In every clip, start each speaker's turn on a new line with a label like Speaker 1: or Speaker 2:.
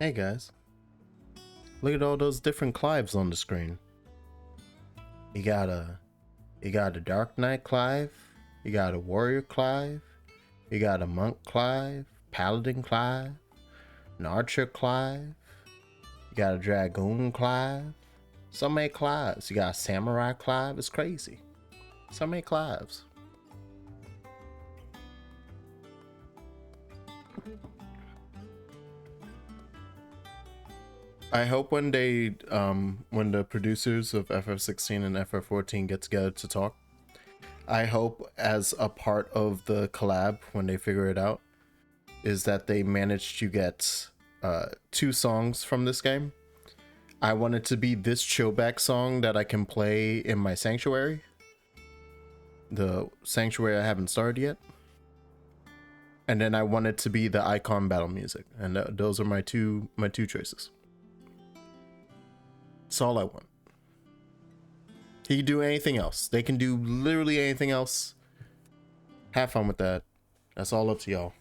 Speaker 1: Hey guys, look at all those different Clives on the screen. You got a Dark Knight Clive, you got a Warrior Clive, you got a Monk Clive, Paladin Clive, an Archer Clive, you got a Dragoon Clive. So many Clives. You got a Samurai Clive. It's crazy. So many Clives. I hope one day, when the producers of FF16 and FF14 get together to talk, I hope as a part of the collab, when they figure it out, is that they manage to get 2 songs from this game. I want it to be this chillback song that I can play in my sanctuary. The sanctuary I haven't started yet. And then I want it to be the icon battle music. And those are my two choices. That's all I want. He can do anything else. They can do literally anything else. Have fun with that. That's all up to y'all.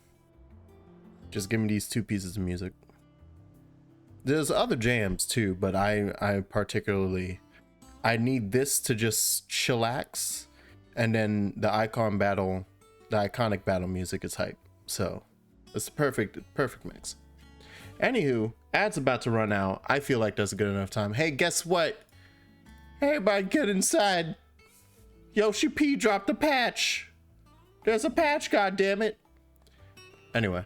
Speaker 1: Just give me these 2 pieces of music. There's other jams too, but I particularly, I need this to just chillax, and then the iconic battle music is hype. So it's the perfect mix. Anywho, ads about to run out. I feel like that's a good enough time. Hey, guess what? Hey, everybody get inside. Yoshi P dropped a patch. There's a patch, goddammit. Anyway,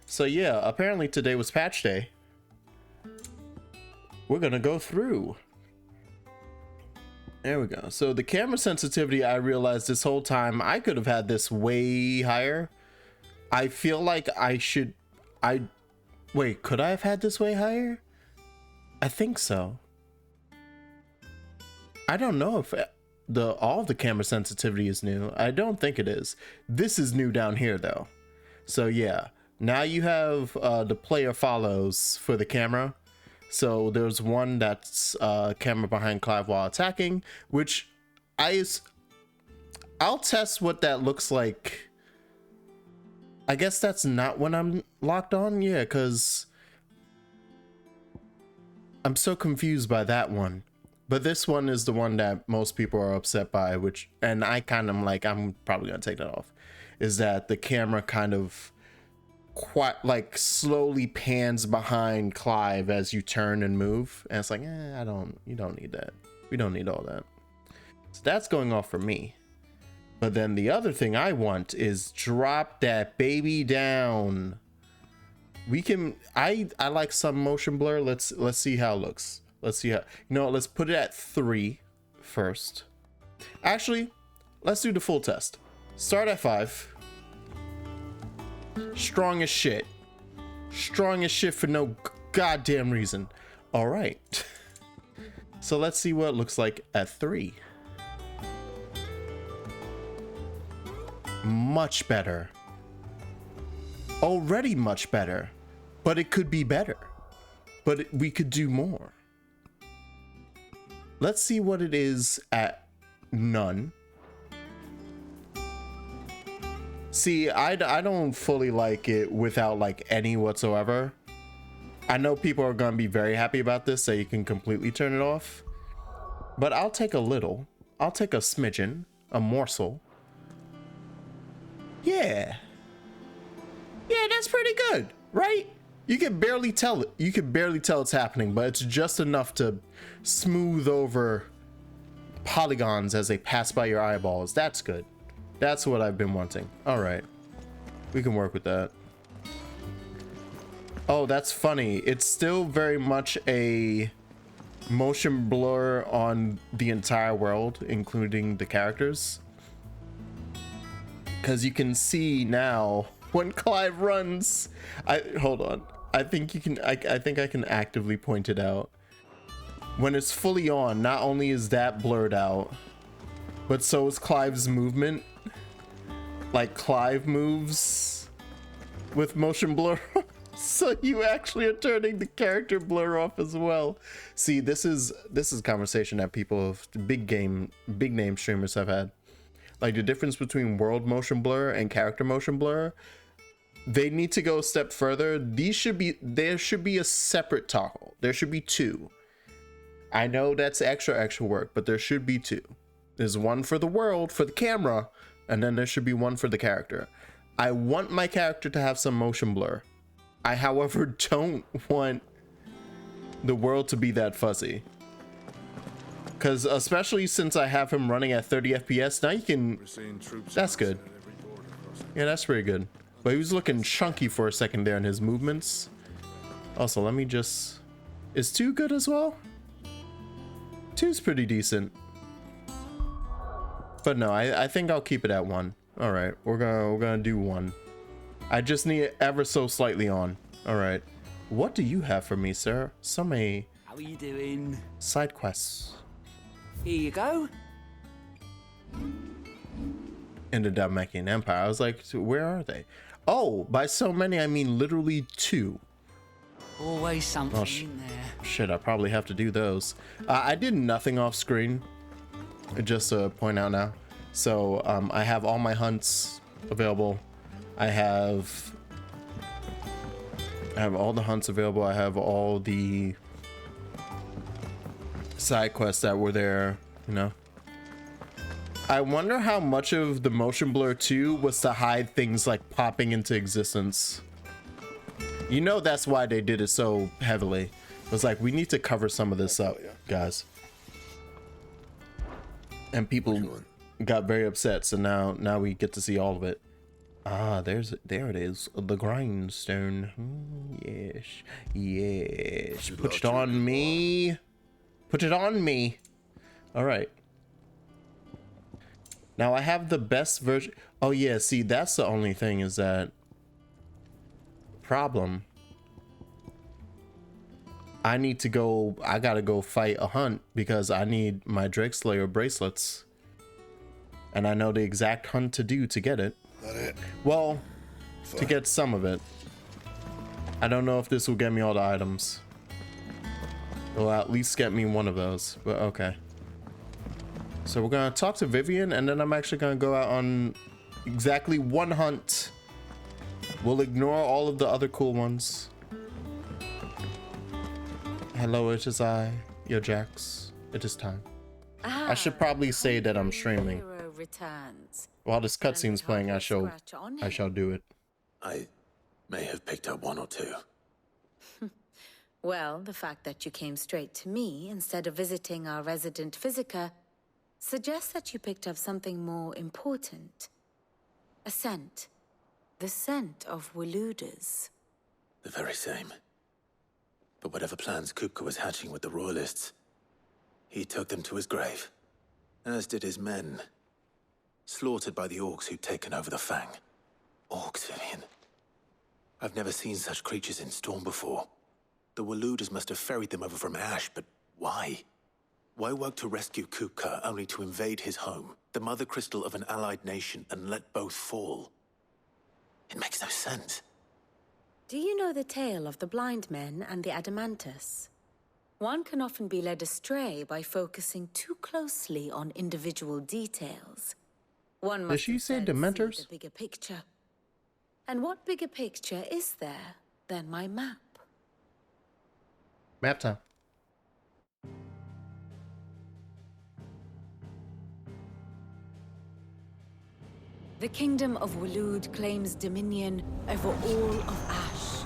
Speaker 1: so yeah, apparently today was patch day. We're gonna go through. There we go. So the camera sensitivity, I realized this whole time, I could have had this way higher. I feel like wait, could I have had this way higher? I think so. I don't know if all of the camera sensitivity is new. I don't think it is. This is new down here though. So yeah. Now you have the player follows for the camera. So there's one that's camera behind Clive while attacking, which I'll test what that looks like. I guess that's not when I'm locked on. Yeah, because I'm so confused by that one. But this one is the one that most people are upset by, and I kind of like, I'm probably gonna take that off, is that the camera kind of quite like slowly pans behind Clive as you turn and move, and it's like, you don't need that. We don't need all that. So that's going off for me. But then the other thing I want is drop that baby down. We can, I like some motion blur. Let's see how it looks. Let's see how, let's put it at 3 first. Actually, let's do the full test. Start at 5. Strong as shit. Strong as shit for no goddamn reason. All right. So let's see what it looks like at 3. Much better. Already much better. But it could be better. But we could do more. Let's see what it is at none. See, I don't fully like it without like any whatsoever. I know people are going to be very happy about this, so you can completely turn it off. But I'll take a little. I'll take a smidgen, a morsel. Yeah. Yeah, that's pretty good, right? You can barely tell it. You can barely tell it's happening, but it's just enough to smooth over polygons as they pass by your eyeballs. That's good. That's what I've been wanting. All right, we can work with that. Oh, that's funny. It's still very much a motion blur on the entire world, including the characters. Because you can see now when Clive runs. Hold on. I think you can. I think I can actively point it out. When it's fully on, not only is that blurred out, but so is Clive's movement. Like Clive moves with motion blur. So you actually are turning the character blur off as well. See, this is a conversation that people of big name streamers have had. Like the difference between world motion blur and character motion blur. they need to go a step further. There should be a separate toggle. There should be two. I know that's extra work, but there should be two. There's one for the world, for the camera, and then there should be one for the character. I want my character to have some motion blur. I, however, don't want the world to be that fuzzy. Because especially since I have him running at 30 FPS, now you can... That's good. Yeah, that's pretty good. But he was looking chunky for a second there in his movements. Also, let me just... Is 2 good as well? 2's pretty decent. But no, I think I'll keep it at 1. All right, we're gonna do 1. I just need it ever so slightly on. All right. What do you have for me, sir? How
Speaker 2: are you doing?
Speaker 1: Side quests.
Speaker 2: Here you go.
Speaker 1: In the Dalmatian Empire. I was like, where are they? Oh, by so many, I mean literally 2.
Speaker 2: Always something in there.
Speaker 1: Shit, I probably have to do those. I did nothing off screen, just to point out now. So I have all my hunts available. I have all the hunts available. I have all the side quests that were there, you know. I wonder how much of the motion blur 2 was to hide things like popping into existence. You know that's why they did it so heavily. It was like, we need to cover some of this up, guys. And people got very upset, so now we get to see all of it. Ah, there it is, the grindstone. Yes. Put it on me. Put it on me. All right. Now I have the best version. Oh yeah, see, that's the only thing is that problem. I gotta go fight a hunt because I need my Drake Slayer bracelets. And I know the exact hunt to do to get it.
Speaker 3: That it?
Speaker 1: Well, to get some of it. I don't know if this will get me all the items. It'll at least get me one of those, but okay. So we're gonna talk to Vivian, and then I'm actually gonna go out on exactly 1 hunt. We'll ignore all of the other cool ones. Hello, XVI. Yo, Jax. It is time. I should probably say that I'm streaming. While this cutscene's playing, I shall do it.
Speaker 3: I may have picked up 1 or 2.
Speaker 4: Well, the fact that you came straight to me instead of visiting our resident physiker suggests that you picked up something more important. A scent. The scent of Waloeds.
Speaker 3: The very same. But whatever plans Kupka was hatching with the Royalists, he took them to his grave. As did his men. Slaughtered by the orcs who'd taken over the Fang. Orcs, Vivian. I've never seen such creatures in Storm before. The Waloeds must have ferried them over from Ash, but why? Why work to rescue Kupka only to invade his home, the mother crystal of an allied nation, and let both fall? It makes no sense.
Speaker 4: Do you know the tale of the blind men and the Adamantus? One can often be led astray by focusing too closely on individual details. One must
Speaker 1: Did she say Dementors?
Speaker 4: see the bigger picture. And what bigger picture is there than my map?
Speaker 1: Map time.
Speaker 4: The kingdom of Waloed claims dominion over all of Ash.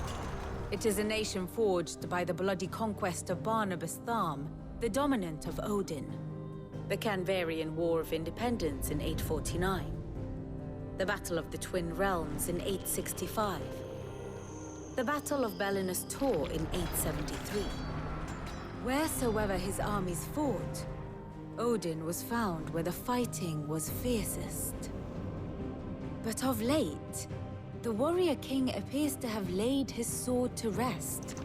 Speaker 4: It is a nation forged by the bloody conquest of Barnabas Tharm, the dominant of Odin. The Canvarian War of Independence in 849. The Battle of the Twin Realms in 865. The Battle of Belinus Tor in 873. Wheresoever his armies fought, Odin was found where the fighting was fiercest. But of late, the warrior king appears to have laid his sword to rest.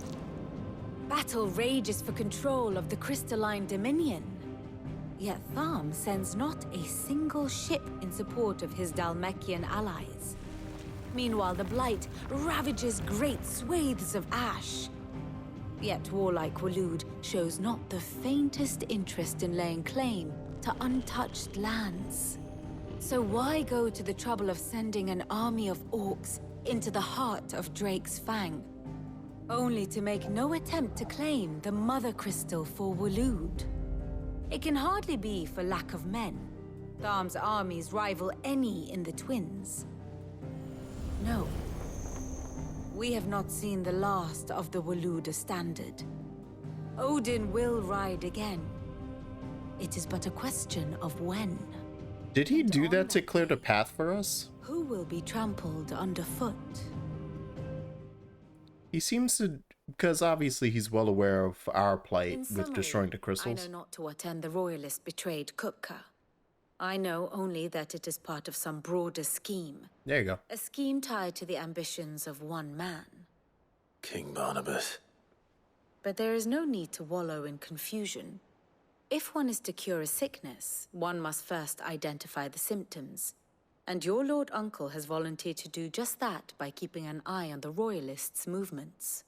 Speaker 4: Battle rages for control of the crystalline dominion. Yet Tharm sends not a single ship in support of his Dalmekian allies. Meanwhile, the Blight ravages great swathes of Ash. Yet warlike Waloed shows not the faintest interest in laying claim to untouched lands. So why go to the trouble of sending an army of orcs into the heart of Drake's Fang, only to make no attempt to claim the Mother Crystal for Waloed. It can hardly be for lack of men. Tharm's armies rival any in the Twins. No. We have not seen the last of the Waloed standard. Odin will ride again. It is but a question of when.
Speaker 1: Did he do that to clear the path for us?
Speaker 4: Who will be trampled underfoot?
Speaker 1: He seems to, because obviously he's well aware of our plight
Speaker 4: In
Speaker 1: with
Speaker 4: summary,
Speaker 1: destroying the crystals.
Speaker 4: I know not to what end the Royalists betrayed Kupka. I know only that it is part of some broader scheme.
Speaker 1: There you go.
Speaker 4: A scheme tied to the ambitions of one man.
Speaker 3: King Barnabas.
Speaker 4: But there is no need to wallow in confusion. If one is to cure a sickness, one must first identify the symptoms. And your Lord Uncle has volunteered to do just that by keeping an eye on the Royalists' movements.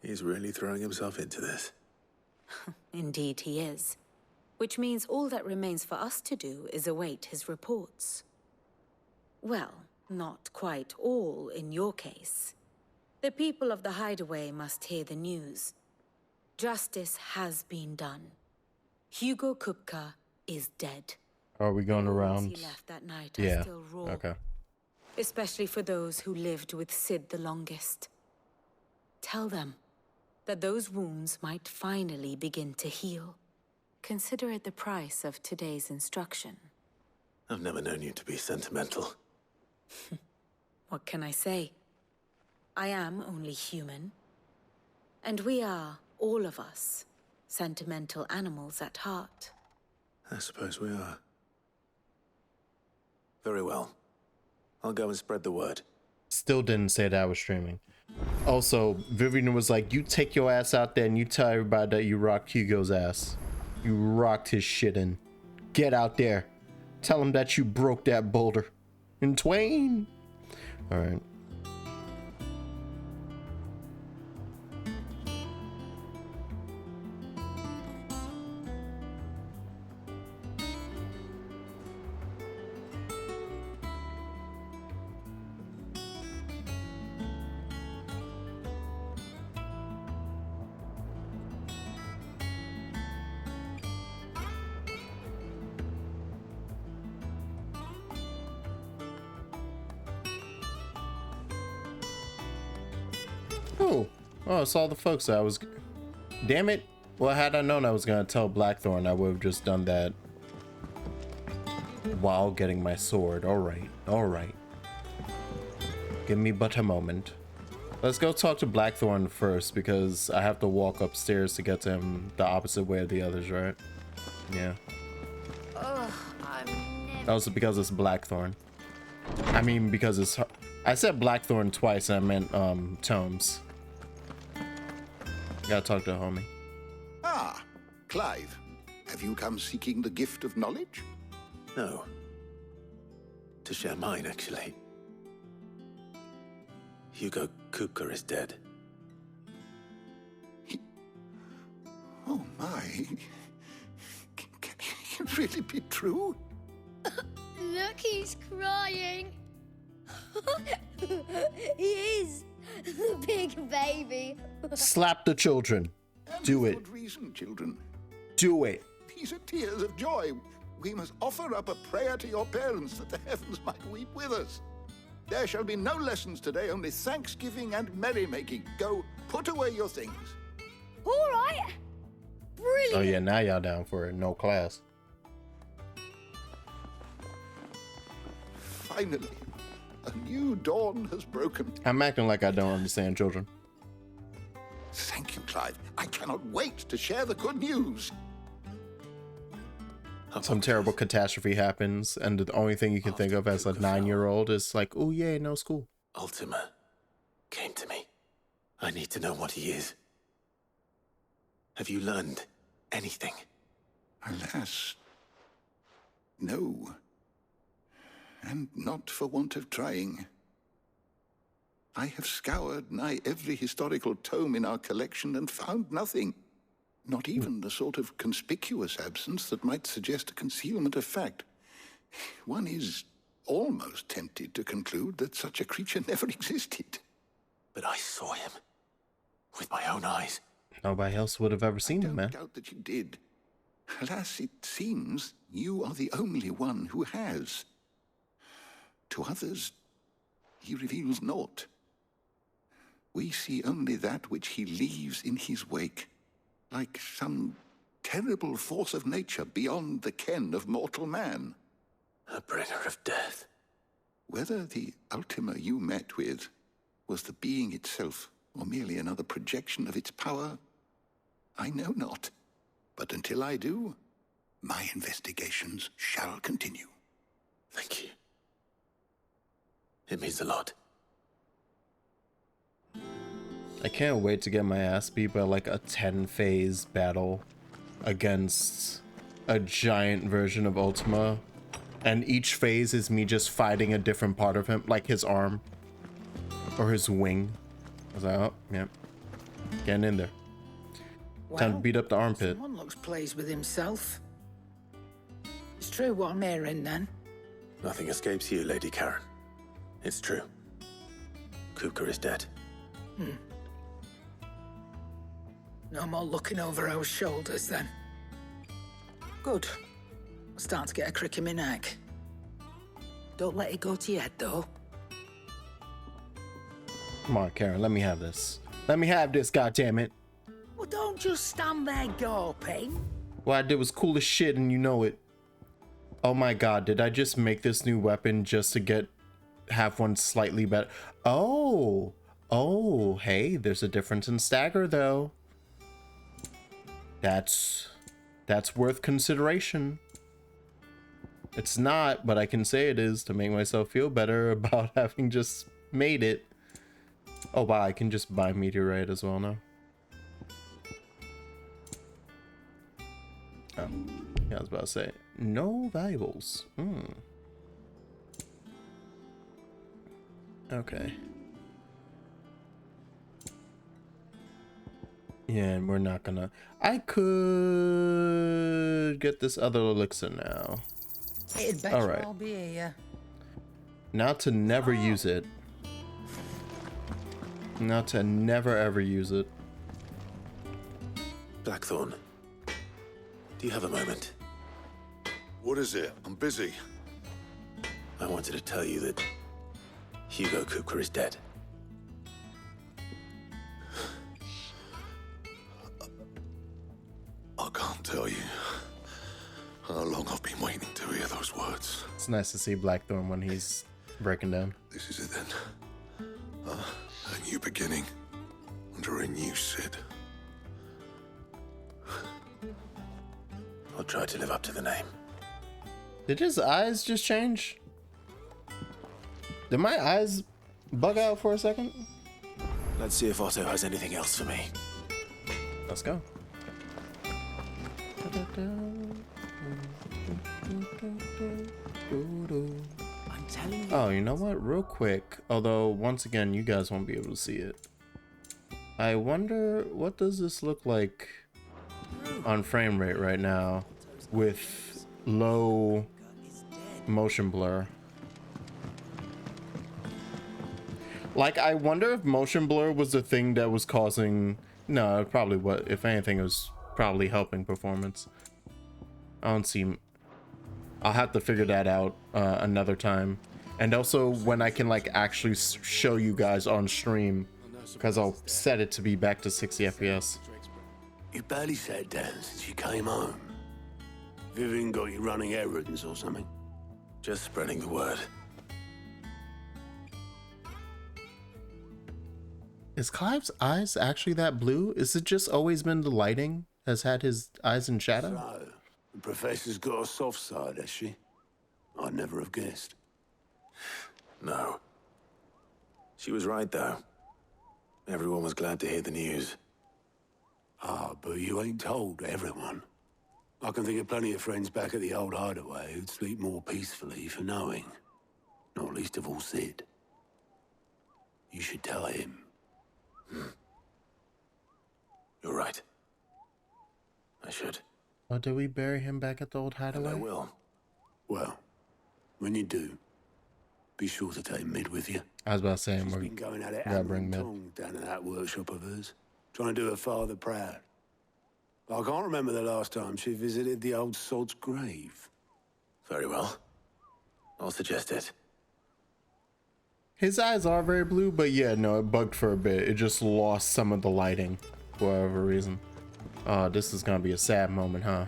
Speaker 3: He's really throwing himself into this.
Speaker 4: Indeed he is. Which means all that remains for us to do is await his reports. Well, not quite all in your case. The people of the Hideaway must hear the news. Justice has been done. Hugo Kupka is dead.
Speaker 1: Are we going
Speaker 4: The wounds
Speaker 1: around?
Speaker 4: he left that night are
Speaker 1: Yeah.
Speaker 4: still raw.
Speaker 1: Okay.
Speaker 4: Especially for those who lived with Sid the longest. Tell them that those wounds might finally begin to heal. Consider it the price of today's instruction.
Speaker 3: I've never known you to be sentimental.
Speaker 4: What can I say? I am only human. And we are, all of us, sentimental animals at heart.
Speaker 3: I suppose we are. Very well. I'll go and spread the word.
Speaker 1: Still didn't say that I was streaming. Also, Vivian was like, you take your ass out there and you tell everybody that you rocked Hugo's ass. You rocked his shit in. Get out there. Tell him that you broke that boulder. In twain. Alright. Oh, it's all the folks that I was... Damn it. Well, had I known I was going to tell Blackthorn, I would have just done that while getting my sword. Alright, alright. Give me but a moment. Let's go talk to Blackthorn first, because I have to walk upstairs to get to him the opposite way of the others, right? Yeah. That was because it's Blackthorn. I mean, because it's... I said Blackthorn twice, and I meant, Tomes. Gotta talk to a homie.
Speaker 5: Ah, Clive. Have you come seeking the gift of knowledge?
Speaker 3: No. To share mine, actually. Hugo Kupka is dead.
Speaker 5: Oh my. Can it really be true?
Speaker 6: Look, he's crying. He is. The big baby.
Speaker 1: Slap the children. Do it.
Speaker 5: For good reason, children.
Speaker 1: Do it.
Speaker 5: These are tears of joy. We must offer up a prayer to your parents that the heavens might weep with us. There shall be no lessons today, only thanksgiving and merrymaking. Go, put away your things.
Speaker 6: All right. Brilliant.
Speaker 1: Oh yeah, now y'all down for it. No class.
Speaker 5: Finally, a new dawn has broken.
Speaker 1: I'm acting like I don't understand children.
Speaker 5: Thank you, Clive. I cannot wait to share the good news.
Speaker 1: Some terrible catastrophe happens, and the only thing you can think of as a 9-year-old is like, oh yay, no school.
Speaker 3: Ultima came to me. I need to know what he is. Have you learned anything?
Speaker 5: Alas, no. And not for want of trying. I have scoured nigh every historical tome in our collection and found nothing. Not even the sort of conspicuous absence that might suggest a concealment of fact. One is almost tempted to conclude that such a creature never existed.
Speaker 3: But I saw him. With my own eyes.
Speaker 1: Nobody else would have ever seen him,
Speaker 5: I
Speaker 1: man.
Speaker 5: don't doubt that you did. Alas, it seems you are the only one who has. To others, he reveals naught. We see only that which he leaves in his wake, like some terrible force of nature beyond the ken of mortal man.
Speaker 3: A bringer of death.
Speaker 5: Whether the Ultima you met with was the being itself, or merely another projection of its power, I know not. But until I do, my investigations shall continue.
Speaker 3: Thank you. It means a lot.
Speaker 1: I can't wait to get my ass beat by like a 10-phase battle against a giant version of Ultima. And each phase is me just fighting a different part of him, like his arm or his wing. I was like, oh, yeah. Getting in there. Time to beat up the armpit.
Speaker 7: Someone looks pleased with himself. It's true what I'm hearing, then.
Speaker 3: Nothing escapes you, Lady Karen. It's true. Kupka is dead.
Speaker 7: No more looking over our shoulders, then. Good. I'm starting to get a crick in my neck. Don't let it go to your head, though.
Speaker 1: Come on, Karen, let me have this. Let me have this, goddammit.
Speaker 7: Well, don't just stand there gawping.
Speaker 1: What I did was cool as shit and you know it. Oh my god, did I just make this new weapon just to have one slightly better? Oh, hey, there's a difference in stagger though. That's worth consideration. It's not, but I can say it is to make myself feel better about having just made it. Oh wow, I can just buy meteorite as well now. Oh, yeah, I was about to say no valuables. Okay. Yeah, and we're not gonna. I could get this other elixir now.
Speaker 7: It'd better
Speaker 1: All right.
Speaker 7: all be here.
Speaker 1: Now to never use it. Now to never ever use it.
Speaker 3: Blackthorn, do you have a moment?
Speaker 8: What is it? I'm busy.
Speaker 3: I wanted to tell you that Hugo Kupka is dead.
Speaker 8: I can't tell you how long I've been waiting to hear those words.
Speaker 1: It's nice to see Blackthorn when he's breaking down.
Speaker 8: This is it then. A new beginning under a new Sid.
Speaker 3: I'll try to live up to the name.
Speaker 1: Did his eyes just change? Did my eyes bug out for a second?
Speaker 3: Let's see if Otto has anything else for me.
Speaker 1: Let's go.
Speaker 2: I'm telling you.
Speaker 1: Oh, you know what? Real quick, although once again, you guys won't be able to see it. I wonder what does this look like on frame rate right now with low motion blur. Like, I wonder if motion blur was the thing that was causing. No, it probably what. If anything, it was probably helping performance. I don't see. I'll have to figure that out another time, and also when I can like actually show you guys on stream, because I'll set it to be back to 60 FPS.
Speaker 9: You barely sat down since you came home. Vivian got you running errands or something?
Speaker 3: Just spreading the word.
Speaker 1: Is Clive's eyes actually that blue? Is it just always been the lighting has had his eyes in shadow?
Speaker 9: So, the professor's got a soft side, has she? I'd never have guessed.
Speaker 3: No. She was right, though. Everyone was glad to hear the news.
Speaker 9: Ah, but you ain't told everyone. I can think of plenty of friends back at the old hideaway who'd sleep more peacefully for knowing. Not least of all Sid. You should tell him.
Speaker 3: You're right. I should.
Speaker 1: Or did we bury him back at the old
Speaker 3: And I
Speaker 1: hideaway?
Speaker 3: will.
Speaker 9: Well, when you do, Be sure to take Mid with you.
Speaker 1: I was about to say,
Speaker 9: She's
Speaker 1: we're
Speaker 9: been going at it
Speaker 1: gotta
Speaker 9: hammer
Speaker 1: bring
Speaker 9: and
Speaker 1: Mid.
Speaker 9: tongs down in that workshop of hers, trying to do her father proud. I can't remember the last time she visited the old sod's grave.
Speaker 3: Very well. I'll suggest it.
Speaker 1: His eyes are very blue, but yeah, no, it bugged for a bit. It just lost some of the lighting for whatever reason. This is gonna be a sad moment, huh?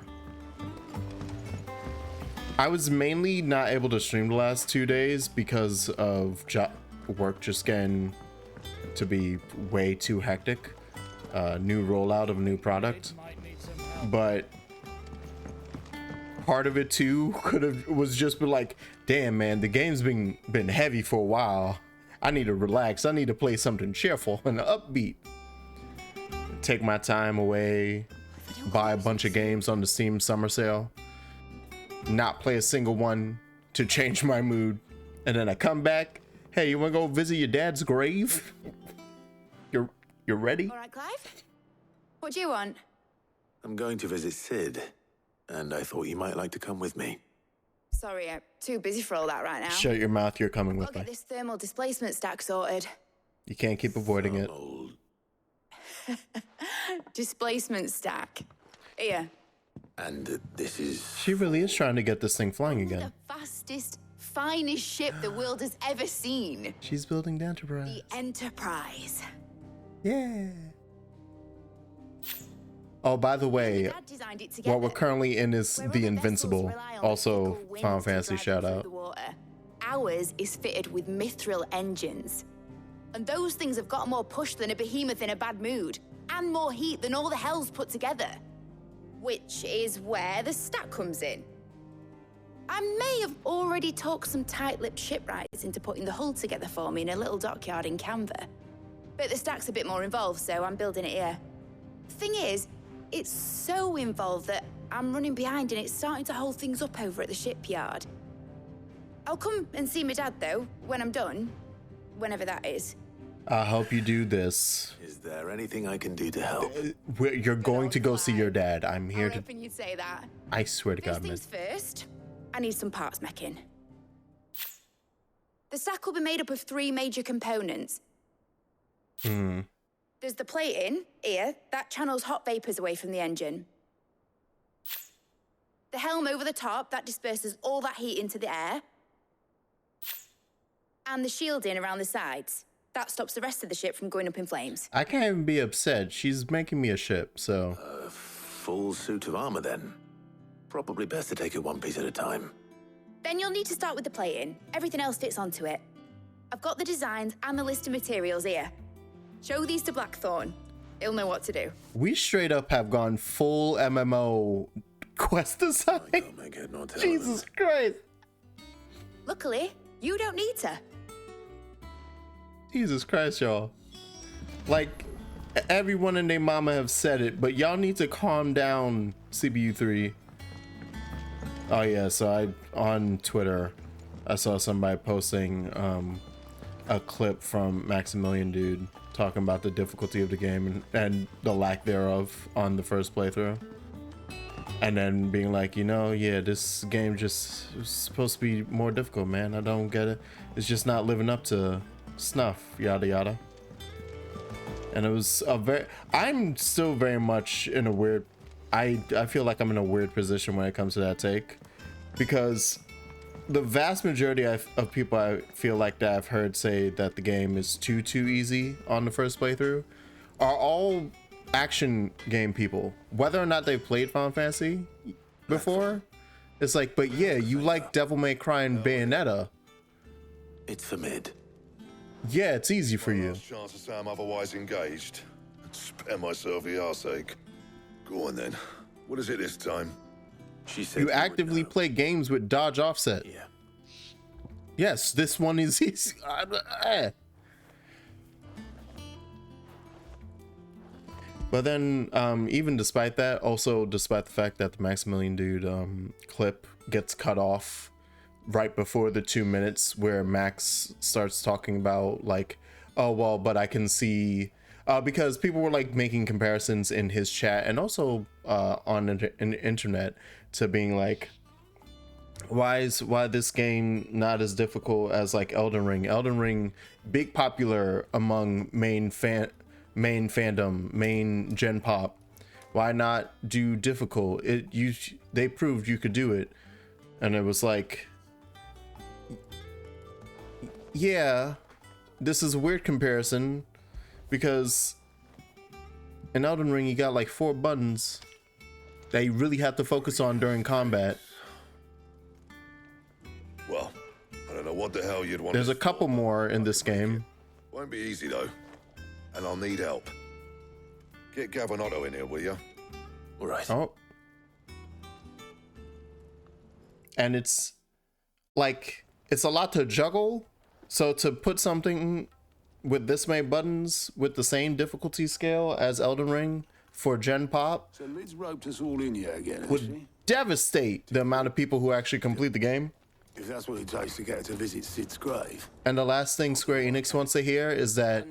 Speaker 1: I was mainly not able to stream the last 2 days because of work just getting to be way too hectic. New rollout of a new product, but part of it too was just be like, damn man, the game's been heavy for a while. I need to relax. I need to play something cheerful and upbeat. Take my time away, buy a bunch of games on the Steam summer sale, not play a single one to change my mood, and then I come back. Hey, you wanna go visit your dad's grave? You're ready?
Speaker 6: All right, Clive? What do you want?
Speaker 3: I'm going to visit Sid, and I thought you might like to come with me.
Speaker 6: Sorry, I'm too busy for all that right now.
Speaker 1: Shut your mouth, you're coming
Speaker 6: I'll
Speaker 1: with me.
Speaker 6: get this thermal displacement stack sorted.
Speaker 1: You can't keep avoiding it.
Speaker 6: Displacement stack. Here.
Speaker 3: And this is...
Speaker 1: She really is trying to get this thing flying
Speaker 6: The
Speaker 1: again.
Speaker 6: fastest, finest ship the world has ever seen.
Speaker 1: She's building the Enterprise.
Speaker 6: The Enterprise.
Speaker 1: Yeah. Oh, by the way,
Speaker 6: Dad designed it
Speaker 1: what we're
Speaker 6: together.
Speaker 1: currently in is
Speaker 6: Where
Speaker 1: the
Speaker 6: other
Speaker 1: Invincible.
Speaker 6: vessels rely on
Speaker 1: Also,
Speaker 6: fickle winds
Speaker 1: Final
Speaker 6: to
Speaker 1: Fantasy
Speaker 6: drive
Speaker 1: shout
Speaker 6: them through
Speaker 1: out.
Speaker 6: the water. Ours is fitted with mithril engines. And those things have got more push than a behemoth in a bad mood, and more heat than all the hells put together. Which is where the stack comes in. I may have already talked some tight-lipped shipwrights into putting the hull together for me in a little dockyard in Canva. But the stack's a bit more involved, so I'm building it here. Thing is, it's so involved that I'm running behind and it's starting to hold things up over at the shipyard. I'll come and see my dad, though, when I'm done. Whenever that is.
Speaker 1: I hope you do this.
Speaker 3: Is there anything I can do to help?
Speaker 1: You're going to go see your dad. I'm here
Speaker 6: I'm
Speaker 1: to...
Speaker 6: hoping you'd say that.
Speaker 1: I swear to
Speaker 6: First
Speaker 1: God, man.
Speaker 6: things first, I need some parts making. The stack will be made up of 3 major components. There's the plating, here, that channels hot vapors away from the engine. The helm over the top, that disperses all that heat into the air. And the shielding around the sides. That stops the rest of the ship from going up in flames.
Speaker 1: I can't even be upset. She's making me a ship, so...
Speaker 3: Full suit of armor, then. Probably best to take it one piece at a time.
Speaker 6: Then you'll need to start with the plating. Everything else fits onto it. I've got the designs and the list of materials here. Show these to Blackthorn. He'll know what to do.
Speaker 1: We straight up have gone full MMO quest design.
Speaker 3: Don't make it nor tell
Speaker 1: Jesus Christ.
Speaker 6: Luckily, you don't need to.
Speaker 1: Jesus Christ, y'all. Like, everyone and their mama have said it, but y'all need to calm down, CPU3. Oh yeah, so on Twitter, I saw somebody posting a clip from Maximilian Dude talking about the difficulty of the game and the lack thereof on the first playthrough. And then being like, you know, yeah, this game just is supposed to be more difficult, man. I don't get it. It's just not living up to snuff, yada yada. And it was I'm still very much in a weird, I feel like I'm in a weird position when it comes to that take, because the vast majority of people I feel like that I've heard say that the game is too easy on the first playthrough are all action game people, whether or not they've played Final Fantasy before. It's like, but yeah, you like Devil May Cry and Bayonetta.
Speaker 3: It's for Mid.
Speaker 1: Yeah, it's easy for you.
Speaker 8: Last chance to say I'm otherwise engaged. Spare myself the arseache. Go on then. What is it this time?
Speaker 3: She said
Speaker 1: You
Speaker 3: would
Speaker 1: actively
Speaker 3: know.
Speaker 1: play games with dodge offset.
Speaker 3: Yeah.
Speaker 1: Yes, this one is easy. But then, even despite that, also despite the fact that the Maximilian Dude clip gets cut off right before the 2 minutes where Max starts talking about like, oh well, but I can see, because people were like making comparisons in his chat and also on the internet to being like, why this game not as difficult as like Elden Ring? Elden Ring, big popular among main fandom, main gen pop. Why not do difficult? They proved you could do it, and it was like, yeah, this is a weird comparison because in Elden Ring you got like 4 buttons that you really have to focus on during combat.
Speaker 8: Well, I don't know what the hell you'd want.
Speaker 1: There's a couple more in this game.
Speaker 8: Won't be easy though, and I'll need help. Get Gav and Otto in here, will you?
Speaker 3: All right.
Speaker 1: Oh. And it's like, it's a lot to juggle. So to put something with this many buttons with the same difficulty scale as Elden Ring for Gen Pop
Speaker 9: So Lid's roped us all in here again, has
Speaker 1: would
Speaker 9: she?
Speaker 1: devastate the amount of people who actually complete the game.
Speaker 9: If that's what it takes to get her to visit Sid's grave.
Speaker 1: And the last thing Square Enix wants to hear is that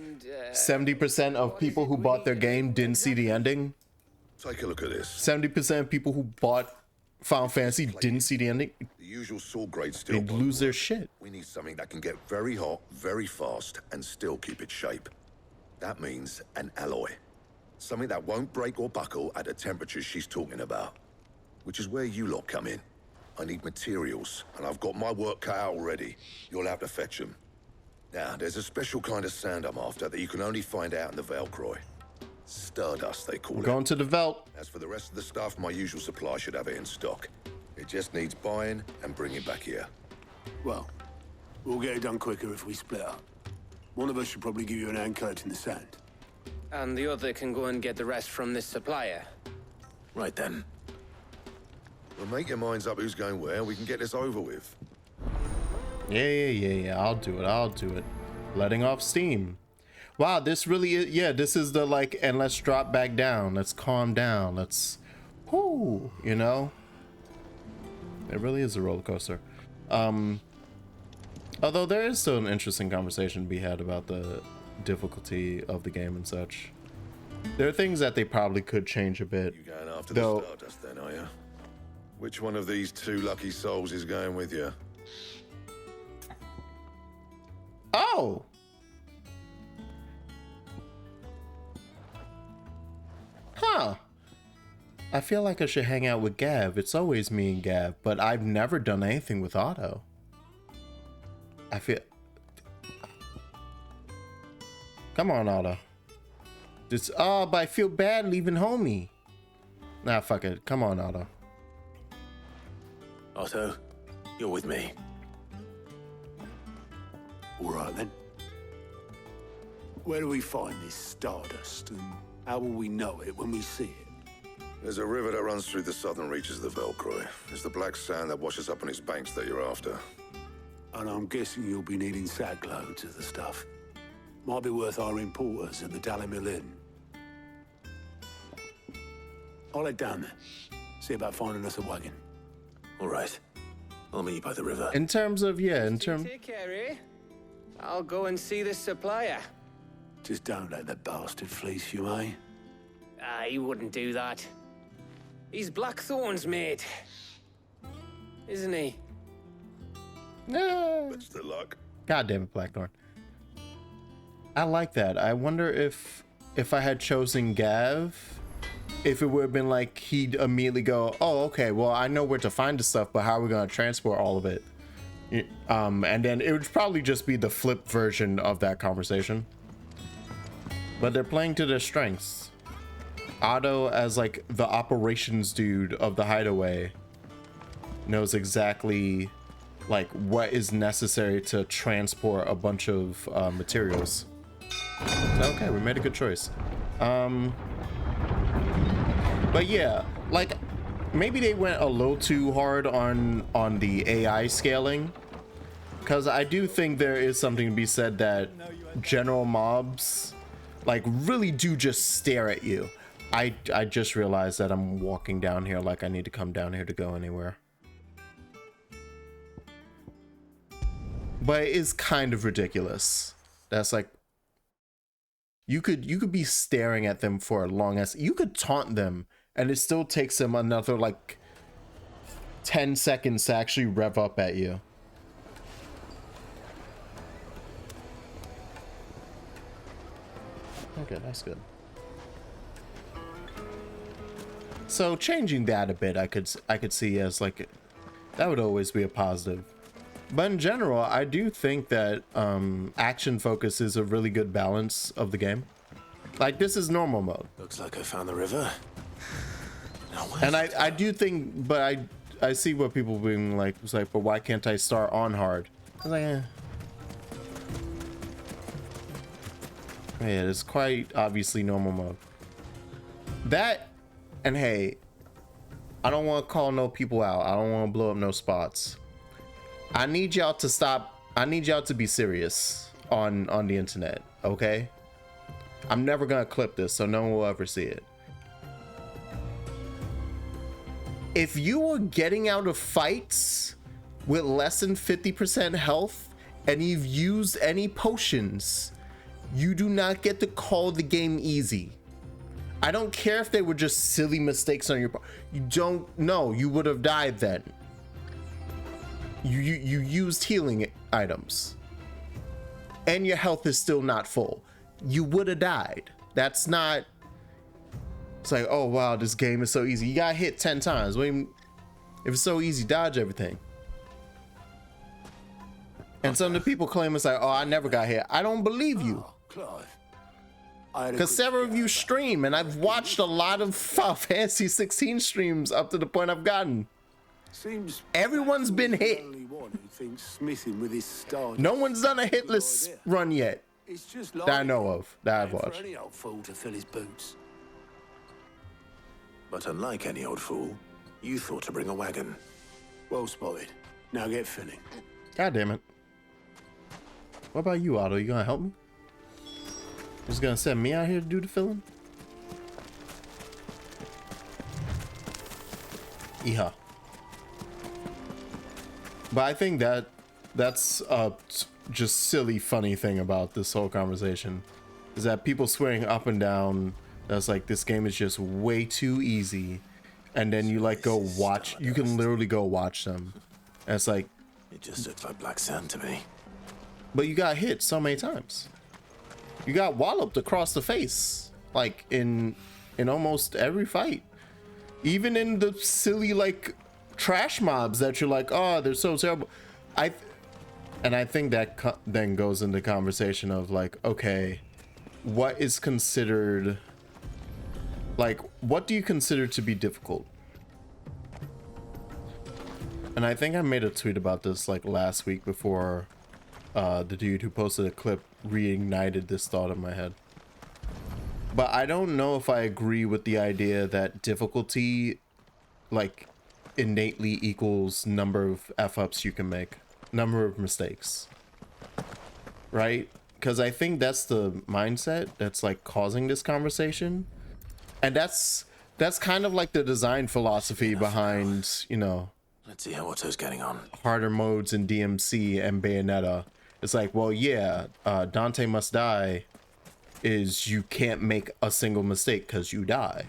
Speaker 1: 70% of people who bought their game didn't see the ending.
Speaker 8: Take a look at this.
Speaker 1: 70% of people who bought Final Fantasy didn't see the ending.
Speaker 8: The usual sword grade steel.
Speaker 1: They'd lose their shit.
Speaker 8: We need something that can get very hot, very fast, and still keep its shape. That means an alloy. Something that won't break or buckle at the temperatures she's talking about. Which is where you lot come in. I need materials, and I've got my work cut out already. You'll have to fetch them. Now, there's a special kind of sand I'm after that you can only find out in the Velcroy. Stardust, they call it.
Speaker 1: Going to the Velt.
Speaker 8: As for the rest of the stuff, my usual supply should have it in stock. It just needs buying and bringing back here.
Speaker 9: Well, we'll get it done quicker if we split up. One of us should probably give you an hand coat in the sand.
Speaker 2: And the other can go and get the rest from this supplier.
Speaker 3: Right then.
Speaker 8: Well, make your minds up who's going where, and we can get this over with.
Speaker 1: Yeah. I'll do it. Letting off steam. Wow, this really is, yeah, this is the like, and let's drop back down. Let's calm down. Let's, whoo, you know? It really is a roller coaster. Although there is still an interesting conversation to be had about the difficulty of the game and such. There are things that they probably could change a bit.
Speaker 8: You going after
Speaker 1: though,
Speaker 8: the Stardust then, are you? Which one of these 2 lucky souls is going with you?
Speaker 1: Oh! Huh. I feel like I should hang out with Gav. It's always me and Gav, but I've never done anything with Otto. I feel... Come on, Otto. Just, oh, but I feel bad leaving homie. Nah, fuck it. Come on, Otto.
Speaker 3: Otto, you're with me.
Speaker 9: All right, then. Where do we find this Stardust, and how will we know it when we see it?
Speaker 8: There's a river that runs through the southern reaches of the Velcroy. It's the black sand that washes up on its banks that you're after.
Speaker 9: And I'm guessing you'll be needing sack loads of the stuff. Might be worth hiring porters at the Dalimil Inn. I'll head down there. See about finding us a wagon.
Speaker 3: All right. I'll meet you by the river.
Speaker 1: In terms of, yeah, in terms...
Speaker 2: Take care, eh? I'll go and see this supplier.
Speaker 9: Just don't let the bastard fleece you, eh?
Speaker 2: He wouldn't do that. He's Blackthorn's mate. Isn't he?
Speaker 1: No.
Speaker 8: That's the luck.
Speaker 1: God damn it, Blackthorn. I like that. I wonder if I had chosen Gav, if it would have been like he'd immediately go, oh, okay, well, I know where to find the stuff, but how are we going to transport all of it? And then it would probably just be the flip version of that conversation. But they're playing to their strengths. Otto, as like the operations dude of the hideaway, knows exactly like what is necessary to transport a bunch of materials. So, okay, we made a good choice. But yeah, like maybe they went a little too hard on the AI scaling, because I do think there is something to be said that general mobs like really do just stare at you. I just realized that I'm walking down here like I need to come down here to go anywhere. But it is kind of ridiculous. That's like, you could be staring at them for a long ass, you could taunt them and it still takes them another like 10 seconds to actually rev up at you. Okay, that's good. So changing that a bit, I could see as like, that would always be a positive. But in general, I do think that action focus is a really good balance of the game. Like, this is normal mode.
Speaker 3: Looks like I found the river.
Speaker 1: And I do think, but I see what people being like, it's like, but why can't I start on hard? I was like, eh. Yeah, it's quite obviously normal mode. That, and hey, I don't want to call no people out. I don't want to blow up no spots. I need y'all to stop. I need y'all to be serious on the internet, okay? I'm never gonna clip this, so no one will ever see it. If you are getting out of fights with less than 50% health and you've used any potions, you do not get to call the game easy. I don't care if they were just silly mistakes on your part. You don't know. You would have died then. You used healing items. And your health is still not full. You would have died. That's not... It's like, oh wow, this game is so easy. You got hit 10 times. If it's so easy, dodge everything. And some of the people claim it's like, oh, I never got hit. I don't believe you. Because several of you stream, and I've watched a lot of Final Fantasy 16 streams up to the point I've gotten. Everyone's been hit. No one's done a hitless run yet that I know of, that I've watched.
Speaker 3: But unlike any old fool, you thought to bring a wagon.
Speaker 9: Well spotted. Now get filling.
Speaker 1: God damn it. What about you, Otto? You gonna help me? Just gonna send me out here to do the filling? Yeehaw. But I think that's a just silly funny thing about this whole conversation is that people swearing up and down that's like this game is just way too easy, and then you like go watch, you can literally go watch them, and it's like
Speaker 3: it just looks like black sand to me.
Speaker 1: But you got hit so many times. You got walloped across the face, like in almost every fight, even in the silly like trash mobs that you're like, oh, they're so terrible. I think that then goes into conversation of like, okay, what is considered, like, what do you consider to be difficult? And I think I made a tweet about this like last week before the dude who posted a clip reignited this thought in my head. But I don't know if I agree with the idea that difficulty like innately equals number of f-ups you can make, number of mistakes, right? Because I think that's the mindset that's like causing this conversation, and that's kind of like the design philosophy behind, you know,
Speaker 3: let's see how Otto's getting on.
Speaker 1: Harder modes in DMC and Bayonetta. It's like, well, yeah, Dante Must Die is you can't make a single mistake because you die,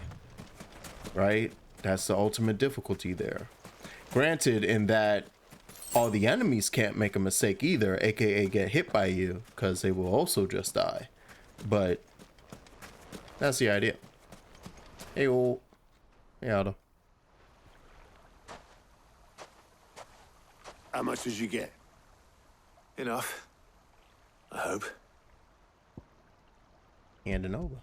Speaker 1: right? That's the ultimate difficulty there. Granted, in that all the enemies can't make a mistake either, aka get hit by you, because they will also just die. But that's the idea. Hey, old. Hey, Otto.
Speaker 9: How much did you get?
Speaker 3: Enough, I hope.
Speaker 1: Handing over.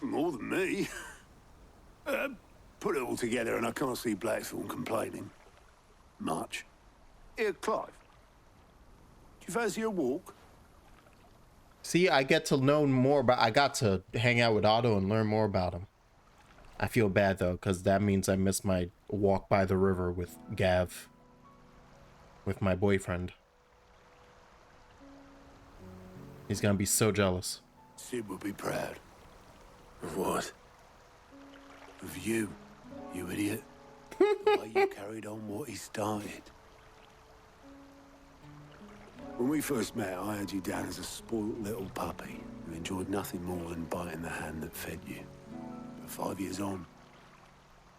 Speaker 9: More than me. Put it all together and I can't see Blackthorn complaining. Much. Here, Clive. Do you fancy a walk?
Speaker 1: See, I get to know more about, I got to hang out with Otto and learn more about him. I feel bad though, because that means I missed my walk by the river with Gav. With my boyfriend. He's gonna be so jealous.
Speaker 9: Sid would be proud.
Speaker 3: Of what?
Speaker 9: Of you, you idiot. The way you carried on what he started. When we first met, I had you down as a spoilt little puppy who enjoyed nothing more than biting the hand that fed you. But 5 years on,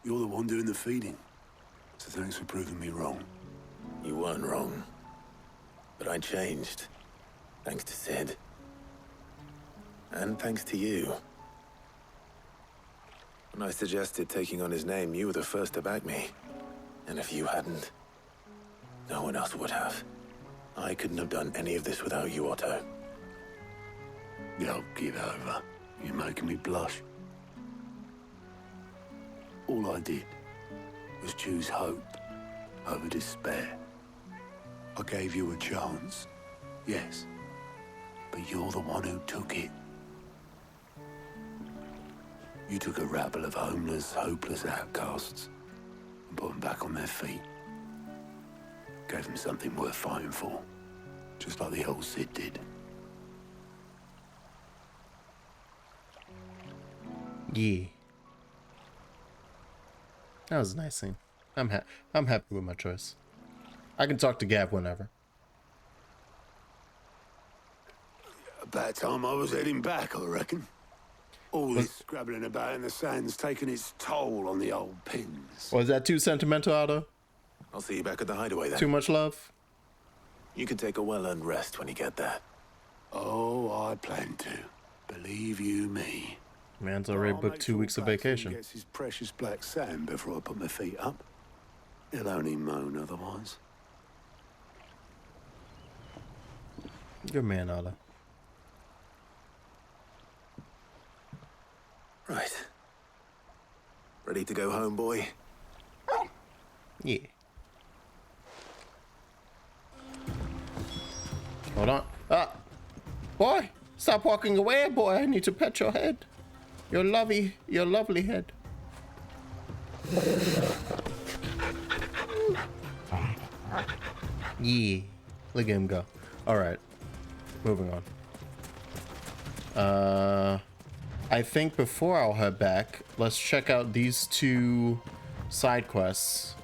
Speaker 9: you're the one doing the feeding. So thanks for proving me wrong.
Speaker 3: You weren't wrong. But I changed. Thanks to Sid. And thanks to you. When I suggested taking on his name, you were the first to back me. And if you hadn't, no one else would have. I couldn't have done any of this without you, Otto.
Speaker 9: Yo, give over. You're making me blush. All I did was choose hope over despair. I gave you a chance, yes, but you're the one who took it. You took a rabble of homeless, hopeless outcasts and put them back on their feet. Gave them something worth fighting for, just like the old Sid did.
Speaker 1: Yeah. That was a nice scene. I'm happy with my choice. I can talk to Gav whenever.
Speaker 9: About time I was heading back, I reckon. All this scrabbling about in the sand's taken its toll on the old pins.
Speaker 1: Was that too sentimental, Otto?
Speaker 3: I'll see you back at the hideaway then.
Speaker 1: Too much love?
Speaker 3: You can take a well-earned rest when you get there.
Speaker 9: Oh, I plan to. Believe you me.
Speaker 1: Man's already
Speaker 9: I'll
Speaker 1: booked
Speaker 9: make
Speaker 1: 2
Speaker 9: sure
Speaker 1: weeks of
Speaker 9: Paxton
Speaker 1: vacation.
Speaker 9: Gets his precious black sand before I put my feet up. He'll only moan otherwise.
Speaker 1: Good man, Otto.
Speaker 3: Right. Ready to go home, boy?
Speaker 1: Yeah. Hold on. Ah! Boy! Stop walking away, boy. I need to pet your head. Your lovely head. Yeah. Look at him go. Alright. Moving on. I think before I'll head back, let's check out these 2 side quests.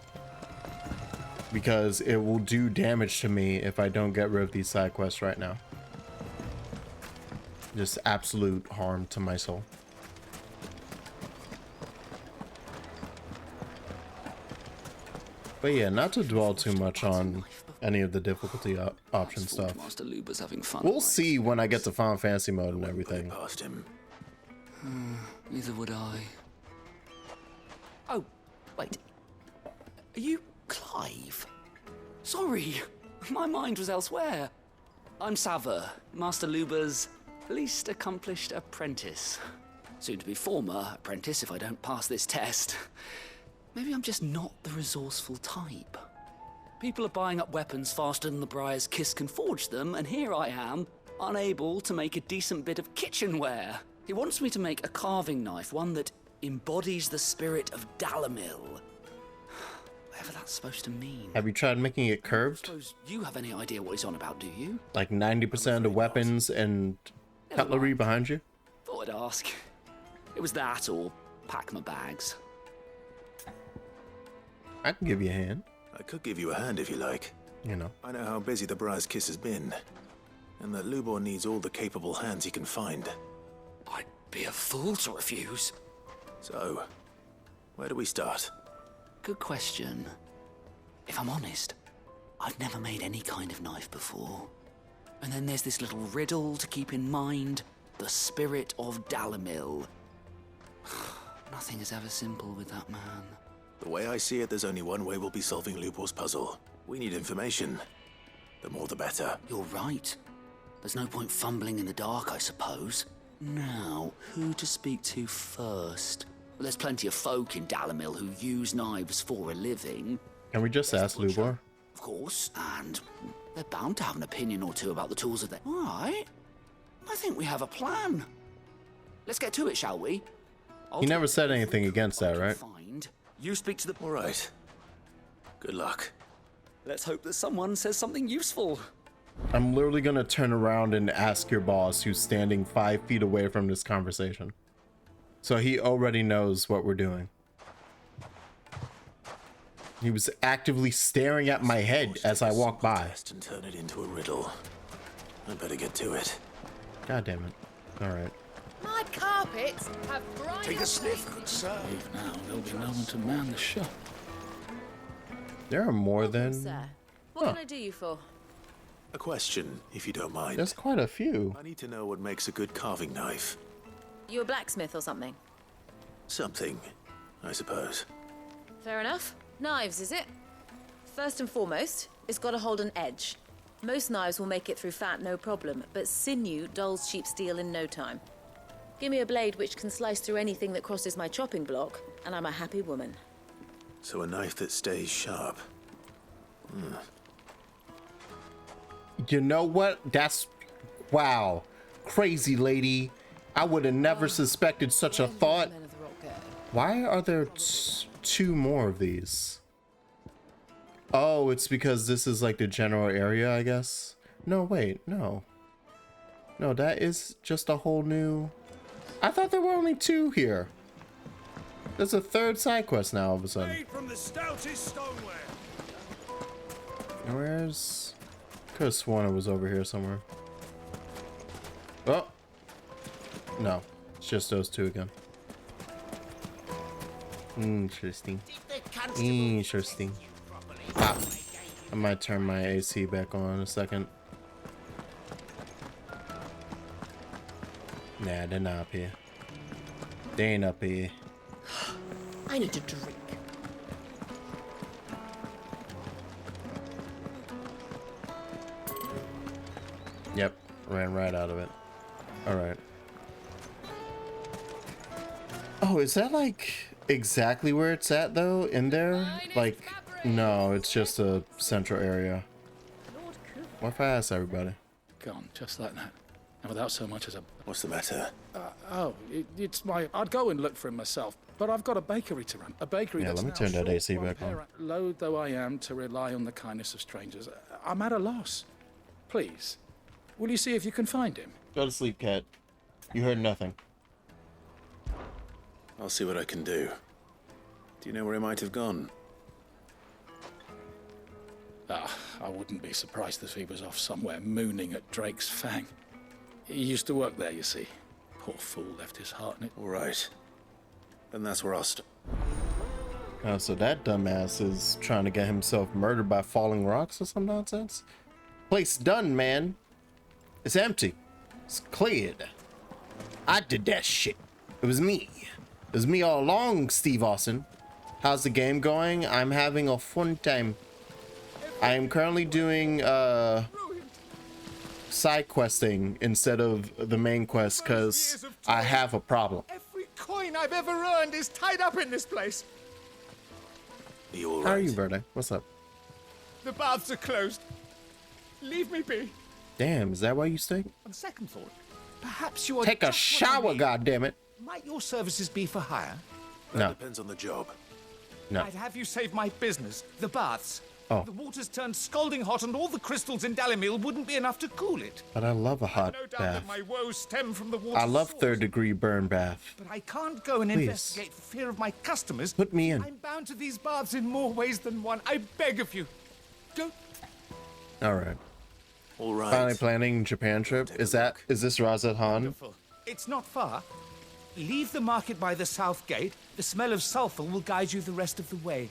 Speaker 1: Because it will do damage to me if I don't get rid of these side quests right now. Just absolute harm to my soul. But yeah, not to dwell too much on any of the difficulty option stuff.
Speaker 10: Master Luber's having fun.
Speaker 1: We'll see when I get to Final Fantasy mode and everything.
Speaker 3: Past him.
Speaker 10: Neither would I. Oh, wait. Are you Clive? Sorry, my mind was elsewhere. I'm Sava, Master Luber's least accomplished apprentice. Soon to be former apprentice if I don't pass this test. Maybe I'm just not the resourceful type. People are buying up weapons faster than the Briar's Kiss can forge them, and here I am, unable to make a decent bit of kitchenware. He wants me to make a carving knife, one that embodies the spirit of Dalamil. Whatever that's supposed to mean.
Speaker 1: Have you tried making it
Speaker 10: I
Speaker 1: curved?
Speaker 10: suppose you have any idea what he's on about, do you?
Speaker 1: Like 90% of weapons and cutlery behind you?
Speaker 10: Thought I'd ask. It was that or pack my bags.
Speaker 1: I can give you a hand.
Speaker 3: I could give you a hand if you like.
Speaker 1: You know.
Speaker 3: I know how busy the Briar's Kiss has been, and that Lubor needs all the capable hands he can find.
Speaker 10: I'd be a fool to refuse.
Speaker 3: So, where do we start?
Speaker 10: Good question. If I'm honest, I've never made any kind of knife before. And then there's this little riddle to keep in mind. The spirit of Dalamil. Nothing is ever simple with that man.
Speaker 3: The way I see it, there's only one way we'll be solving Lubor's puzzle. We need information. The more the better.
Speaker 10: You're right. There's no point fumbling in the dark, I suppose. Now, who to speak to first? Well, there's plenty of folk in Dalamil who use knives for a living.
Speaker 1: Can we just ask Lubor?
Speaker 10: Of course, and they're bound to have an opinion or two about the tools of their... All right. I think we have a plan. Let's get to it, shall we?
Speaker 1: He never said anything against that, right?
Speaker 10: Find. You speak to the...
Speaker 3: All right. Good luck.
Speaker 10: Let's hope that someone says something useful.
Speaker 1: I'm literally gonna turn around and ask your boss who's standing 5 feet away from this conversation. So he already knows what we're doing. He was actively staring at my head as I walked by.
Speaker 3: And turn it into a riddle. I better get to it.
Speaker 1: God damn it. All right.
Speaker 6: My carpets have bright.
Speaker 9: Take a sniff, good sir.
Speaker 7: Leave now, there'll be no one to man the shop.
Speaker 1: There are more than...
Speaker 6: Sir, what can I do you for?
Speaker 3: A question, if you don't mind.
Speaker 1: There's quite a few.
Speaker 3: I need to know what makes a good carving knife.
Speaker 6: You a blacksmith or something?
Speaker 3: Something, I suppose.
Speaker 6: Fair enough. Knives, is it? First and foremost, it's got to hold an edge. Most knives will make it through fat, no problem, but sinew dulls cheap steel in no time. Give me a blade which can slice through anything that crosses my chopping block, and I'm a happy woman.
Speaker 3: So a knife that stays sharp.
Speaker 1: You know what? That's... Wow. Crazy lady. I would have never suspected such a thought. Why are there two more of these? Oh, it's because this is like the general area, I guess. No, wait, no. No, that is just a whole new... I thought there were only two here. There's a third side quest now all of a sudden.
Speaker 9: Made from the stoutest stoneware.
Speaker 1: Where's... Could have sworn it was over here somewhere. Oh! No, it's just those two again. Interesting. Interesting. Ah, I might turn my AC back on in a second. Nah, they're not up here. They ain't up here.
Speaker 11: I need a drink.
Speaker 1: Yep, ran right out of it. Alright. Oh, is that like exactly where it's at though? In there? Like, no, it's just a central area. What if I ask everybody?
Speaker 7: Gone, just like that. And without so much as a...
Speaker 3: What's the matter?
Speaker 7: It's my... I'd go and look for him myself, but I've got a bakery to run. A bakery
Speaker 1: Yeah,
Speaker 7: that's
Speaker 1: let me
Speaker 7: now
Speaker 1: turn that
Speaker 7: short
Speaker 1: AC
Speaker 7: one
Speaker 1: back on.
Speaker 7: parent. Loath though I am to rely on the kindness of strangers, I'm at a loss. Please, will you see if you can find him?
Speaker 1: Go to sleep, cat. You heard nothing.
Speaker 3: I'll see what I can do. Do you know where he might have gone?
Speaker 7: I wouldn't be surprised if he was off somewhere mooning at Drake's Fang. He used to work there, you see. Poor fool left his heart in it.
Speaker 3: All right. Then that's where I'll stop.
Speaker 1: Oh, so that dumbass is trying to get himself murdered by falling rocks or some nonsense? Place done, man. It's empty. It's cleared. I did that shit. It was me. It was me all along, Steve Austin. How's the game going? I'm having a fun time. I am currently doing side questing instead of the main quest because I have a problem.
Speaker 12: Every coin I've ever earned is tied up in this place.
Speaker 3: Are you all
Speaker 1: How are
Speaker 3: right?
Speaker 1: you, Verde? What's up?
Speaker 12: The baths are closed. Leave me be.
Speaker 1: Damn, is that why you stink?
Speaker 12: On second thought, perhaps you are...
Speaker 1: Take a
Speaker 12: just what I
Speaker 1: shower,
Speaker 12: need.
Speaker 1: goddammit.
Speaker 12: Might your services be for hire?
Speaker 1: No.
Speaker 3: Depends on the job.
Speaker 1: No.
Speaker 12: I'd have you save my business, the baths.
Speaker 1: Oh.
Speaker 12: The water's turned scalding hot and all the crystals in Dalimil wouldn't be enough to cool it.
Speaker 1: But I love a hot
Speaker 12: No doubt
Speaker 1: bath.
Speaker 12: that my woes stem from the water
Speaker 1: I love
Speaker 12: source.
Speaker 1: third-degree burn bath.
Speaker 12: But I can't go and
Speaker 1: Please.
Speaker 12: investigate for fear of my customers.
Speaker 1: Put me in.
Speaker 12: I'm bound to these baths in more ways than one. I beg of you. Don't...
Speaker 1: All right.
Speaker 3: All right.
Speaker 1: Finally planning Japan trip. Is this Razat Han?
Speaker 12: It's not far. Leave the market by the south gate. The smell of sulfur will guide you the rest of the way.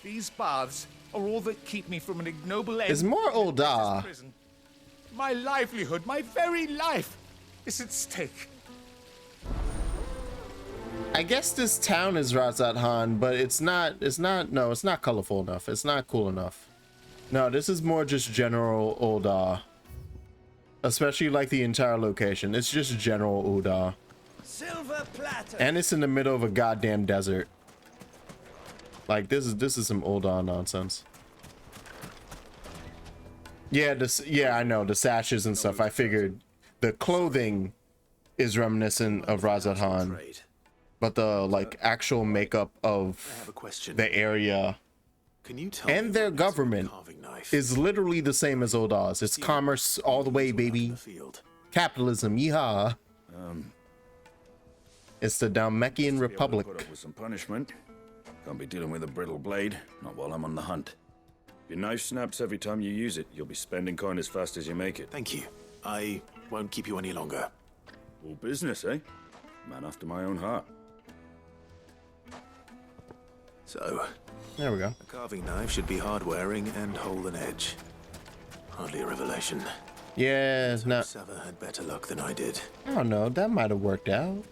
Speaker 12: These baths are all that keep me from an ignoble end.
Speaker 1: Is more
Speaker 12: in the
Speaker 1: Ulda.
Speaker 12: prison. My livelihood, my very life, is at stake.
Speaker 1: I guess this town is Razat Han, but it's not colorful enough. It's not cool enough. No, this is more just general Ulda. Especially like the entire location. It's just general Ulda.
Speaker 12: Silver platter.
Speaker 1: And it's in the middle of a goddamn desert. Like this is some Ulda nonsense. Yeah, I know the sashes and stuff. I figured the clothing is reminiscent of Razat Han, but the like actual makeup of the area
Speaker 3: Can you tell
Speaker 1: and
Speaker 3: me
Speaker 1: their
Speaker 3: what makes a good
Speaker 1: government
Speaker 3: carving knife?
Speaker 1: is literally the same as Ulda's. It's commerce all the way, baby. Capitalism, yeehaw. It's the Dalmekian Republic.
Speaker 5: Put up with some punishment.
Speaker 13: Can't be dealing with a brittle blade, not while I'm on the hunt. If your knife snaps every time you use it, you'll be spending coin as fast as you make it.
Speaker 3: Thank you. I won't keep you any longer.
Speaker 13: All business, eh? Man after my own heart.
Speaker 3: So,
Speaker 1: there we go.
Speaker 3: A carving knife should be hard-wearing and hold an edge. Hardly a revelation.
Speaker 1: Yeah, it's not.
Speaker 3: Sava had better luck than I did.
Speaker 1: I don't know. That might have worked out.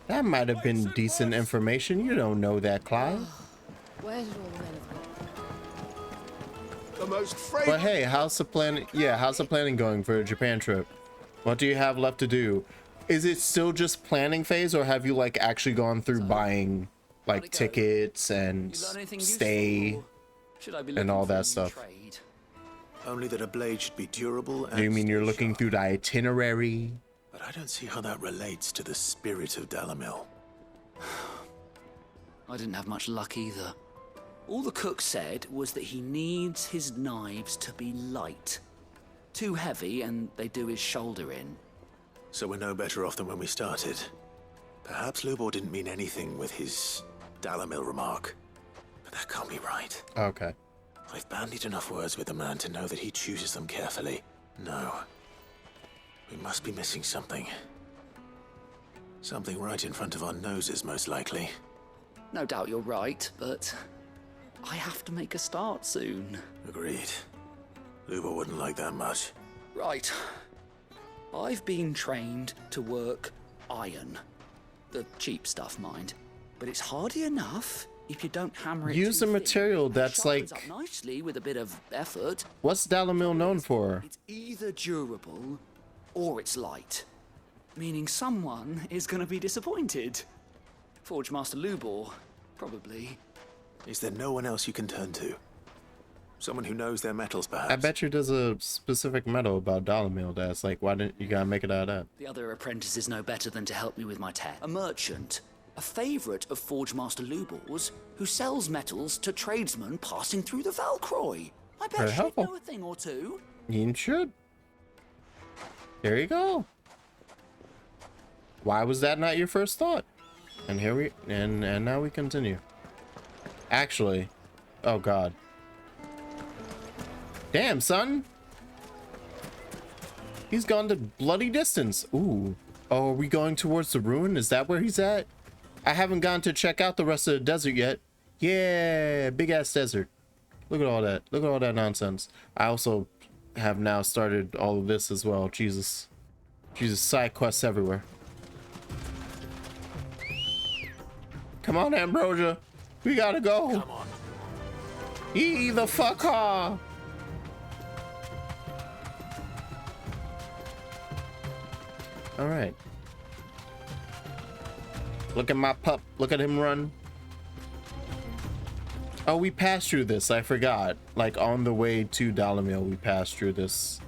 Speaker 1: That might have been decent information. You don't know that, Clive.
Speaker 4: Where did all the men have gone?
Speaker 9: The most
Speaker 1: But hey, how's the plan? Yeah, how's the planning going for a Japan trip? What do you have left to do? Is it still just planning phase, or have you like actually gone through buying like tickets and stay and all that stuff?
Speaker 3: Only that a blade should be durable and...
Speaker 1: Do you mean you're looking through the itinerary?
Speaker 3: But I don't see how that relates to the spirit of Dalamil.
Speaker 10: I didn't have much luck either. All the cook said was that he needs his knives to be light. Too heavy and they do his shoulder in.
Speaker 3: So we're no better off than when we started. Perhaps Lubor didn't mean anything with his Dalamil remark. But that can't be right.
Speaker 1: Okay.
Speaker 3: I've bandied enough words with the man to know that he chooses them carefully. No. We must be missing something. Something right in front of our noses, most likely.
Speaker 10: No doubt you're right, but I have to make a start soon.
Speaker 3: Agreed. Lubor wouldn't like that much.
Speaker 10: Right. I've been trained to work iron. The cheap stuff, mind. But it's hardy enough if you don't hammer it.
Speaker 1: Use a material that's like...
Speaker 10: Up nicely with a bit of effort.
Speaker 1: What's Dalamil known for?
Speaker 10: It's either durable or it's light. Meaning someone is going to be disappointed. Forge Master Lubor, probably.
Speaker 3: Is there no one else you can turn to? Someone who knows their metals, perhaps?
Speaker 1: I bet you there's a specific metal about Dalamil that's like, why didn't you gotta make it out of that?
Speaker 10: The other apprentices know better than to help me with my tech. A merchant, a favourite of Forge Master Lubor's, who sells metals to tradesmen passing through the Valcroy. I bet
Speaker 1: Very
Speaker 10: she'd
Speaker 1: helpful.
Speaker 10: know a thing or two.
Speaker 1: You should. There you go. Why was that not your first thought? And here we and now we continue. Actually, oh god. Damn, son. He's gone to bloody distance. Ooh. Oh, are we going towards the ruin? Is that where he's at? I haven't gone to check out the rest of the desert yet. Yeah, big ass desert. Look at all that. Look at all that nonsense. I also have now started all of this as well. Jesus. Jesus, side quests everywhere. Come on, Ambrosia. We gotta go.
Speaker 3: Come on.
Speaker 1: He the fuck off. All right. Look at my pup. Look at him run. Oh, we passed through this. I forgot. Like on the way to Dalamil, we passed through this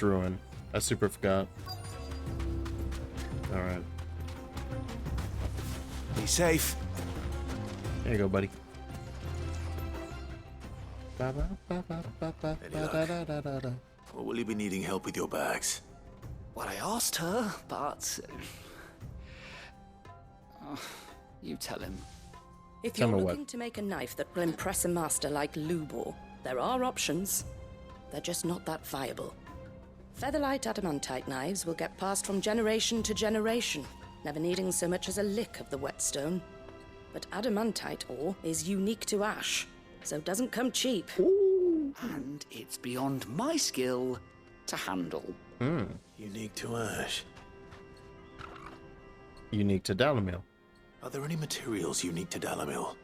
Speaker 1: ruin. I super forgot. All right.
Speaker 3: Be safe.
Speaker 1: There you go, buddy.
Speaker 3: Or will you be needing help with your bags?
Speaker 10: Well, I asked her, but... you tell him.
Speaker 11: If you're looking to make a knife that will impress a master like Lubor, there are options. They're just not that viable. Featherlight adamantite knives will get passed from generation to generation, never needing so much as a lick of the whetstone. But adamantite ore is unique to Ash, so it doesn't come cheap.
Speaker 10: Ooh. And it's beyond my skill to handle.
Speaker 3: Unique to Ash.
Speaker 1: Unique to Dalamil.
Speaker 3: Are there any materials unique to Dalamil?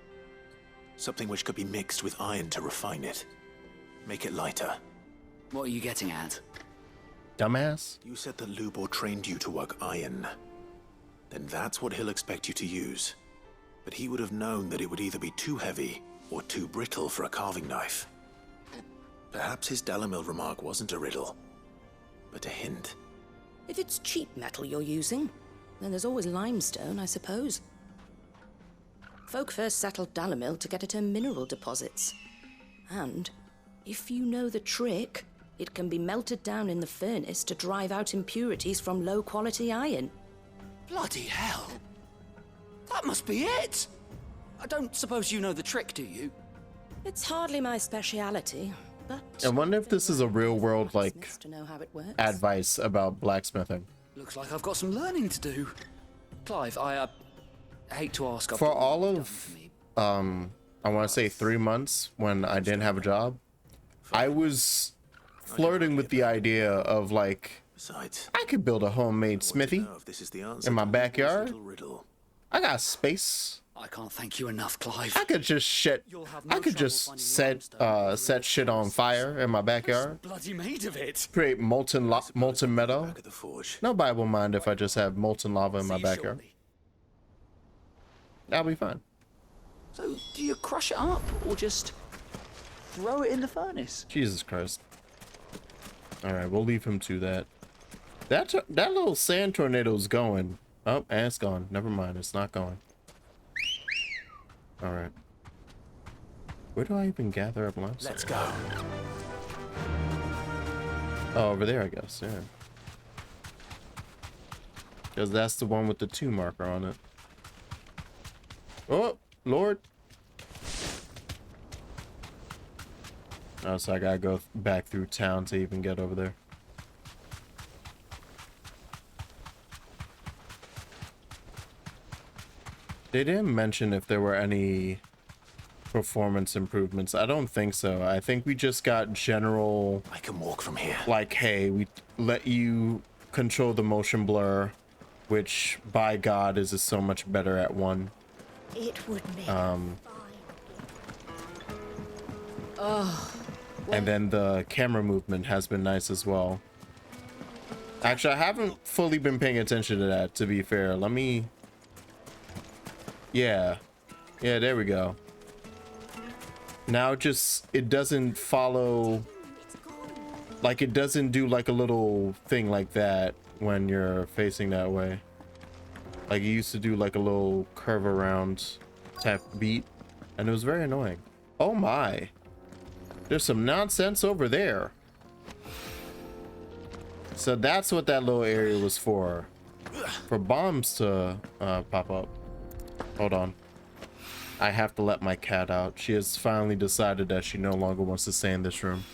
Speaker 3: Something which could be mixed with iron to refine it. Make it lighter.
Speaker 10: What are you getting at?
Speaker 1: Dumbass.
Speaker 3: You said that Lubor trained you to work iron. Then that's what he'll expect you to use. But he would have known that it would either be too heavy or too brittle for a carving knife. Perhaps his Dalamil remark wasn't a riddle, but a hint.
Speaker 11: If it's cheap metal you're using, then there's always limestone, I suppose. Folk first settled Dalamil to get at her mineral deposits. And, if you know the trick, it can be melted down in the furnace to drive out impurities from low-quality iron.
Speaker 10: Bloody hell! That must be it! I don't suppose you know the trick, do you?
Speaker 11: It's hardly my speciality, but
Speaker 1: I wonder if this is a real world, like,
Speaker 11: to know how it works.
Speaker 1: advice about blacksmithing.
Speaker 10: Looks like I've got some learning to do. Clive, I hate to ask.
Speaker 1: For all of, I want to say 3 months when I didn't have a job, I was flirting with the idea of, like, I could build a homemade smithy in my backyard. I got space.
Speaker 10: I can't thank you enough, Clive.
Speaker 1: I could just set shit on fire in my backyard.
Speaker 10: Bloody made of it.
Speaker 1: Create molten metal. Nobody will mind if I just have molten lava in my backyard. That'll be fine.
Speaker 10: So, do you crush it up or just throw it in the furnace?
Speaker 1: Jesus Christ. All right, we'll leave him to that. That little sand tornado's going. Oh, and it's gone. Never mind, it's not going. All right. Where do I even gather up limestone?
Speaker 3: Let's go.
Speaker 1: Oh, over there, I guess. Yeah. Because that's the one with the 2 marker on it. Oh, Lord. Oh, so I gotta go back through town to even get over there. They didn't mention if there were any performance improvements. I don't think so. I think we just got general...
Speaker 3: I can walk from here.
Speaker 1: Like, hey, we let you control the motion blur, which, by God, is so much better at 1.
Speaker 6: It would make
Speaker 1: and then the camera movement has been nice as well. Actually, I haven't fully been paying attention to that, to be fair. Let me... Yeah, there we go. Now it doesn't follow, like, it doesn't do like a little thing like that when you're facing that way. Like, it used to do like a little curve around type beat, and it was very annoying. Oh my, there's some nonsense over there. So that's what that little area was for bombs to pop up. Hold on. I have to let my cat out. She has finally decided that she no longer wants to stay in this room.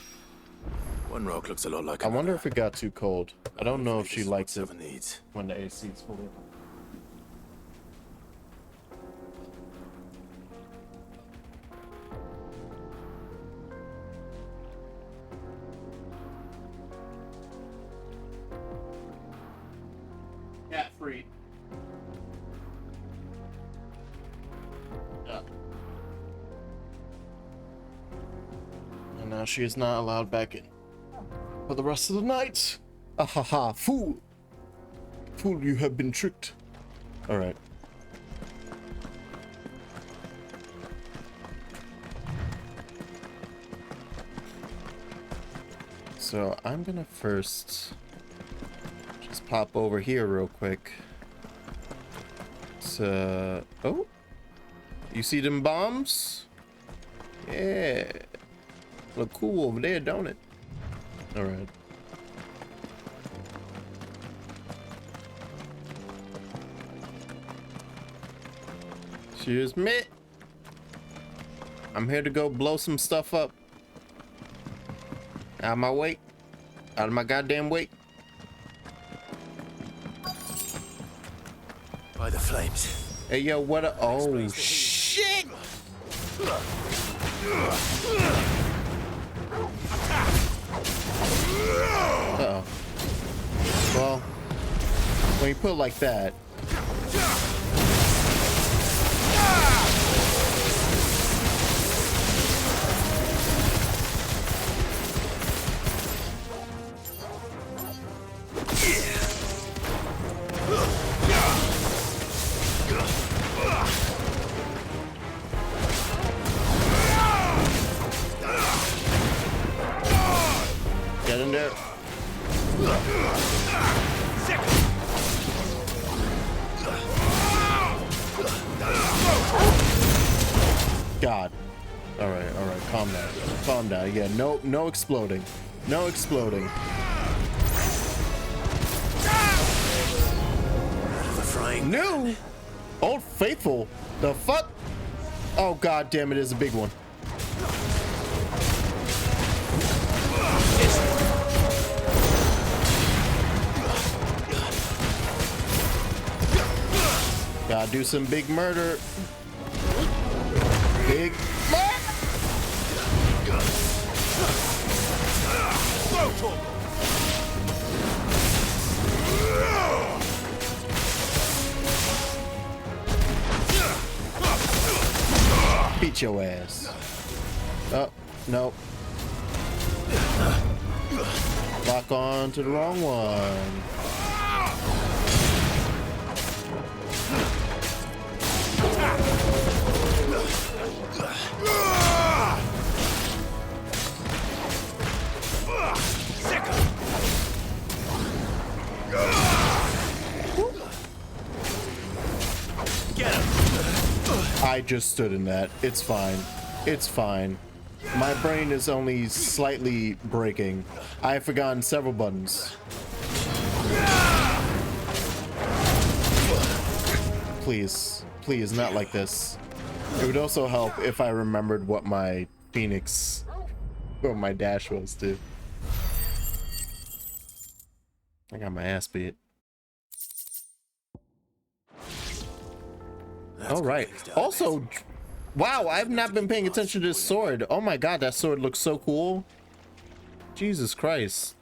Speaker 3: One rock looks a lot like
Speaker 1: I wonder if it got too cold. I don't know if she likes it
Speaker 3: needs.
Speaker 1: when the AC is fully on. Cat free. And now she is not allowed back in for the rest of the night. Ahaha, fool! Fool, you have been tricked. Alright. So I'm gonna first just pop over here real quick. So, oh, you see them bombs? Yeah. Look cool over there, don't it? All right. Excuse me. I'm here to go blow some stuff up. Out of my way. Out of my goddamn way.
Speaker 3: By the flames.
Speaker 1: Hey, yo, what a... Oh, shit! Uh-oh. Well, when you put it like that... Get in there. God. All right, calm down. Calm down. Yeah, no exploding. No exploding.
Speaker 3: The frying.
Speaker 1: No! Old Faithful. The fuck? Oh, god damn it, is a big one. Gotta do some big murder. Big murder. Beat your ass. Oh, no. Lock on to the wrong one. I just stood in that. It's fine. It's fine. My brain is only slightly breaking. I have forgotten several buttons. Please. Please, not like this. It would also help if I remembered what my Phoenix, what my dash was, too. I got my ass beat. All right. Also, wow, I've not been paying attention to this sword. Oh my god, that sword looks so cool. Jesus Christ.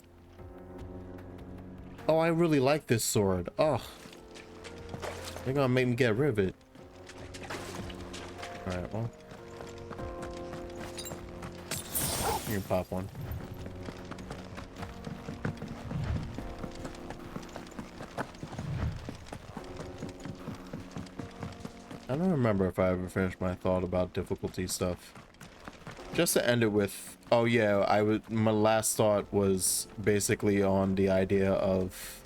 Speaker 1: Oh, I really like this sword. Oh, they're gonna make me get rid of it. All right, well, you can pop one. I don't remember if I ever finished my thought about difficulty stuff. Just to end it with, oh yeah, my last thought was basically on the idea of,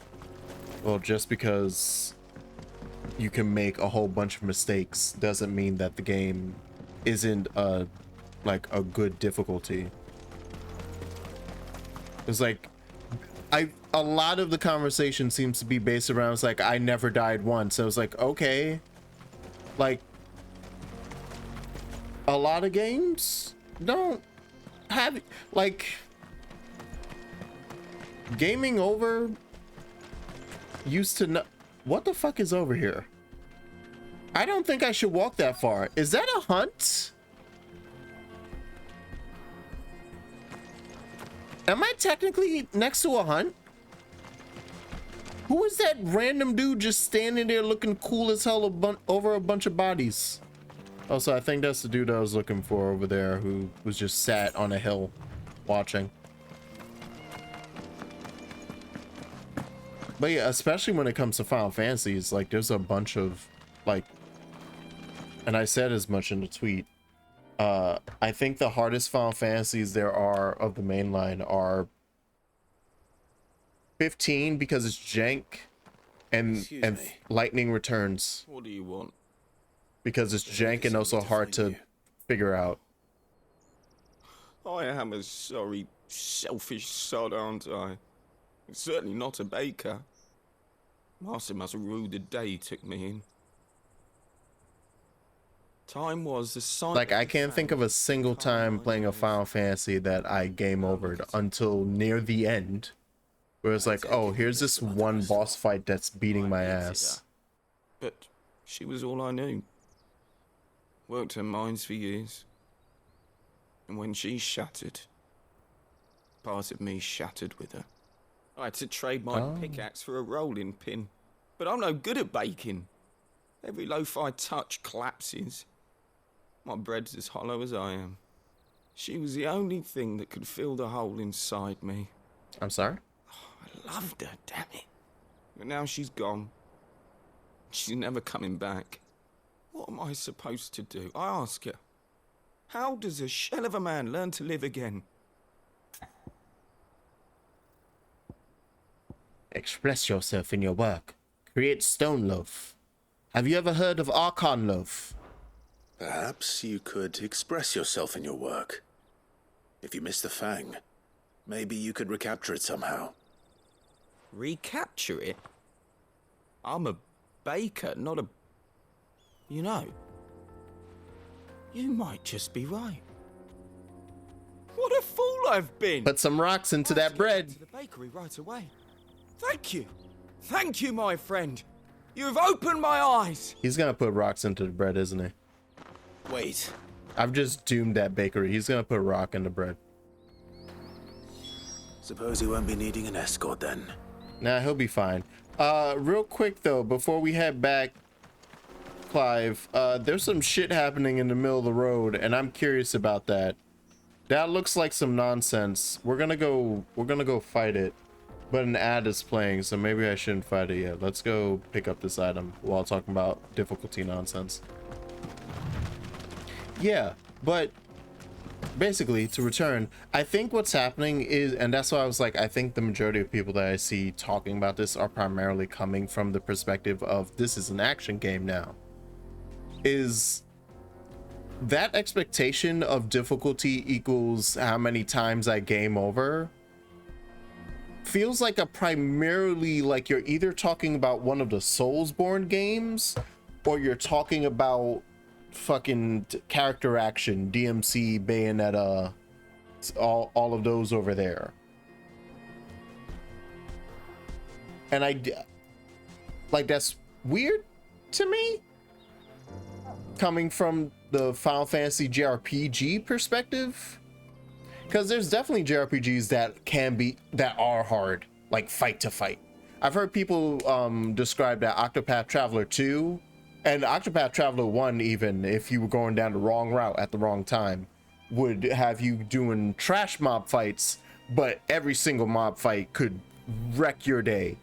Speaker 1: well, just because you can make a whole bunch of mistakes doesn't mean that the game isn't like a good difficulty. It's like, a lot of the conversation seems to be based around, it's like, I never died once. So I was like, okay. Like, a lot of games don't have, like, gaming over used to know. What the fuck is over here? I don't think I should walk that far. Is that a hunt? Am I technically next to a hunt? Who is that random dude just standing there looking cool as hell over a bunch of bodies? Also, I think that's the dude I was looking for over there who was just sat on a hill watching. But yeah, especially when it comes to Final Fantasies, like there's a bunch of like, and I said as much in the tweet, I think the hardest Final Fantasies there are of the main line are 15 because it's jank, and Lightning Returns.
Speaker 9: What do you want?
Speaker 1: Because it's jank and also hard to figure out.
Speaker 9: I am a sorry, selfish sod, aren't I? Certainly not a baker. Master must have ruled the day he took me in. Time was the sign.
Speaker 1: Like, I can't think of a single time playing a Final Fantasy that I game overed until near the end. Where it's like, oh, here's this one boss fight that's beating my ass.
Speaker 9: But she was all I knew. Worked her mines for years. And when she shattered, part of me shattered with her. I had to trade my pickaxe for a rolling pin. But I'm no good at baking. Every loaf I touch collapses. My bread's as hollow as I am. She was the only thing that could fill the hole inside me.
Speaker 1: I'm sorry?
Speaker 9: I loved her, damn it. But now she's gone. She's never coming back. What am I supposed to do? I ask her. How does a shell of a man learn to live again?
Speaker 1: Express yourself in your work. Create stone loaf. Have you ever heard of Archon loaf?
Speaker 3: Perhaps you could express yourself in your work. If you miss the Fang, maybe you could recapture it somehow.
Speaker 9: Recapture it? I'm a baker, not a... You know.
Speaker 12: You might just be right. What a fool I've been!
Speaker 1: Put some rocks into that bread.
Speaker 12: To the bakery right away. Thank you. Thank you, my friend. You've opened my eyes.
Speaker 1: He's gonna put rocks into the bread, isn't he?
Speaker 3: Wait.
Speaker 1: I've just doomed that bakery. He's gonna put a rock in the bread.
Speaker 3: Suppose he won't be needing an escort then.
Speaker 1: Nah, he'll be fine. Real quick though, before we head back, Clive, there's some shit happening in the middle of the road, and I'm curious about that. That looks like some nonsense. We're gonna go fight it, but an ad is playing, so maybe I shouldn't fight it yet. Let's go pick up this item while talking about difficulty nonsense. Yeah, but basically, to return, I think what's happening is, and that's why I was like, I think the majority of people that I see talking about this are primarily coming from the perspective of this is an action game now, is that expectation of difficulty equals how many times I game over feels like a primarily like you're either talking about one of the Soulsborne games or you're talking about fucking character action, DMC, Bayonetta, all of those over there. And like, that's weird to me coming from the Final Fantasy JRPG perspective, because there's definitely JRPGs that are hard, like fight to fight. I've heard people describe that Octopath Traveler 2 and Octopath Traveler 1, even if you were going down the wrong route at the wrong time, would have you doing trash mob fights, but every single mob fight could wreck your day.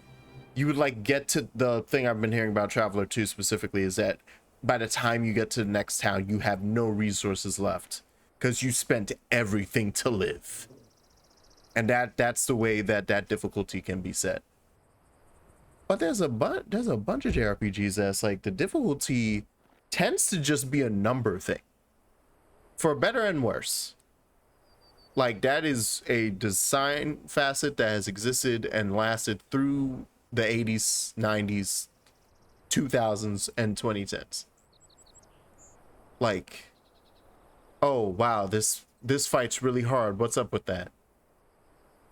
Speaker 1: You would like get to the thing I've been hearing about Traveler 2 specifically is that by the time you get to the next town, you have no resources left because you spent everything to live. And that's the way that difficulty can be set. But there's a bunch of JRPGs that's like the difficulty tends to just be a number thing, for better and worse. Like, that is a design facet that has existed and lasted through the 80s, 90s, 2000s, and 2010s. Like, oh wow, this fight's really hard. What's up with that?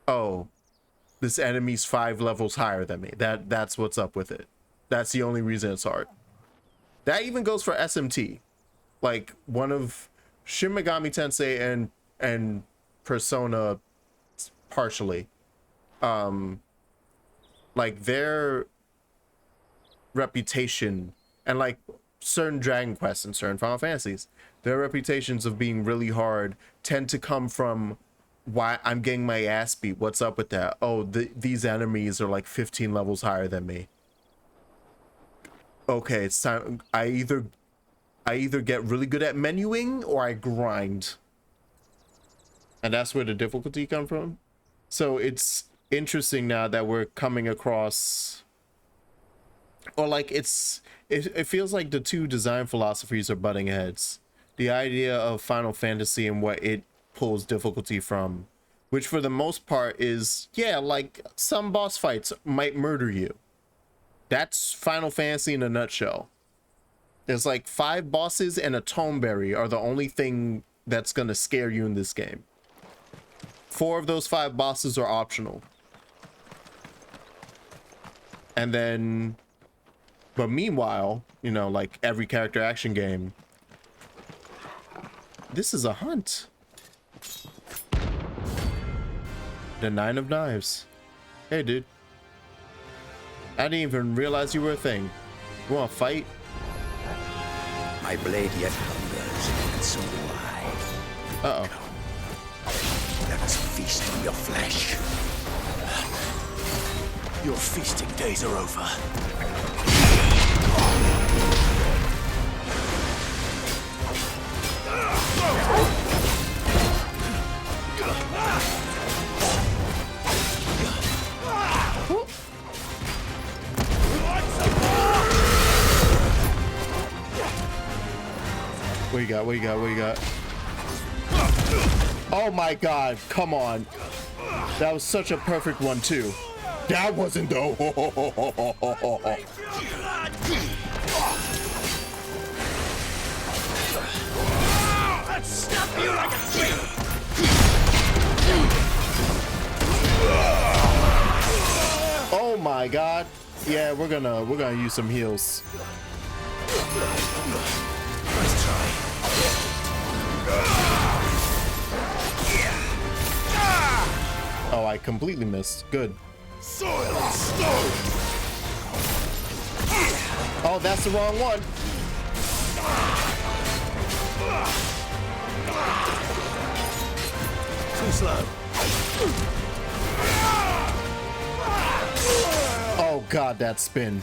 Speaker 1: Oh, this enemy's 5 levels higher than me. That's what's up with it. That's the only reason it's hard. That even goes for SMT. Like, one of Shin Megami Tensei and Persona partially. Like, their reputation, and like certain Dragon Quests and certain Final Fantasies, their reputations of being really hard tend to come from why I'm getting my ass beat. What's up with that? Oh, these enemies are like 15 levels higher than me. Okay, it's time. I either get really good at menuing or I grind. And that's where the difficulty comes from. So it's interesting now that we're coming across, or like it feels like the two design philosophies are butting heads. The idea of Final Fantasy and what it pulls difficulty from, which for the most part is, yeah, like some boss fights might murder you. That's Final Fantasy in a nutshell. There's like 5 bosses and a toneberry are the only thing that's gonna scare you in this game. 4 of those 5 bosses are optional. And then, but meanwhile, you know, like every character action game, this is a hunt. The 9 of Knives. Hey, dude. I didn't even realize you were a thing. You wanna fight?
Speaker 14: My blade yet hungers, and so do I.
Speaker 1: Uh-oh.
Speaker 14: Let us feast on your flesh.
Speaker 3: Your feasting days are over.
Speaker 1: What you got? What you got? What you got? Oh my god, come on. That was such a perfect one too. That wasn't though. Oh my god. Yeah, we're gonna use some heals.
Speaker 9: Let's try.
Speaker 1: Oh, I completely missed. Good.
Speaker 9: Soil and stone.
Speaker 1: Oh, that's the wrong one.
Speaker 9: Too slow.
Speaker 1: Oh god, that spin.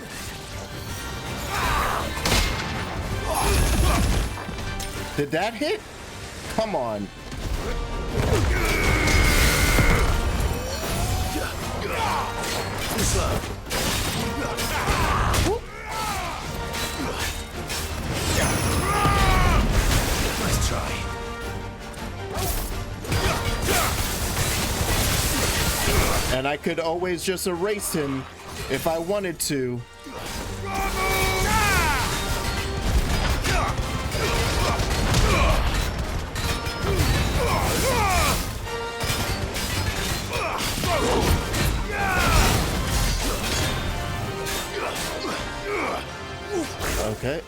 Speaker 1: Did that hit? Come on.
Speaker 9: Too slow. Let's try.
Speaker 1: And I could always just erase him if I wanted to. Okay.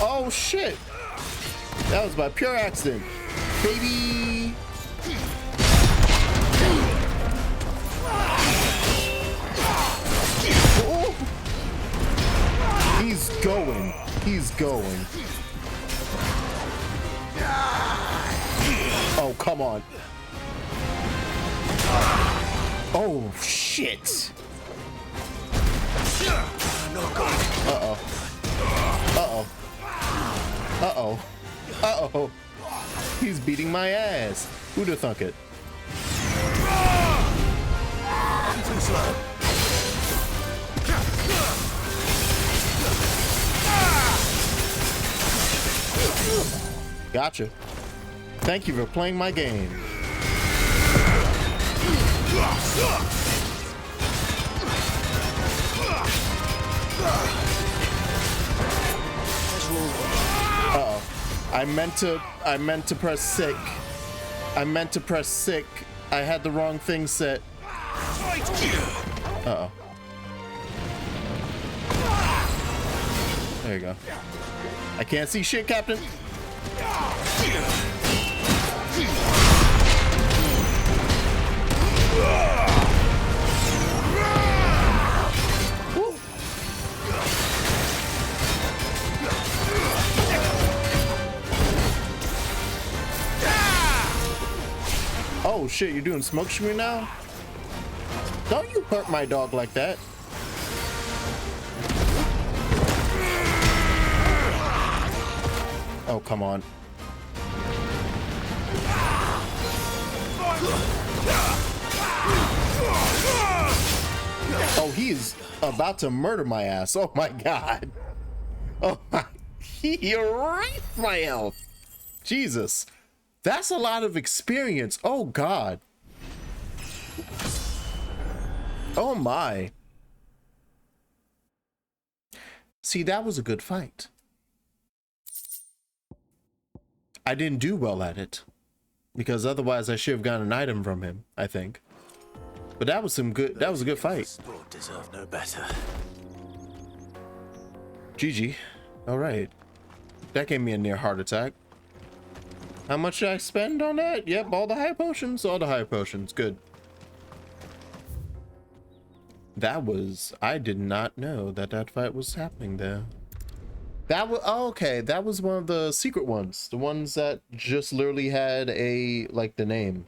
Speaker 1: Oh shit! That was by pure accident, baby. Oh. He's going. He's going. Oh, come on. Oh shit. Uh-oh. Uh-oh. Uh-oh. Uh-oh. He's beating my ass. Who'da thunk it?
Speaker 9: Too slow.
Speaker 1: Gotcha. Thank you for playing my game. Uh-oh. I meant to press sick. I meant to press sick. I had the wrong thing set. Uh-oh. There you go. I can't see shit, Captain. Oh shit, you're doing smoke screen now? Don't you hurt my dog like that. Oh, come on. Oh, he's about to murder my ass. Oh my god. Oh my. He erased my health. Jesus. That's a lot of experience. Oh god. Oh my. See, that was a good fight. I didn't do well at it, because otherwise I should have gotten an item from him, I think. But that was some good. That was a good fight.
Speaker 3: Sport deserve no better.
Speaker 1: GG. All right. That gave me a near heart attack. How much did I spend on that? Yep, all the high potions. All the high potions. Good. That was. I did not know that that fight was happening there. That was, oh, okay, that was one of the secret ones. The ones that just literally had a, like, the name.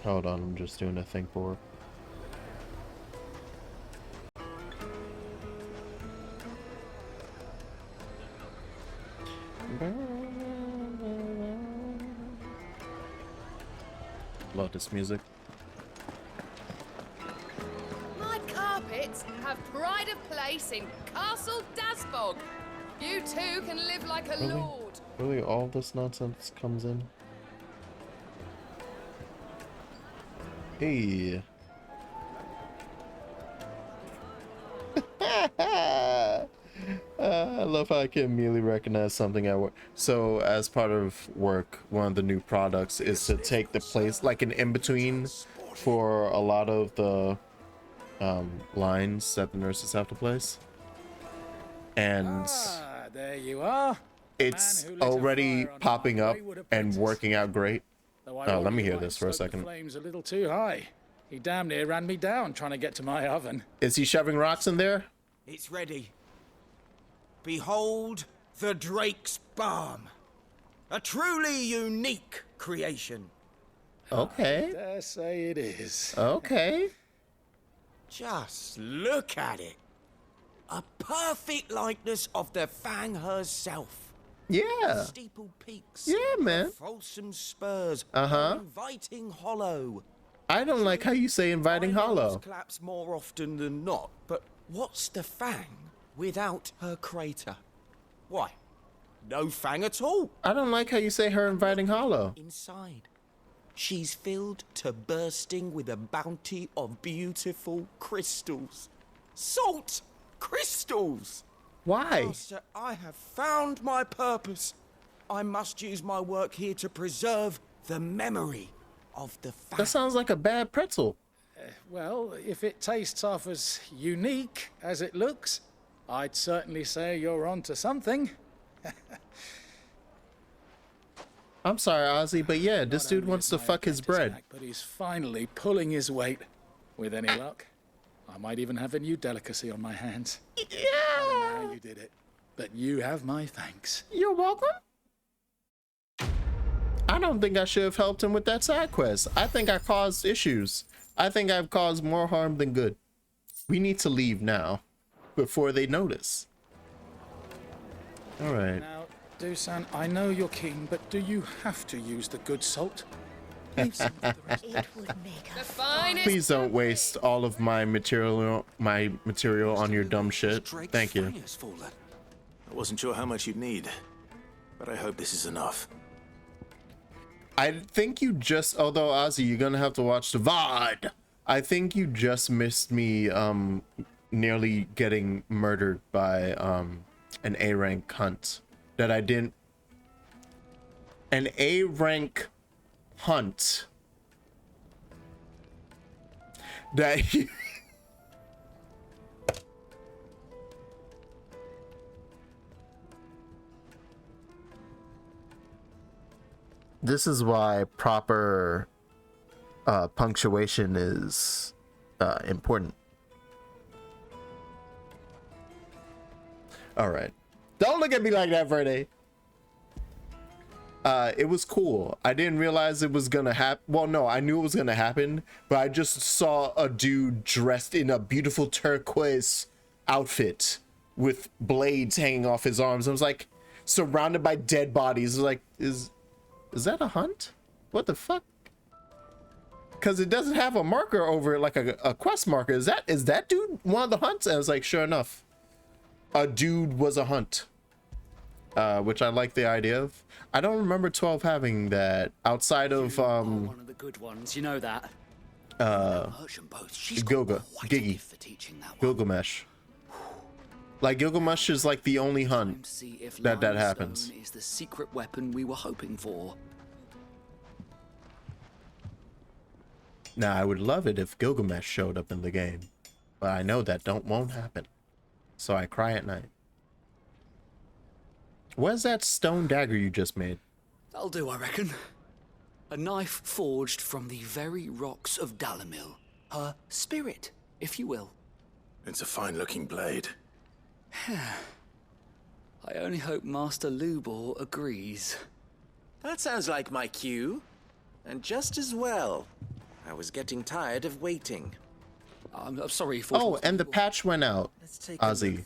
Speaker 1: Hold on, I'm just doing a thing for love this music.
Speaker 15: Have pride of place in Castle Dasbog. You too can live like a lord.
Speaker 1: Really, all this nonsense comes in? Hey, love how I can immediately recognize something at work. So as part of work, one of the new products is to take the place, like an in-between for a lot of the lines that the nurses have to place. And
Speaker 12: there you are.
Speaker 1: It's already popping up and working out great. Let me hear this for a second.
Speaker 12: The flame's a little too high. He damn near ran me down trying to get to my oven.
Speaker 1: Is he shoving rocks in there?
Speaker 16: It's ready. Behold the Drake's Balm. A truly unique creation.
Speaker 1: Okay.
Speaker 12: I dare say it is.
Speaker 1: Okay.
Speaker 16: Just look at it. A perfect likeness of the Fang herself.
Speaker 1: Yeah.
Speaker 16: Steeple peaks.
Speaker 1: Yeah, man.
Speaker 16: Folsom spurs.
Speaker 1: Uh-huh.
Speaker 16: Inviting hollow.
Speaker 1: I don't like how you say inviting hollow.
Speaker 16: Collapse more often than not, but what's the Fang without her crater? Why? No Fang at all.
Speaker 1: I don't like how you say her inviting hollow.
Speaker 16: Inside, she's filled to bursting with a bounty of beautiful crystals. Salt crystals!
Speaker 1: Why?
Speaker 16: Master, I have found my purpose. I must use my work here to preserve the memory of the Fang.
Speaker 1: That sounds like a bad pretzel.
Speaker 12: Well, if it tastes half as unique as it looks, I'd certainly say you're onto something.
Speaker 1: I'm sorry, Ozzy, but yeah, this dude wants to fuck his bread.
Speaker 12: But he's finally pulling his weight. With any luck, I might even have a new delicacy on my hands.
Speaker 1: Yeah!
Speaker 12: I don't know how you did it, but you have my thanks.
Speaker 1: You're welcome. I don't think I should have helped him with that side quest. I think I caused issues. I think I've caused more harm than good. We need to leave now, before they notice. All right.
Speaker 12: Now, Dusan, I know you're keen, but do you have to use the good salt?
Speaker 15: It would make
Speaker 2: the finest.
Speaker 1: Please don't waste all of my material on your dumb shit. Thank you.
Speaker 3: I wasn't sure how much you'd need, but I hope this is enough.
Speaker 1: I think you just, although Ozzy, you're gonna have to watch the VOD. I think you just missed me nearly getting murdered by an A-rank hunt that I didn't. An A-rank hunt that this is why proper punctuation is important. All right, don't look at me like that, Verde. It was cool. I didn't realize it was gonna happen. Well, no, I knew it was gonna happen, but I just saw a dude dressed in a beautiful turquoise outfit with blades hanging off his arms. I was like, surrounded by dead bodies. I was like, is that a hunt? What the fuck? Because it doesn't have a marker over it, like a quest marker. Is that dude one of the hunts? And I was like, sure enough, a dude was a hunt. Which I like the idea of. I don't remember 12 having that outside of
Speaker 10: one of the good ones, you know that.
Speaker 1: Gilgamesh. Like Gilgamesh is like the only hunt that happens.
Speaker 10: Is the secret weapon we were hoping for.
Speaker 1: Now I would love it if Gilgamesh showed up in the game, but I know that won't happen. So I cry at night. Where's that stone dagger you just made?
Speaker 10: That'll do, I reckon. A knife forged from the very rocks of Dalamil. Her spirit, if you will.
Speaker 3: It's a fine-looking blade.
Speaker 10: I only hope Master Lubor agrees.
Speaker 17: That sounds like my cue. And just as well. I was getting tired of waiting.
Speaker 10: I'm sorry for...
Speaker 1: Oh, and the patch went out, Ozzy,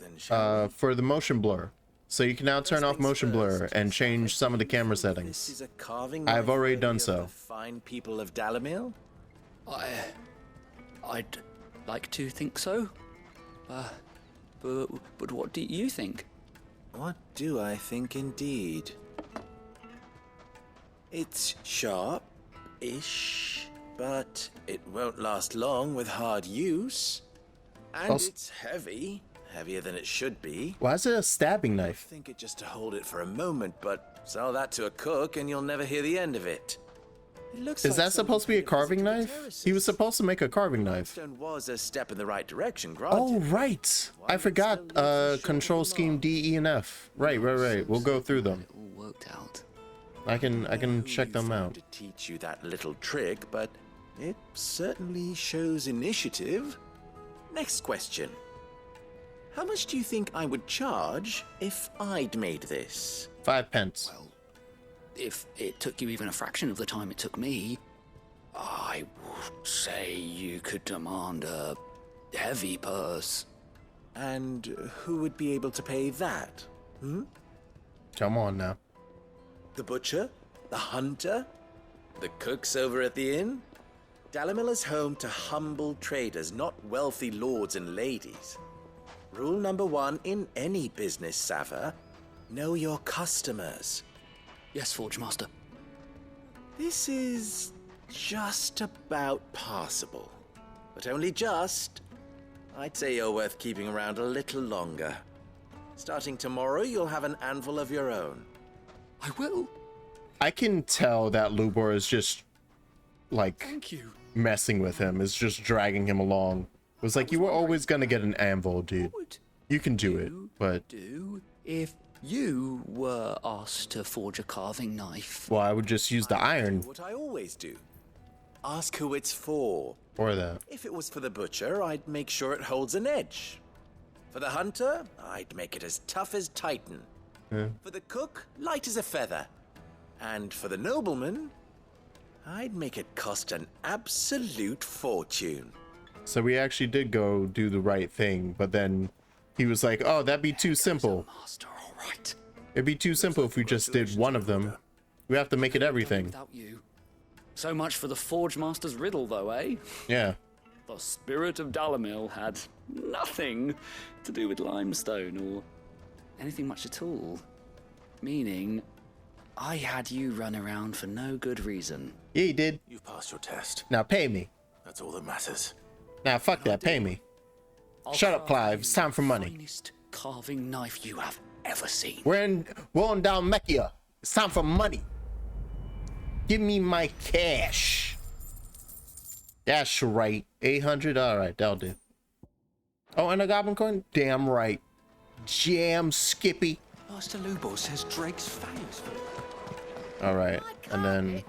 Speaker 1: for the motion blur. So you can now turn off motion blur and change some of the camera settings.
Speaker 17: This is a carving
Speaker 1: I've already done
Speaker 17: of
Speaker 1: so.
Speaker 17: the fine people of Dalamil?
Speaker 10: I'd like to think so. But what do you think?
Speaker 17: What do I think indeed? It's sharp-ish, but it won't last long with hard use. And it's heavy. Heavier than it should be.
Speaker 1: Why is it a stabbing knife?
Speaker 17: Think it just to hold it for a moment, but sell that to a cook and you'll never hear the end of it. It looks
Speaker 1: Is
Speaker 17: like
Speaker 1: that supposed to be a carving knife? He was supposed to make a carving knife.
Speaker 17: Stone was a step in the right direction, granted.
Speaker 1: Oh, right. I forgot control scheme D, E, and F. Right. We'll go through them.
Speaker 10: All worked out.
Speaker 1: I can check them out.
Speaker 17: To teach you that little trick, but it certainly shows initiative. Next question. How much do you think I would charge if I'd made this?
Speaker 1: 5 pence.
Speaker 10: Well, if it took you even a fraction of the time it took me, I would say you could demand a heavy purse.
Speaker 17: And who would be able to pay that?
Speaker 1: Come on now.
Speaker 17: The butcher? The hunter? The cooks over at the inn? Dalimil is home to humble traders, not wealthy lords and ladies. Rule number 1 in any business, Sava: know your customers.
Speaker 10: Yes, Forge Master.
Speaker 17: This is just about passable. But only just. I'd say you're worth keeping around a little longer. Starting tomorrow, you'll have an anvil of your own.
Speaker 10: I will.
Speaker 1: I can tell that Lubor is just, like,
Speaker 10: Thank you.
Speaker 1: messing with him. Is just dragging him along. It was like, you were always gonna get an anvil, dude. You can do it, but...
Speaker 10: If you were asked to forge a carving knife...
Speaker 1: Well, I would just use the iron.
Speaker 17: What I always do. Ask who it's for.
Speaker 1: Or that.
Speaker 17: If it was for the butcher, I'd make sure it holds an edge. For the hunter, I'd make it as tough as Titan.
Speaker 1: Yeah.
Speaker 17: For the cook, light as a feather. And for the nobleman, I'd make it cost an absolute fortune.
Speaker 1: So we actually did go do the right thing, but then he was like, oh, that'd be too simple.
Speaker 10: Master, all right.
Speaker 1: It'd be too simple if we just did one of them. We have to make it everything.
Speaker 10: Without you. So much for the Forge Master's riddle, though, eh?
Speaker 1: Yeah.
Speaker 10: The spirit of Dalimil had nothing to do with limestone or anything much at all. Meaning, I had you run around for no good reason.
Speaker 1: Yeah, you did.
Speaker 17: You've passed your test.
Speaker 1: Now pay me.
Speaker 17: That's all that matters.
Speaker 1: Now fuck that, pay me. Shut up, Clive. It's time for money.
Speaker 10: Finest carving knife you have ever seen.
Speaker 1: We're in Dalmekia. It's time for money. Give me my cash. That's right. 800. All right, that'll do. Oh, and a goblin coin? Damn right. Jam Skippy.
Speaker 17: Master Lubor says Drake's famous for it.
Speaker 1: All right, and then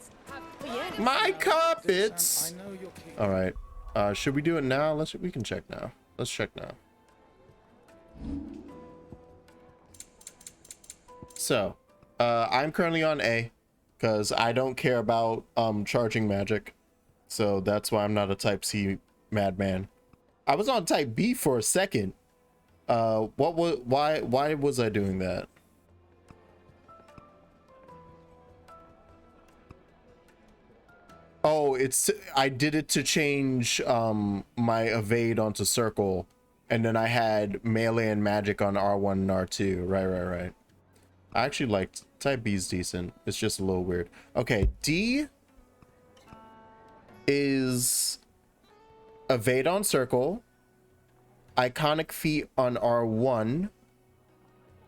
Speaker 1: my carpets. All right. Should we do it now? We can check now. Let's check now. So, I'm currently on A because I don't care about charging magic. So that's why I'm not a type C madman. I was on type B for a second. Why was I doing that? Oh, I did it to change my evade onto circle, and then I had melee and magic on R1 and R2. Right. I actually liked type B's decent. It's just a little weird. Okay, D is evade on circle, iconic feat on R1,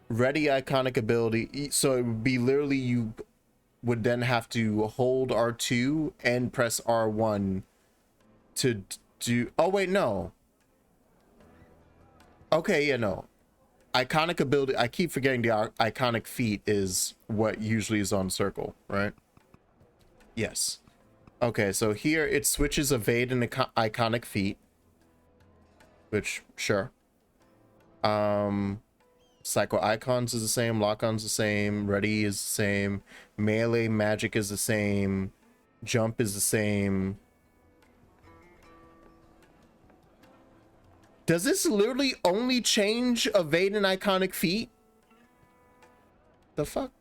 Speaker 1: ready iconic ability. So it would be literally you would then have to hold R2 and press R1 to do... Oh, wait, no. Okay, yeah, no. Iconic ability... I keep forgetting the iconic feat is what usually is on circle, right? Yes. Okay, so here it switches evade and iconic feat. Which, sure. Psycho icons is the same, lock-on's the same, ready is the same, melee magic is the same, jump is the same. Does this literally only change evade and iconic feat? The fuck?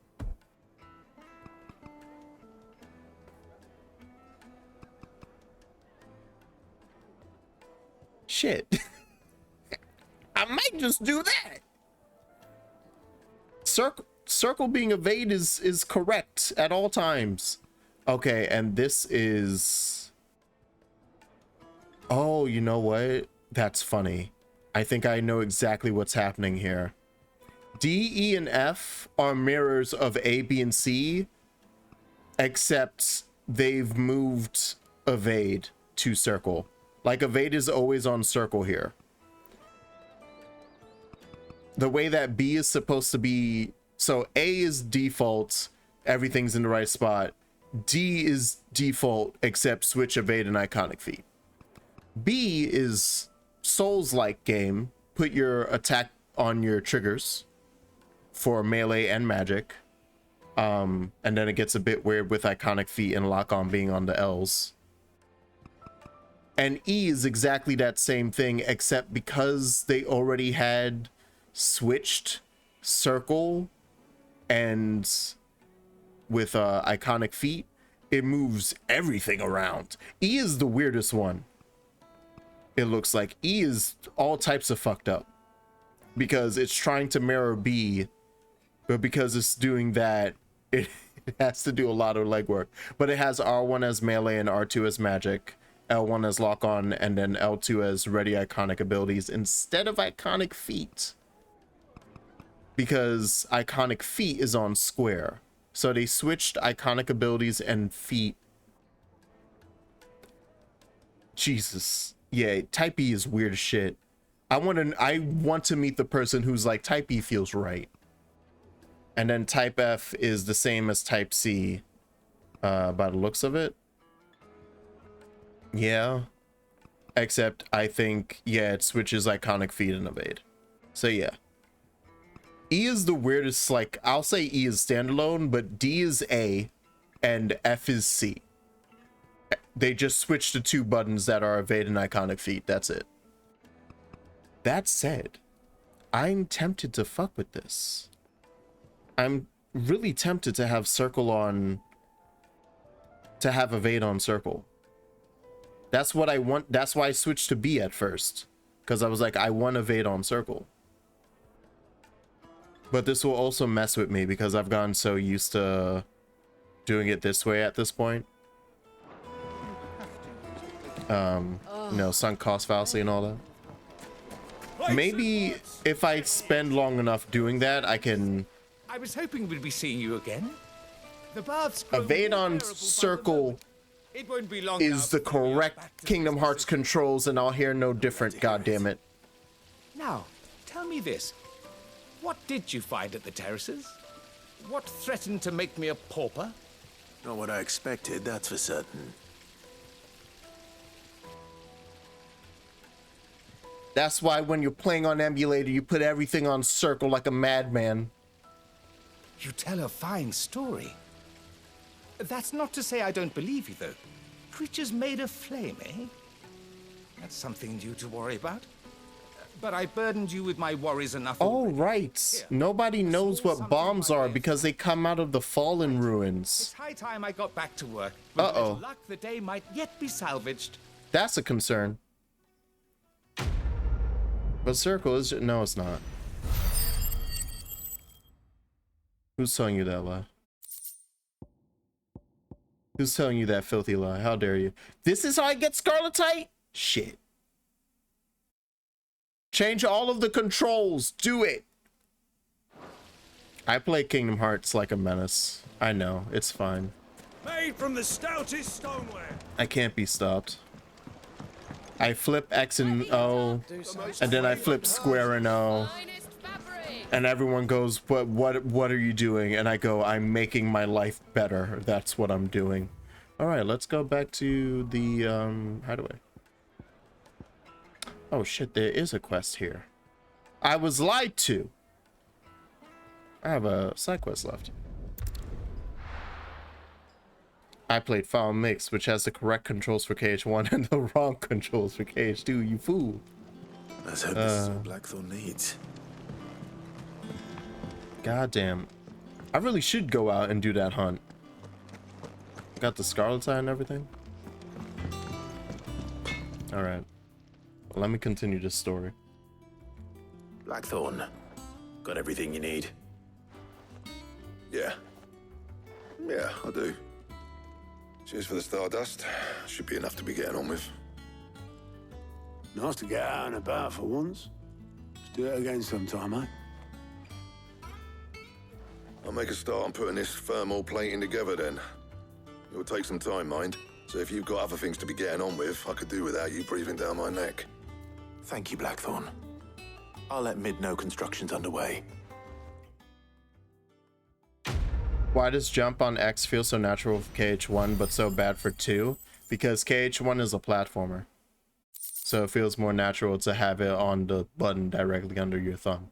Speaker 1: Shit. I might just do that. Circle being evade is correct at all times. Okay, and this is... Oh, you know what? That's funny. I think I know exactly what's happening here. D, E, and F are mirrors of A, B, and C, except they've moved evade to circle. Like, evade is always on circle here. The way that B is supposed to be... So A is default, everything's in the right spot. D is default, except switch, evade, and iconic feat. B is Souls-like game. Put your attack on your triggers for melee and magic. And then it gets a bit weird with iconic feat and lock-on being on the L's. And E is exactly that same thing, except because they already had switched circle and with iconic feat, it moves everything around. E is the weirdest one. It looks like E is all types of fucked up because it's trying to mirror B, but because it's doing that, it has to do a lot of legwork. But it has R1 as melee and R2 as magic, L1 as lock on, and then L2 as ready iconic abilities instead of iconic feat, because iconic feat is on square. So they switched iconic abilities and feat. Jesus. Yeah, type E is weird as shit. I want to meet the person who's like, type E feels right. And then type F is the same as type C, by the looks of it. Yeah. Except I think, yeah, it switches iconic feat and evade. So yeah. E is the weirdest, like, I'll say E is standalone, but D is A and F is C. They just switched the two buttons that are evade and iconic feat. That's it. That said, I'm tempted to fuck with this. I'm really tempted to have circle on, to have evade on circle. That's what I want. That's why I switched to B at first, because I was like, I want evade on circle. But this will also mess with me because I've gotten so used to doing it this way at this point. You know, sunk cost fallacy and all that. Maybe if I spend long enough doing that, I can...
Speaker 12: I was hoping we'd be seeing you again. The baths
Speaker 1: evade on circle is the correct Kingdom Hearts controls, and I'll hear no different, goddammit.
Speaker 12: Now, tell me this. What did you find at the terraces? What threatened to make me a pauper?
Speaker 3: Not what I expected, that's for certain.
Speaker 1: That's why when you're playing on emulator, you put everything on circle like a madman.
Speaker 12: You tell a fine story. That's not to say I don't believe you, though. Creatures made of flame, eh? That's something new to worry about. But I burdened you with my worries enough.
Speaker 1: Oh, right. Nobody knows what bombs are because they come out of the fallen ruins.
Speaker 12: It's high time I got back to work. But with luck, the day might yet be salvaged.
Speaker 1: That's a concern. But circle is... No, it's not. Who's telling you that lie? Who's telling you that filthy lie? How dare you? This is how I get Scarletite? Shit. Change all of the controls. Do it. I play Kingdom Hearts like a menace. I know. It's fine.
Speaker 9: Made from the stoutest stoneware.
Speaker 1: I can't be stopped. I flip X and O, and then I flip square and O, and everyone goes, what are you doing? And I go, I'm making my life better. That's what I'm doing. All right, let's go back to the how do I? Oh shit, there is a quest here. I was lied to. I have a side quest left. I played Foul Mix, which has the correct controls for KH1 and the wrong controls for KH2, you fool.
Speaker 3: Let's hope this is what Blackthorn needs.
Speaker 1: Goddamn. I really should go out and do that hunt. Got the Scarletite and everything. Alright. Well, let me continue this story.
Speaker 3: Blackthorn, got everything you need?
Speaker 8: Yeah. Yeah, I do. Cheers for the Stardust. Should be enough to be getting on with.
Speaker 9: Nice to get out and about for once. do it again sometime, eh?
Speaker 8: I'll make a start on putting this thermal plating together then. It'll take some time, mind. So if you've got other things to be getting on with, I could do without you breathing down my neck.
Speaker 3: Thank you, Blackthorn. I'll let Mid know construction's underway.
Speaker 1: Why does jump on X feel so natural for KH1 but so bad for 2? Because KH1 is a platformer. So it feels more natural to have it on the button directly under your thumb.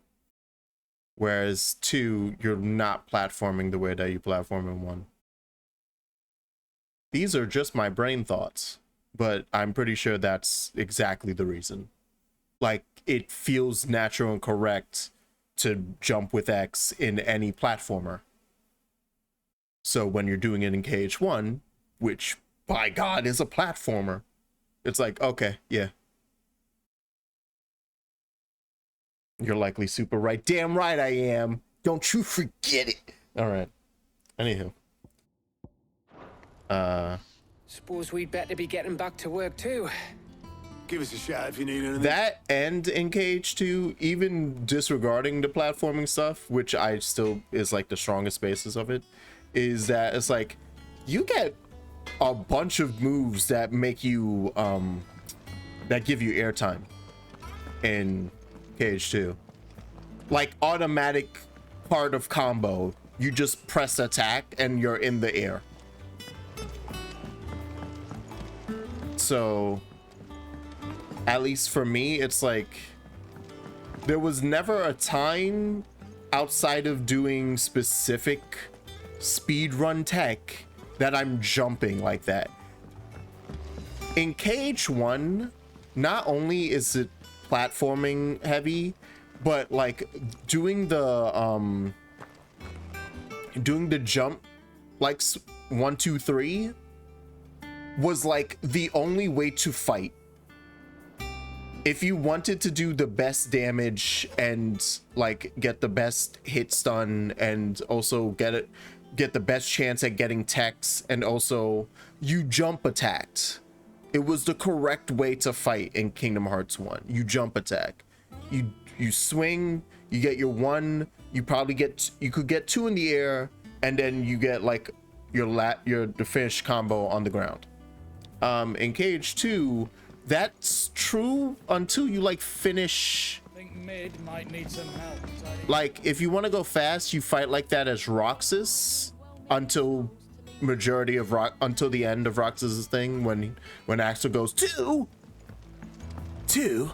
Speaker 1: Whereas 2, you're not platforming the way that you platform in 1. These are just my brain thoughts, but I'm pretty sure that's exactly the reason. Like, it feels natural and correct to jump with X in any platformer. So when you're doing it in KH1, which, by God, is a platformer, it's like, okay, yeah. You're likely super right. Damn right I am. Don't you forget it. All right. Anywho.
Speaker 2: Suppose we'd better be getting back to work too.
Speaker 9: Give us a shout if you need anything.
Speaker 1: That and in KH2, even disregarding the platforming stuff, which I still is like the strongest basis of it, is that it's like you get a bunch of moves that make you that give you airtime in KH2. Like automatic part of combo. You just press attack and you're in the air. So at least for me, it's like there was never a time outside of doing specific speedrun tech that I'm jumping like that. In KH1, not only is it platforming heavy, but like doing the jump like 1, 2, 3 was like the only way to fight. If you wanted to do the best damage and like get the best hit stun and also get the best chance at getting techs, and also you jump attacked. It was the correct way to fight in Kingdom Hearts 1. You jump attack. You swing, you get your 1, you could get 2 in the air, and then you get like the finish combo on the ground. In KH2, that's true until you like finish.
Speaker 18: I think Mid might need some help.
Speaker 1: Like if you want to go fast, you fight like that as Roxas until until the end of Roxas's thing, when Axel goes 2.
Speaker 6: If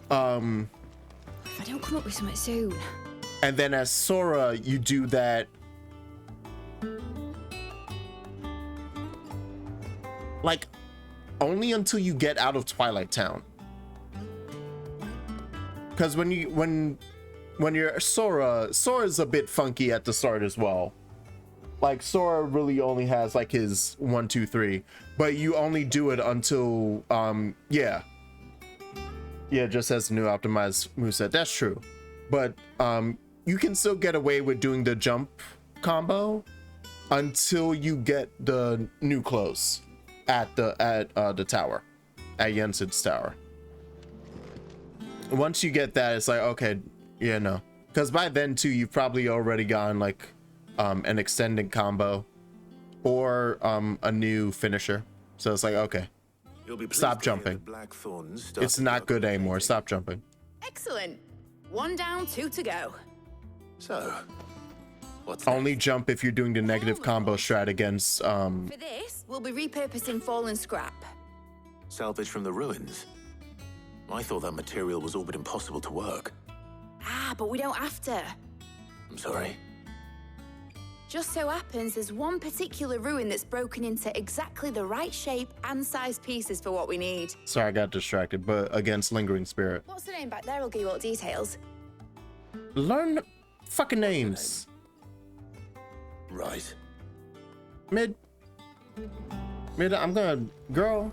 Speaker 6: I don't come up with something soon.
Speaker 1: And then as Sora, you do that. Like only until you get out of Twilight Town. Because when you're Sora's a bit funky at the start as well. Like Sora really only has like his 1, 2, 3, but you only do it until just as a new optimized moveset. That's true, but you can still get away with doing the jump combo until you get the new clothes at the tower, at Jensen's tower. Once you get that, it's like, okay, yeah, no, because by then too you've probably already gotten like an extended combo or a new finisher, so it's like, okay, stop jumping. It's not good anymore. Stop jumping.
Speaker 6: Excellent. 1 down, 2 to go.
Speaker 3: So, what's
Speaker 1: only jump if you're doing the negative combo strat against
Speaker 6: For this, we'll be repurposing fallen scrap.
Speaker 3: salvage from the ruins? I thought that material was all but impossible to work.
Speaker 6: But we don't have to.
Speaker 3: I'm sorry.
Speaker 6: Just so happens there's one particular ruin that's broken into exactly the right shape and size pieces for what we need.
Speaker 1: Sorry, I got distracted, but against Lingering Spirit.
Speaker 6: What's the name back there? I'll give you all the details.
Speaker 1: Learn fucking names.
Speaker 3: Right.
Speaker 1: Mid, I'm gonna, girl,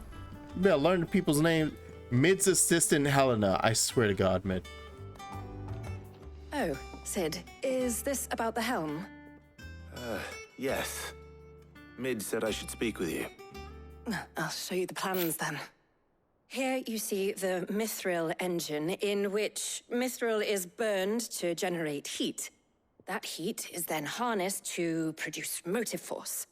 Speaker 1: you better learn the people's names. Mid's assistant Helena, I swear to God, Mid.
Speaker 11: Oh, Sid, is this about the helm?
Speaker 3: Yes. Mid said I should speak with you.
Speaker 11: I'll show you the plans then. Here you see the mithril engine, in which mithril is burned to generate heat. That heat is then harnessed to produce motive force.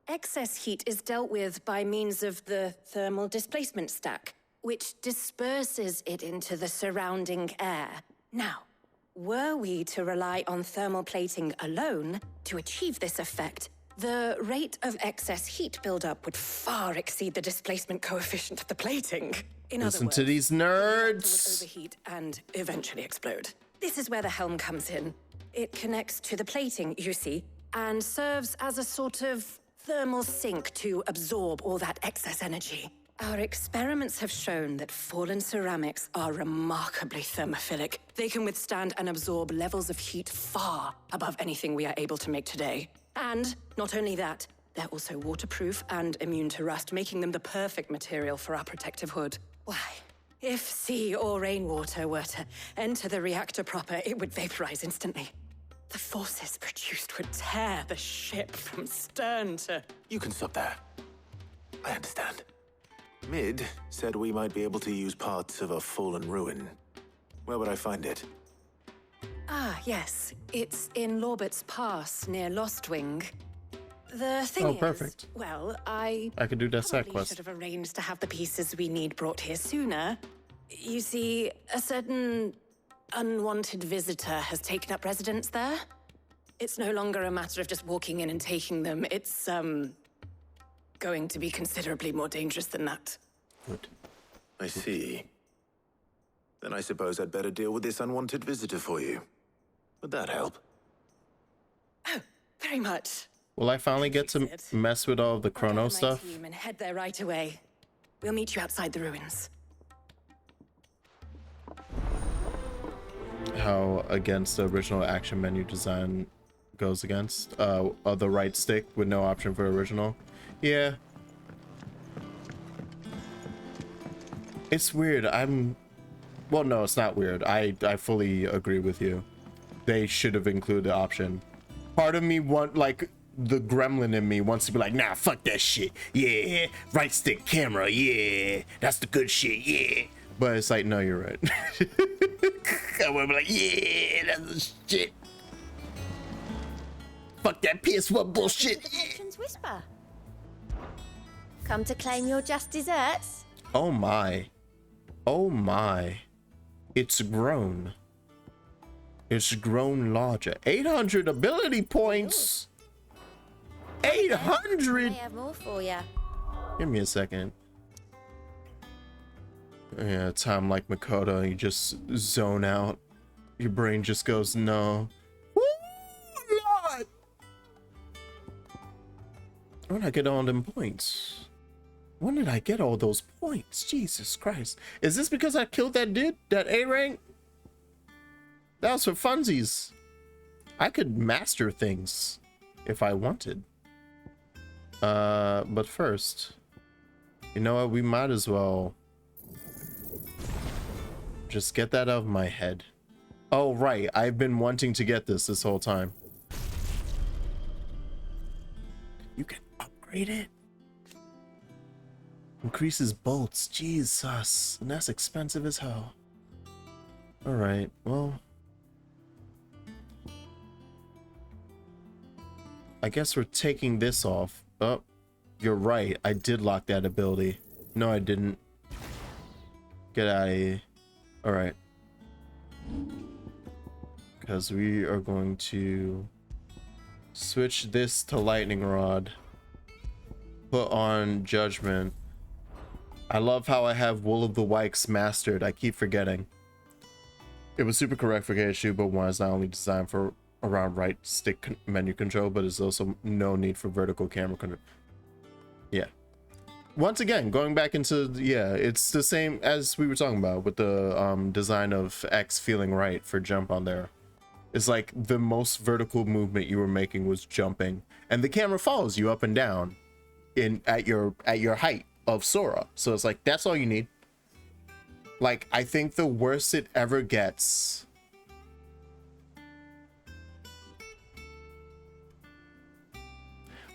Speaker 11: Excess heat is dealt with by means of the thermal displacement stack, which disperses it into the surrounding air. Now, were we to rely on thermal plating alone to achieve this effect, the rate of excess heat buildup would far exceed the displacement coefficient of the plating. In
Speaker 1: Listen
Speaker 11: other
Speaker 1: to
Speaker 11: words,
Speaker 1: these
Speaker 11: the reactor
Speaker 1: nerds.
Speaker 11: would overheat and eventually explode. This is where the helm comes in. It connects to the plating, you see, and serves as a sort of thermal sink to absorb all that excess energy. Our experiments have shown that fallen ceramics are remarkably thermophilic. They can withstand and absorb levels of heat far above anything we are able to make today. And not only that, they're also waterproof and immune to rust, making them the perfect material for our protective hood. Why, if sea or rainwater were to enter the reactor proper, it would vaporize instantly. The forces produced would tear the ship from stern to...
Speaker 3: You can stop there. I understand. Mid said we might be able to use parts of a fallen ruin. Where would I find it?
Speaker 11: Ah, yes. It's in Lorbert's Pass, near Lostwing. The thing is...
Speaker 1: perfect.
Speaker 11: Well, I
Speaker 1: could do that side
Speaker 11: probably
Speaker 1: quest.
Speaker 11: should have arranged to have the pieces we need brought here sooner. You see, a certain unwanted visitor has taken up residence there. It's no longer a matter of just walking in and taking them. It's, going to be considerably more dangerous than that.
Speaker 1: Good.
Speaker 3: I see. Then I suppose I'd better deal with this unwanted visitor for you. Would that help?
Speaker 11: Oh, very much.
Speaker 1: Will I finally get to mess with all of the chrono stuff?
Speaker 11: Team and head there right away. We'll meet you outside the ruins.
Speaker 1: How against the original action menu design goes against the right stick with no option for original. Yeah, it's weird. Well, no, it's not weird. I fully agree with you. They should have included the option. Part of me the gremlin in me wants to be like, nah, fuck that shit. Yeah, right stick camera. Yeah, that's the good shit. Yeah, but it's like, no, you're right. I want to be like, yeah, that's the shit. Fuck that PS1 bullshit.
Speaker 19: Protection's whisper. Come to claim your just desserts?
Speaker 1: Oh my. Oh my. It's grown. It's grown larger. 800 ability points. 800.
Speaker 19: I have more for you.
Speaker 1: Give me a second. Yeah, time like Makoto, you just zone out. Your brain just goes, no. Woo, Lord! When did I get all them points? When did I get all those points? Jesus Christ. Is this because I killed that dude? That A rank? That was for funsies. I could master things if I wanted. But first, you know what? We might as well just get that out of my head. Oh, right. I've been wanting to get this whole time. You can upgrade it. Increases bolts. Jesus. And that's expensive as hell. Alright, well. I guess we're taking this off. Oh, you're right. I did lock that ability. No, I didn't. Get out of here. Alright. Because we are going to switch this to lightning rod. Put on judgment. I love how I have Wool of the Wikes mastered. I keep forgetting. It was super correct for KSU, but one is not only designed for around right stick menu control, but there's also no need for vertical camera control. Yeah. Once again, going back into, yeah, it's the same as we were talking about with the design of X feeling right for jump on there. It's like the most vertical movement you were making was jumping, and the camera follows you up and down at your height of Sora. So it's like, that's all you need. Like, I think the worst it ever gets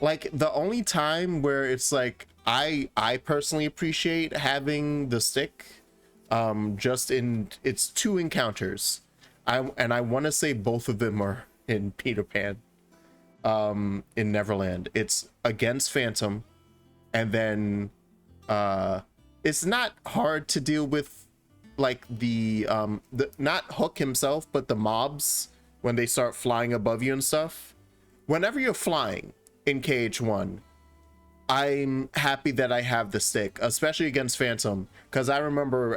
Speaker 1: like the only time where it's like I personally appreciate having the stick just in its 2 encounters. I want to say both of them are in Peter Pan in Neverland. It's against Phantom, and then it's not hard to deal with, like the not Hook himself, but the mobs when they start flying above you and stuff. Whenever you're flying in KH1, I'm happy that I have the stick, especially against Phantom, because I remember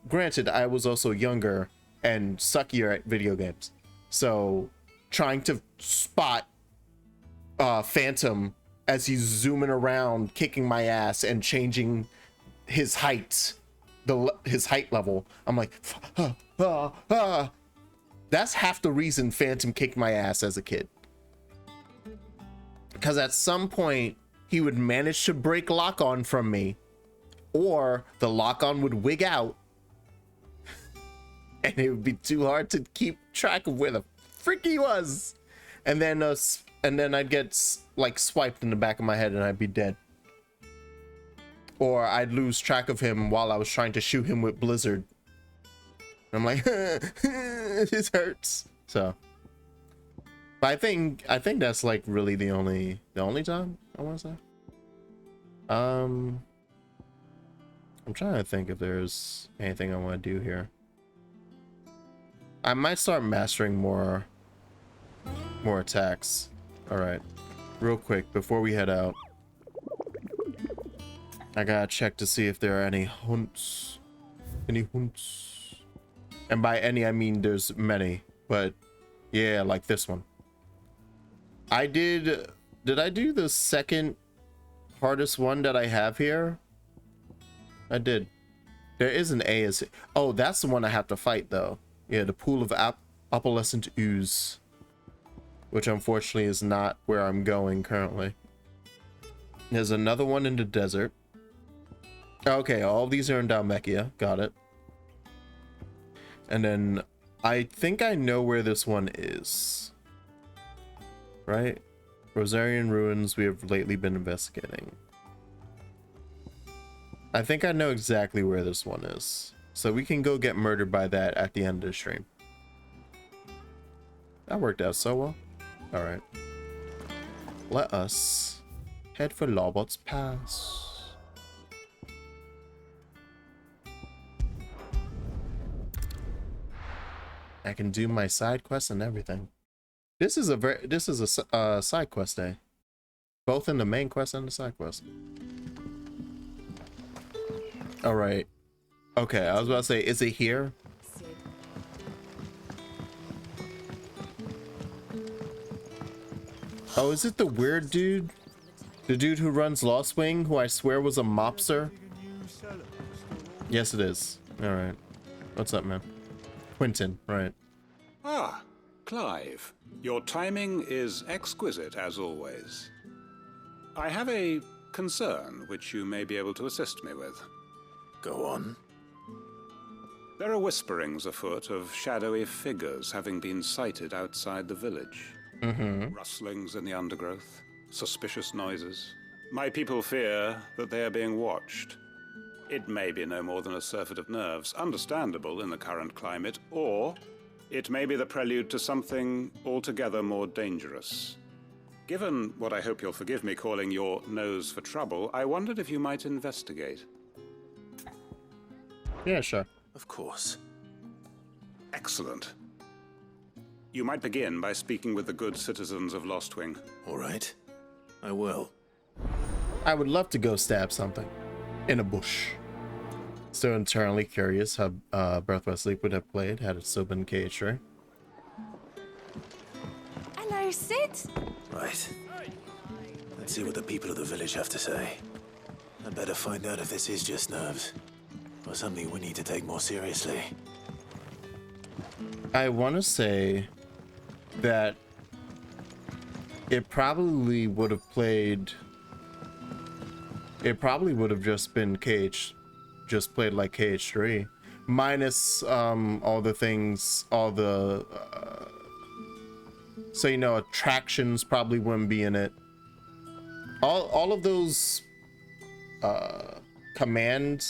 Speaker 1: granted, I was also younger and suckier at video games. So trying to spot Phantom as he's zooming around, kicking my ass and changing his height, his height level, I'm like, That's half the reason Phantom kicked my ass as a kid. Because at some point, he would manage to break lock-on from me, or the lock-on would wig out, and it would be too hard to keep track of where the frick he was. And then I'd get like swiped in the back of my head and I'd be dead. Or I'd lose track of him while I was trying to shoot him with Blizzard. I'm like, this hurts. So, but I think that's like really the only time I want to say. I'm trying to think if there's anything I want to do here. I might start mastering more attacks. All right, real quick before we head out, I gotta check to see if there are any hunts. Any hunts? And by any, I mean there's many, but yeah, like this one. Did I do the second hardest one that I have here? I did. There is an A. Oh, that's the one I have to fight though. Yeah, the pool of opalescent ooze, which unfortunately is not where I'm going currently. There's another one in the desert. Okay, all these are in Dalmekia. Got it. And then I think I know where this one is. Right? Rosarian Ruins we have lately been investigating. I think I know exactly where this one is. So we can go get murdered by that at the end of the stream. That worked out so well. Alright. Let us head for Lawbot's Pass. I can do my side quests and everything. This is a side quest day. Both in the main quest and the side quest. Alright. Okay, I was about to say, is it here? Oh, is it the weird dude? The dude who runs Lostwing, who I swear was a mobster? Yes, it is. Alright. What's up, man? Quentin, right.
Speaker 20: Ah, Clive. Your timing is exquisite, as always. I have a concern which you may be able to assist me with.
Speaker 3: Go on.
Speaker 20: There are whisperings afoot of shadowy figures having been sighted outside the village. Rustlings in the undergrowth, suspicious noises. My people fear that they are being watched. It may be no more than a surfeit of nerves, understandable in the current climate, or it may be the prelude to something altogether more dangerous. Given what I hope you'll forgive me calling your nose for trouble, I wondered if you might investigate.
Speaker 1: Yeah, sure.
Speaker 3: Of course.
Speaker 20: Excellent. You might begin by speaking with the good citizens of Lostwing.
Speaker 3: All right. I will.
Speaker 1: I would love to go stab something in a bush. Still internally curious how Birth by Sleep would have played had it still been KH3.
Speaker 19: Hello, Sid.
Speaker 3: Right. Let's see what the people of the village have to say. I'd better find out if this is just nerves, or something we need to take more seriously.
Speaker 1: I want to say that it probably would have played... It probably would have just been just played like KH3. Minus all the things, all the... so, you know, attractions probably wouldn't be in it. All of those command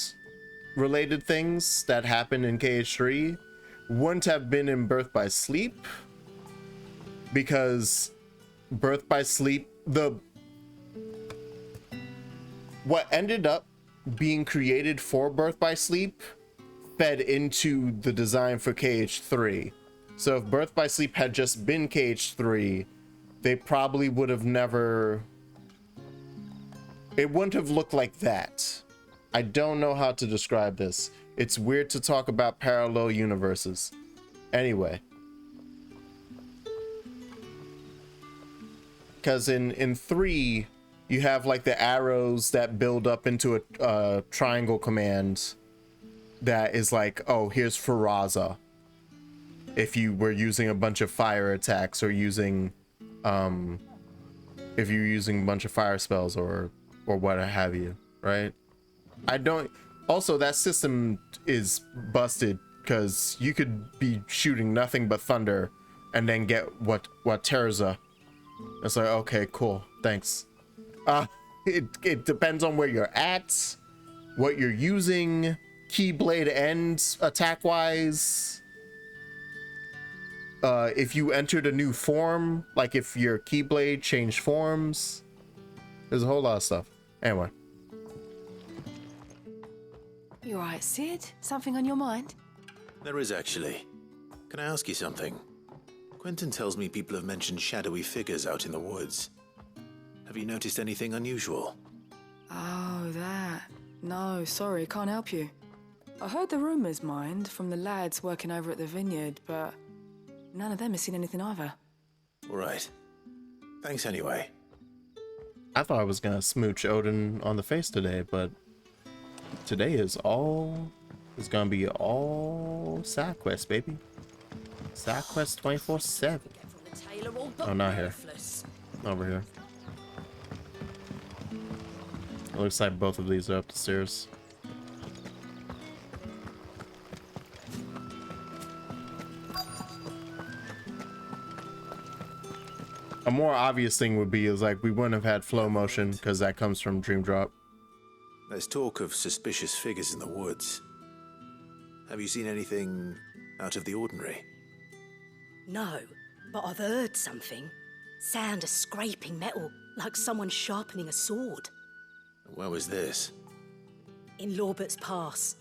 Speaker 1: related things that happened in KH3 wouldn't have been in Birth by Sleep, because Birth by Sleep, what ended up being created for Birth by Sleep fed into the design for KH3. So if Birth by Sleep had just been KH3, they probably would have never, it wouldn't have looked like that. I don't know how to describe this. It's weird to talk about parallel universes. Anyway. Because in 3, you have like the arrows that build up into a triangle command that is like, oh, here's Faraza. If you were using a bunch of fire attacks, or using, if you're using a bunch of fire spells or what have you, right? Also, that system is busted, because you could be shooting nothing but thunder and then get what Terza. It's like, okay, cool, thanks. It depends on where you're at, what you're using, Keyblade ends attack wise. If you entered a new form, like if your Keyblade changed forms, there's a whole lot of stuff. Anyway.
Speaker 21: You alright, Sid? Something on your mind?
Speaker 3: There is, actually. Can I ask you something? Quentin tells me people have mentioned shadowy figures out in the woods. Have you noticed anything unusual?
Speaker 21: Oh, that. No, sorry, can't help you. I heard the rumours, mind, from the lads working over at the vineyard, but none of them has seen anything either.
Speaker 3: All right. Thanks anyway.
Speaker 1: I thought I was gonna smooch Odin on the face today, but today is gonna be all side quest, baby. Side quest 24/7. Oh, not here. Over here. It looks like both of these are up the stairs. A more obvious thing would be is like we wouldn't have had flow motion, because that comes from Dream Drop.
Speaker 3: There's talk of suspicious figures in the woods. Have you seen anything out of the ordinary?
Speaker 11: No, but I've heard something. Sound of scraping metal, like someone sharpening a sword.
Speaker 3: Where was this?
Speaker 11: In Lorbert's Pass.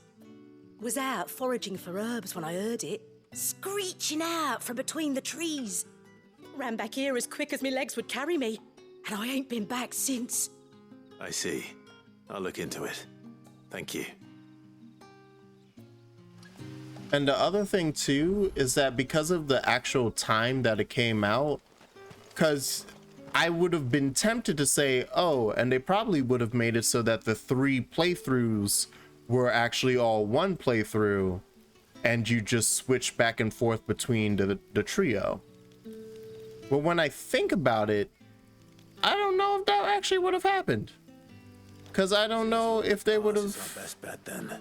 Speaker 11: Was out foraging for herbs when I heard it, screeching out from between the trees. Ran back here as quick as my legs would carry me, and I ain't been back since.
Speaker 3: I see. I'll look into it. Thank you.
Speaker 1: And the other thing too is that because of the actual time that it came out, because I would have been tempted to say, oh, and they probably would have made it so that the 3 playthroughs were actually all one playthrough, and you just switch back and forth between the trio. But when I think about it, I don't know if that actually would have happened. Because I don't know if they would have...
Speaker 3: Our best bet then.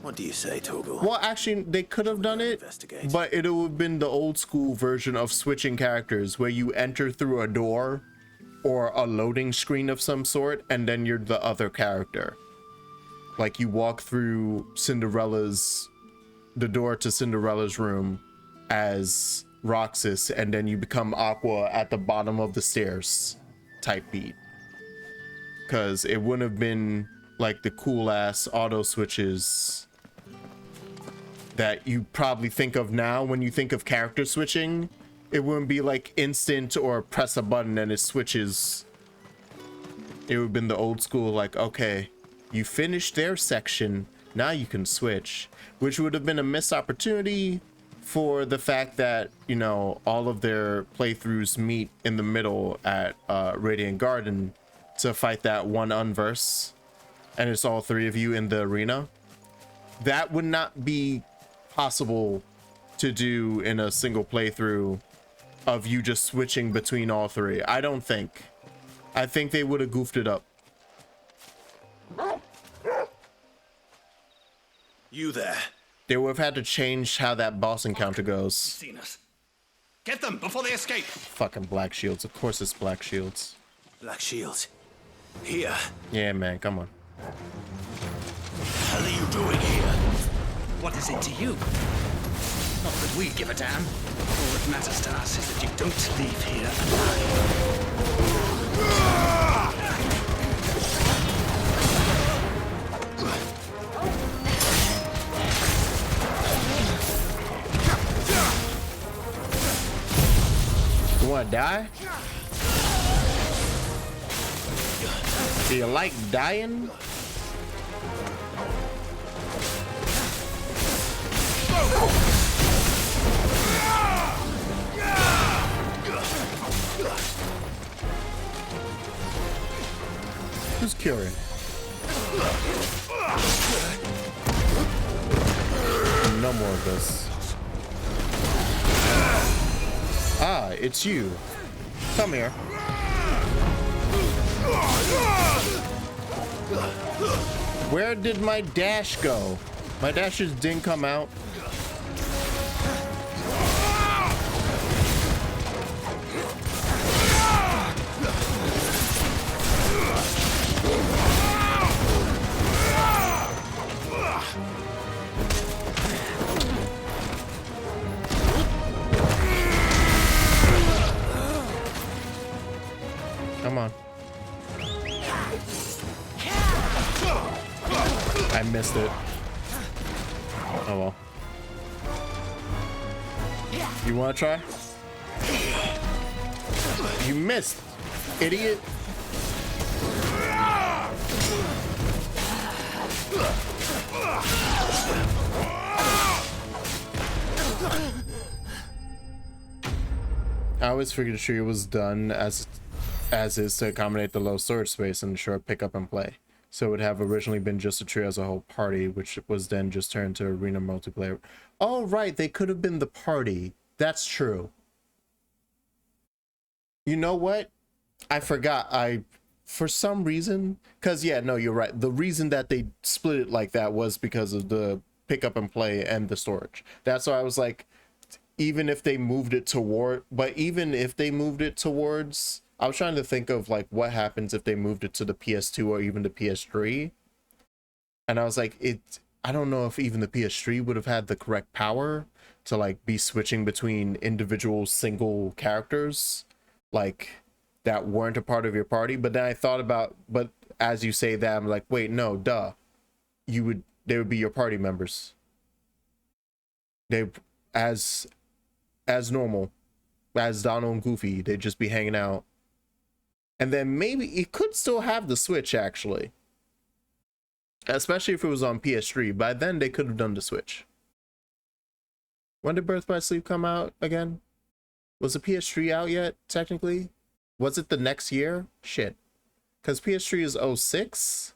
Speaker 3: What do you say, Torgal?
Speaker 1: Well, actually, they could have done it, but it would have been the old school version of switching characters, where you enter through a door or a loading screen of some sort, and then you're the other character. Like you walk through the door to Cinderella's room as Roxas, and then you become Aqua at the bottom of the stairs type beat. Because it wouldn't have been like the cool ass auto switches that you probably think of now when you think of character switching. It wouldn't be like instant or press a button and it switches. It would have been the old school, like, okay, you finished their section, now you can switch, which would have been a missed opportunity for the fact that, you know, all of their playthroughs meet in the middle at Radiant Garden to fight that one unverse, and it's all 3 of you in the arena. That would not be possible to do in a single playthrough of you just switching between all 3. I don't think. I think they would have goofed it up.
Speaker 3: You there?
Speaker 1: They would have had to change how that boss encounter goes.
Speaker 12: Seen us. Get them before they escape.
Speaker 1: Fucking Black Shields. Of course it's Black Shields.
Speaker 3: Black Shields. Here.
Speaker 1: Yeah, man, come on.
Speaker 14: What are you doing here? What is it to you? Not that we give a damn. All that matters to us is that you don't leave here
Speaker 1: alive. You wanna die? Do you like dying? Who's curing? No more of this. Ah, it's you. Come here. Where did my dash go? My dashes didn't come out. Come on. I missed it. Oh well. You wanna try? You missed, idiot. I always figured sure it was done as is to accommodate the low storage space and ensure pick up and play. So it would have originally been just a trio as a whole party, which was then just turned to arena multiplayer. Oh, right, they could have been the party. That's true. You know what? I forgot. For some reason, because yeah, no, you're right. The reason that they split it like that was because of the pick up and play and the storage. That's why I was like, even if they moved it toward, but even if they moved it towards, I was trying to think of like what happens if they moved it to the PS2 or even the PS3. And I was like, I don't know if even the PS3 would have had the correct power to like be switching between individual single characters like that weren't a part of your party. But then I thought about, but as you say that, I'm like, wait, no, duh. They would be your party members. They as normal, as Donald and Goofy, they'd just be hanging out. And then maybe it could still have the Switch, actually. Especially if it was on PS3. By then, they could have done the Switch. When did Birth by Sleep come out again? Was the PS3 out yet, technically? Was it the next year? Shit. Because PS3 is 06?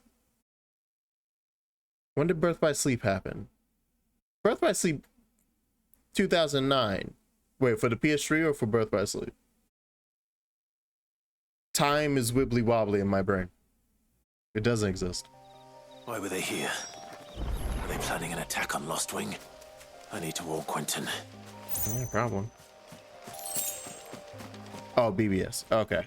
Speaker 1: When did Birth by Sleep happen? Birth by Sleep 2009. Wait, for the PS3 or for Birth by Sleep? Time is wibbly wobbly in my brain. It doesn't exist.
Speaker 3: Why were they here? Are they planning an attack on Lostwing? I need to warn Quentin.
Speaker 1: No problem. Oh, BBS. Okay.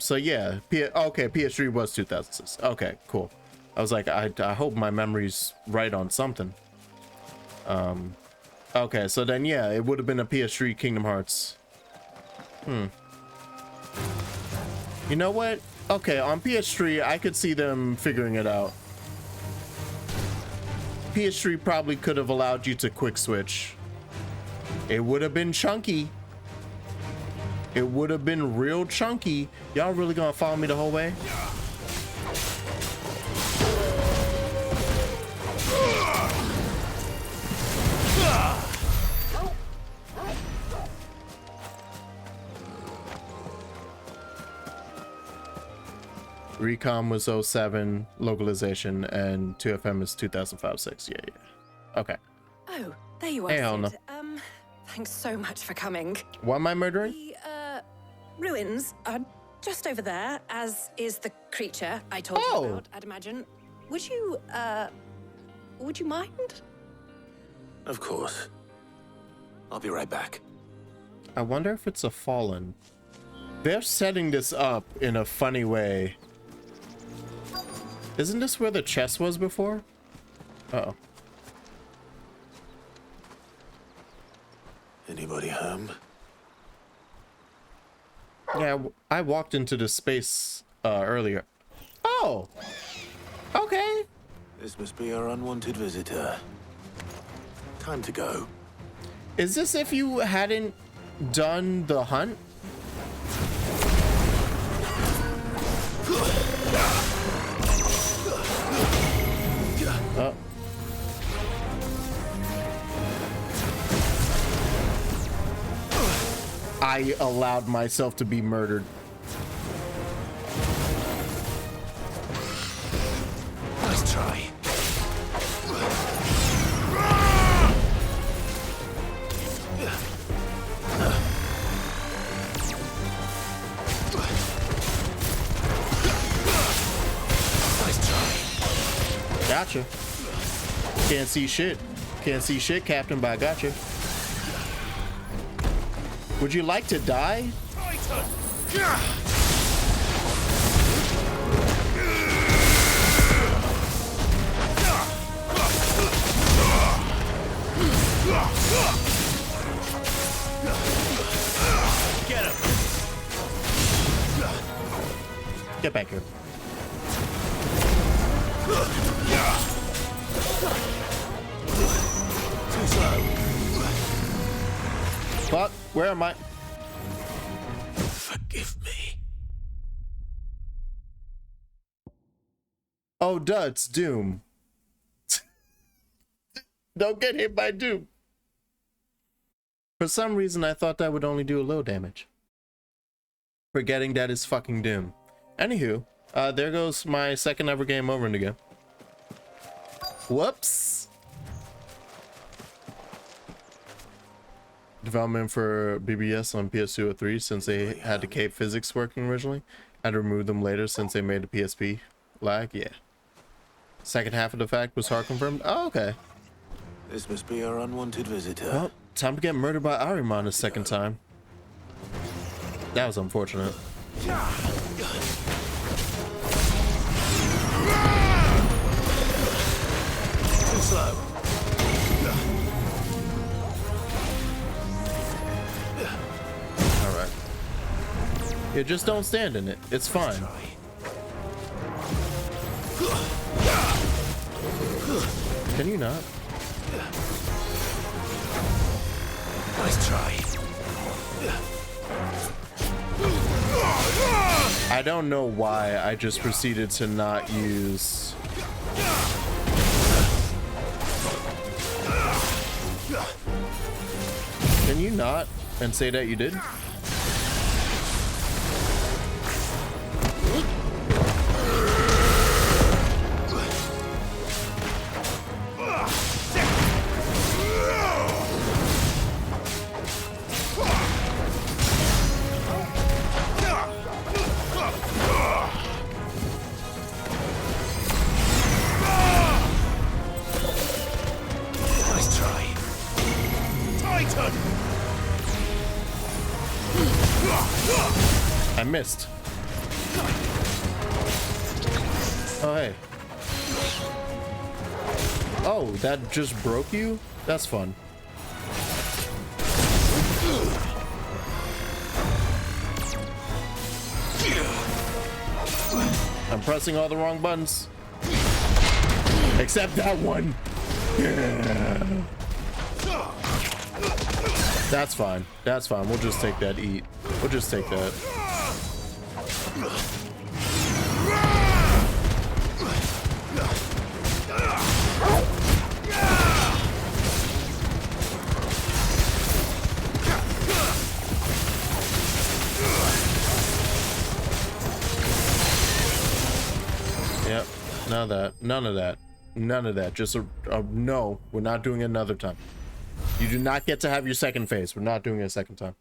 Speaker 1: So yeah, okay, PS3 was 2006. Okay, cool. I was like, I hope my memory's right on something. Okay, so then yeah, it would have been a PS3 Kingdom Hearts. You know what? Okay, on PS3, I could see them figuring it out. PS3 probably could have allowed you to quick switch. It would have been chunky. It would have been real chunky. Y'all really gonna follow me the whole way? Recom was 07, localization, and 2FM is 2005-06. Yeah. Okay.
Speaker 7: Oh, there you are,
Speaker 1: Hey,
Speaker 7: Sid.
Speaker 1: Elna.
Speaker 7: Thanks so much for coming.
Speaker 1: Why am I murdering?
Speaker 7: The, ruins are just over there, as is the creature I told you about, I'd imagine. Would you mind?
Speaker 3: Of course. I'll be right back.
Speaker 1: I wonder if it's a fallen. They're setting this up in a funny way. Isn't this where the chest was before? Uh-oh.
Speaker 3: Anybody home?
Speaker 1: Yeah, I walked into this space earlier. Oh! Okay.
Speaker 3: This must be our unwanted visitor. Time to go.
Speaker 1: Is this if you hadn't done the hunt? Oh. I allowed myself to be murdered.
Speaker 3: Nice try.
Speaker 1: Gotcha. Can't see shit. Can't see shit, Captain, but I gotcha. Would you like to die?
Speaker 14: Get him.
Speaker 1: Get back here.
Speaker 3: Too slow.
Speaker 1: Fuck, where am I?
Speaker 3: Forgive me.
Speaker 1: Oh, duh, it's Doom. Don't get hit by Doom. For some reason, I thought that would only do a little damage. Forgetting that is fucking Doom. Anywho, there goes my second ever game over and again. Whoops. Development for BBS on PS2 or 3 since they had the cape physics working originally. Had to remove them later since they made the PSP lag. Yeah. Second half of the fact was hard confirmed. Oh, okay.
Speaker 3: This must be our unwanted visitor.
Speaker 1: Well, time to get murdered by Ahriman a second time. That was unfortunate.
Speaker 3: Too slow.
Speaker 1: Alright. Yeah, just don't stand in it. It's fine. Can you not?
Speaker 3: Nice try.
Speaker 1: I don't know why I just proceeded to not use... Can you not and say that you did? I missed. Oh, hey. Oh, that just broke you? That's fun. I'm pressing all the wrong buttons. Except that one. Yeah. That's fine. That's fine. We'll just take that eat. We'll just take that. Yep. None of that. None of that. None of that. Just a no. We're not doing it another time. You do not get to have your second phase. We're not doing it a second time.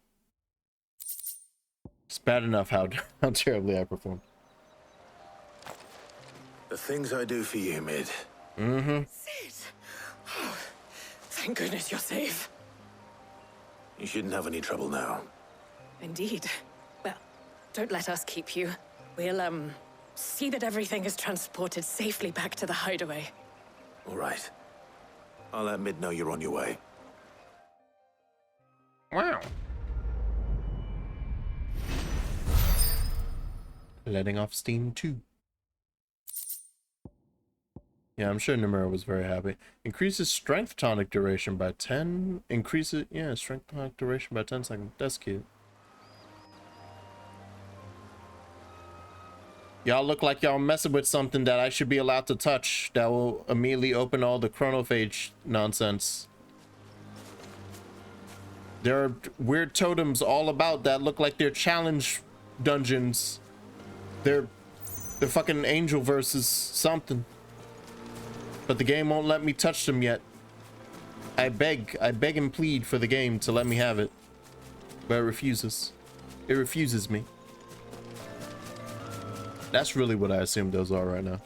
Speaker 1: It's bad enough how terribly I performed.
Speaker 3: The things I do for you, Mid.
Speaker 1: Mm-hmm.
Speaker 7: Sid! Oh, thank goodness you're safe.
Speaker 3: You shouldn't have any trouble now.
Speaker 7: Indeed. Well, don't let us keep you. We'll, See that everything is transported safely back to the hideaway.
Speaker 3: All right. I'll let Mid know you're on your way.
Speaker 1: Wow. Letting off steam too. Yeah, I'm sure Nomura was very happy. Increases strength tonic duration by 10. Increases, yeah, strength tonic duration by 10 seconds. That's cute. Y'all look like y'all messing with something that I should be allowed to touch that will immediately open all the chronophage nonsense. There are weird totems all about that look like they're challenge dungeons. They're fucking angel versus something. But the game won't let me touch them yet. I beg and plead for the game to let me have it. But it refuses. It refuses me. That's really what I assume those are right now.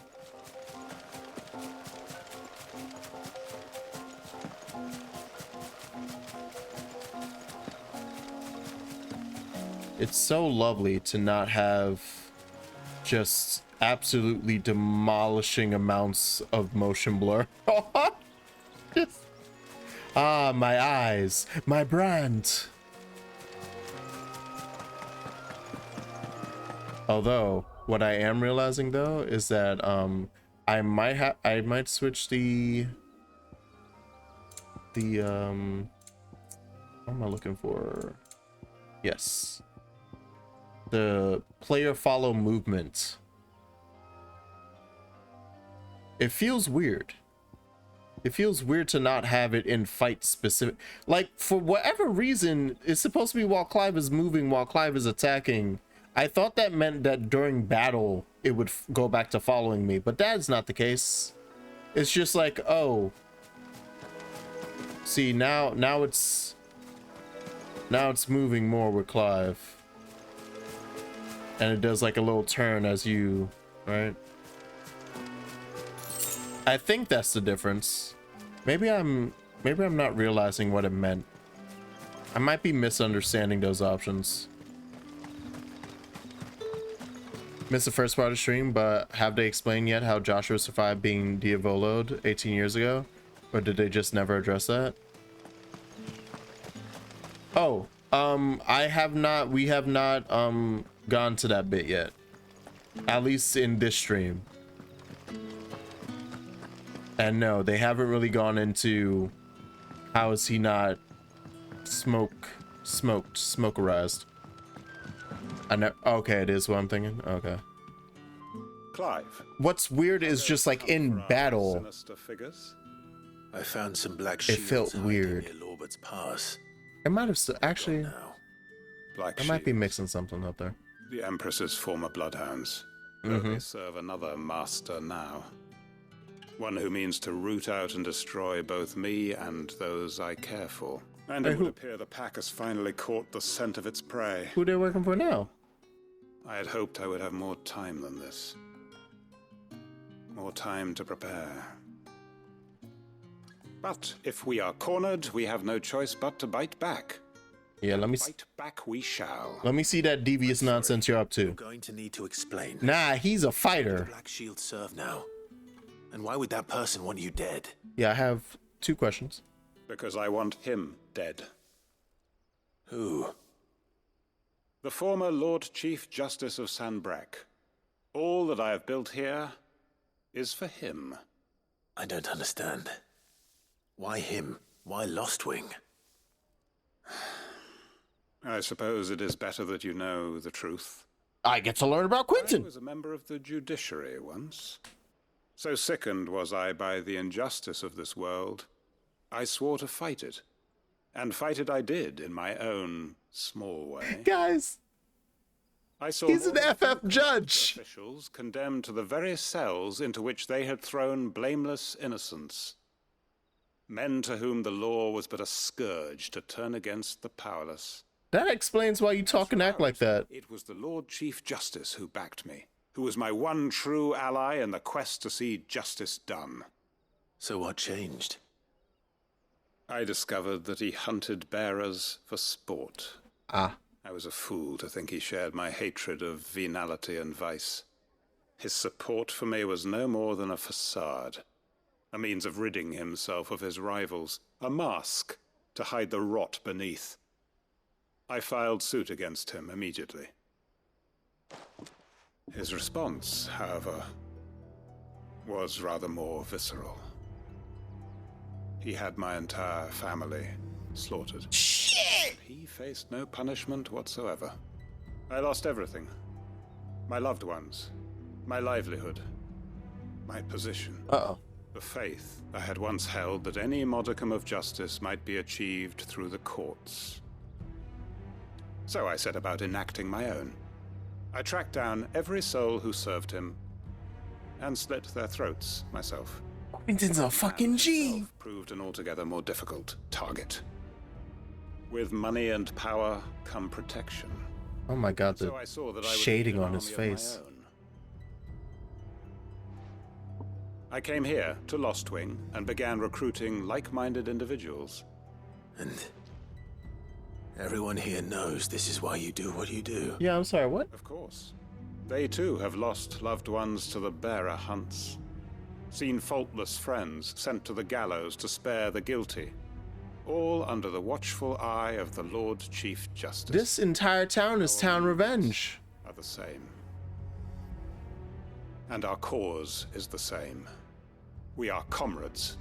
Speaker 1: It's so lovely to not have just absolutely demolishing amounts of motion blur. Ah, my eyes, my brand. Although, what I am realizing though is that I might switch the what am I looking for? Yes. The player follow movement. It feels weird. It feels weird to not have it in fight specific. Like, for whatever reason, it's supposed to be while Clive is moving, while Clive is attacking. I thought that meant that during battle, it would go back to following me, but that is not the case. It's just like, oh. See, now it's moving more with Clive. And it does like a little turn as you, right? I think that's the difference. Maybe I'm not realizing what it meant. I might be misunderstanding those options. Missed the first part of the stream, but have they explained yet how Joshua survived being Diavoloed 18 years ago? Or did they just never address that? Oh, we have not gone to that bit yet. At least in this stream. And no, they haven't really gone into how is he not smokerized. I know. Okay, it is what I'm thinking. Okay.
Speaker 20: Clive.
Speaker 1: What's weird is just like in battle.
Speaker 20: Sinister figures.
Speaker 3: I found some black
Speaker 1: It felt weird.
Speaker 3: near Lorbert's Pass.
Speaker 1: It might have actually.
Speaker 20: Black
Speaker 1: I might be mixing something up there.
Speaker 20: The Empress's former bloodhounds. Though they serve another master now. One who means to root out and destroy both me and those I care for. And it would appear the pack has finally caught the scent of its prey.
Speaker 1: Who they're working for now?
Speaker 20: I had hoped I would have more time than this. More time to prepare. But if we are cornered, we have no choice but to bite back.
Speaker 1: Yeah, let me
Speaker 20: bite back we shall.
Speaker 1: Let me see that devious nonsense you're up to.
Speaker 3: You're going to need to explain.
Speaker 1: Nah, he's a fighter.
Speaker 3: Who the Black Shield serve now? And why would that person want you dead?
Speaker 1: Yeah, I have 2 questions.
Speaker 20: Because I want him dead.
Speaker 3: Who?
Speaker 20: The former Lord Chief Justice of Sanbreque. All that I have built here is for him.
Speaker 3: I don't understand. Why him? Why Lostwing?
Speaker 20: I suppose it is better that you know the truth.
Speaker 1: I get to learn about Quentin.
Speaker 20: I was a member of the judiciary once. So sickened was I by the injustice of this world, I swore to fight it. And fight it I did in my own small way.
Speaker 1: Guys,
Speaker 20: I saw
Speaker 1: he's an FF judge.
Speaker 20: Officials condemned to the very cells into which they had thrown blameless innocents. Men to whom the law was but a scourge to turn against the powerless.
Speaker 1: That explains why you talk and act like that.
Speaker 20: It was the Lord Chief Justice who backed me, who was my one true ally in the quest to see justice done.
Speaker 3: So what changed?
Speaker 20: I discovered that he hunted bearers for sport.
Speaker 1: Ah.
Speaker 20: I was a fool to think he shared my hatred of venality and vice. His support for me was no more than a facade, a means of ridding himself of his rivals, a mask to hide the rot beneath. I filed suit against him immediately. His response, however, was rather more visceral. He had my entire family slaughtered.
Speaker 1: Shit!
Speaker 20: He faced no punishment whatsoever. I lost everything. My loved ones, my livelihood, my position.
Speaker 1: Uh-oh.
Speaker 20: The faith I had once held that any modicum of justice might be achieved through the courts. So I set about enacting my own. I tracked down every soul who served him and slit their throats myself.
Speaker 1: Quentin's a fucking G.
Speaker 20: Proved an altogether more difficult target. With money and power come protection.
Speaker 1: Oh my god, the
Speaker 20: So I saw that I would
Speaker 1: shading
Speaker 20: need an
Speaker 1: on his
Speaker 20: army of my
Speaker 1: face.
Speaker 20: own. I came here to Lostwing and began recruiting like-minded individuals.
Speaker 3: And everyone here knows this is why you do what you do.
Speaker 1: Yeah, I'm sorry, what?
Speaker 20: Of course. They too have lost loved ones to the bearer hunts. Seen faultless friends sent to the gallows to spare the guilty. All under the watchful eye of the Lord Chief Justice.
Speaker 1: This entire town is town revenge.
Speaker 20: Are the same. And our cause is the same. We are comrades.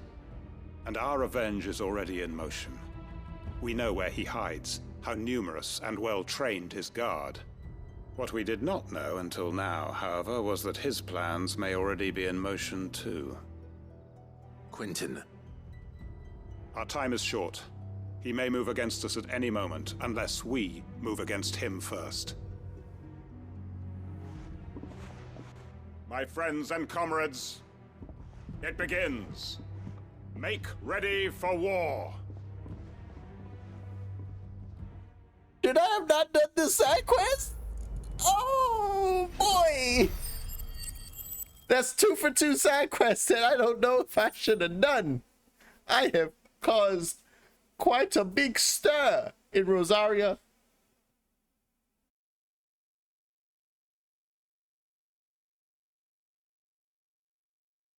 Speaker 20: And our revenge is already in motion. We know where he hides, how numerous and well-trained his guard. What we did not know until now, however, was that his plans may already be in motion too.
Speaker 3: Quentin.
Speaker 20: Our time is short. He may move against us at any moment, unless we move against him first. My friends and comrades, it begins. Make ready for war.
Speaker 1: Should I have not done this side quest? Oh boy! That's 2 for 2 side quests that I don't know if I should have done. I have caused quite a big stir in Rosaria.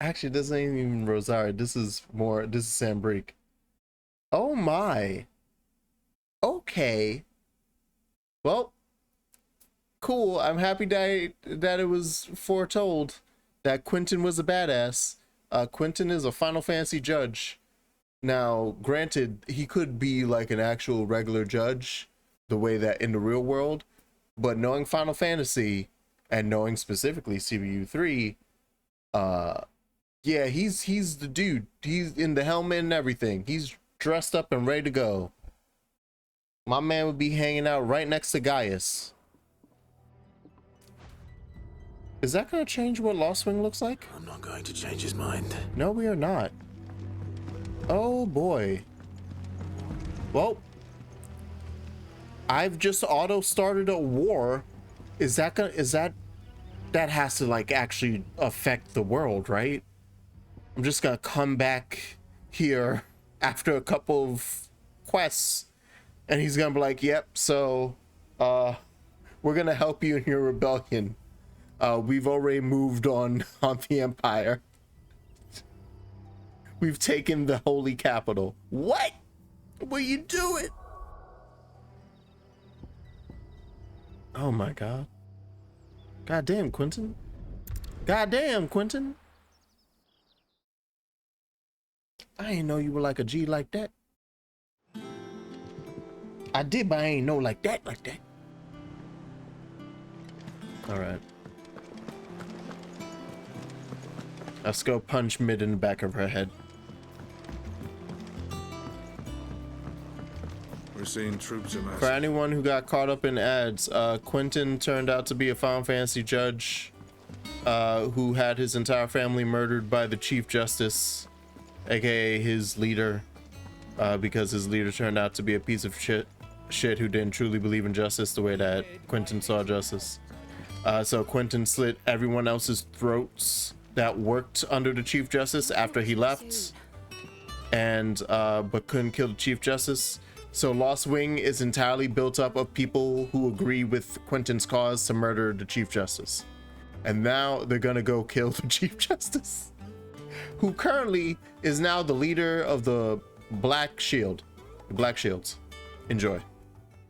Speaker 1: Actually, this ain't even Rosaria. This is Sandbreak. Oh my. Okay. Well, cool. I'm happy that it was foretold that Quentin was a badass. Quentin is a Final Fantasy judge. Now, granted, he could be like an actual regular judge, the way that in the real world, but knowing Final Fantasy and knowing specifically CPU 3, yeah, he's the dude. He's in the helmet and everything. He's dressed up and ready to go. My man would be hanging out right next to Gaius. Is that going to change what Lostwing looks like?
Speaker 3: I'm not going to change his mind.
Speaker 1: No, we are not. Oh boy. Well, I've just auto started a war. That has to like actually affect the world, right? I'm just gonna come back here after a couple of quests and he's gonna be like, yep, so we're gonna help you in your rebellion. We've already moved on the Empire. We've taken the holy capital. What? What are you doing? Oh my god. God damn, Quentin. God damn, Quentin. I ain't know you were like a G like that. I did, but I ain't know like that. Alright. Let's go punch Mid in the back of her head.
Speaker 13: We're seeing troops amassing.
Speaker 1: For anyone who got caught up in ads, Quentin turned out to be a Final Fantasy judge who had his entire family murdered by the Chief Justice, aka his leader, because his leader turned out to be a piece of shit who didn't truly believe in justice the way that Quentin saw justice. So Quentin slit everyone else's throats that worked under the Chief Justice after he left, and but couldn't kill the Chief Justice. So Lostwing is entirely built up of people who agree with Quentin's cause to murder the Chief Justice. And now they're gonna go kill the Chief Justice, who currently is now the leader of the Black Shield. The Black Shields. Enjoy.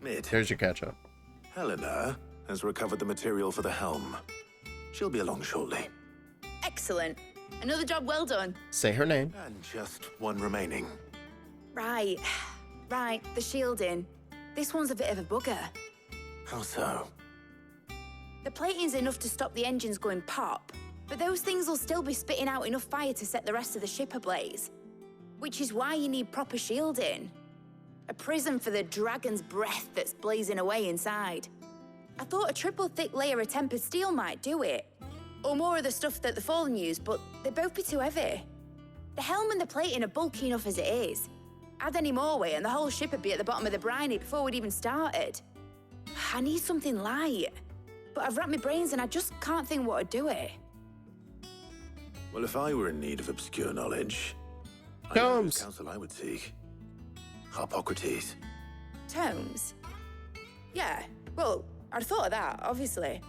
Speaker 3: Mid.
Speaker 1: There's your catch up.
Speaker 3: Helena has recovered the material for the helm. She'll be along shortly.
Speaker 6: Excellent. Another job well done.
Speaker 1: Say her name.
Speaker 3: And just one remaining.
Speaker 6: Right. Right, the shielding. This one's a bit of a bugger.
Speaker 3: How so?
Speaker 6: The plating's enough to stop the engines going pop, but those things will still be spitting out enough fire to set the rest of the ship ablaze. Which is why you need proper shielding. A prison for the dragon's breath that's blazing away inside. I thought a triple thick layer of tempered steel might do it. Or more of the stuff that the Fallen use, but they'd both be too heavy. The helm and the plating are bulky enough as it is. Add any more weight and the whole ship would be at the bottom of the briny before we'd even started. I need something light. But I've racked my brains and I just can't think what would do it.
Speaker 3: Well, if I were in need of obscure knowledge,
Speaker 1: Tomes.
Speaker 3: Counsel I would seek. Harpocrates.
Speaker 6: Tomes? Yeah, well, I'd thought of that, obviously.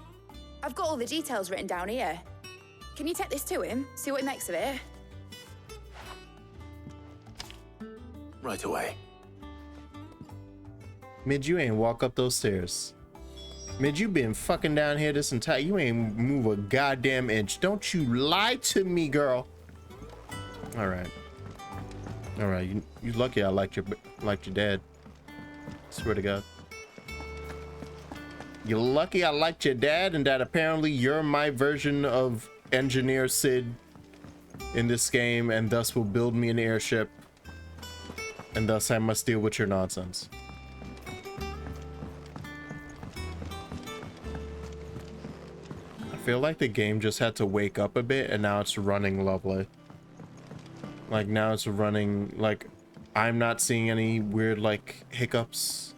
Speaker 6: I've got all the details written down here. Can you take this to him, see what he makes of it?
Speaker 3: Right away.
Speaker 1: Mid, you ain't walk up those stairs. Mid, you been fucking down here this entire. You ain't move a goddamn inch. Don't you lie to me, girl. All right. All right. You lucky I liked your dad. Swear to God. You're lucky I liked your dad, and that apparently you're my version of Engineer Sid in this game, and thus will build me an airship, and thus I must deal with your nonsense. I feel like the game just had to wake up a bit, and now it's running lovely. Like, now it's running, like, I'm not seeing any weird, like, hiccups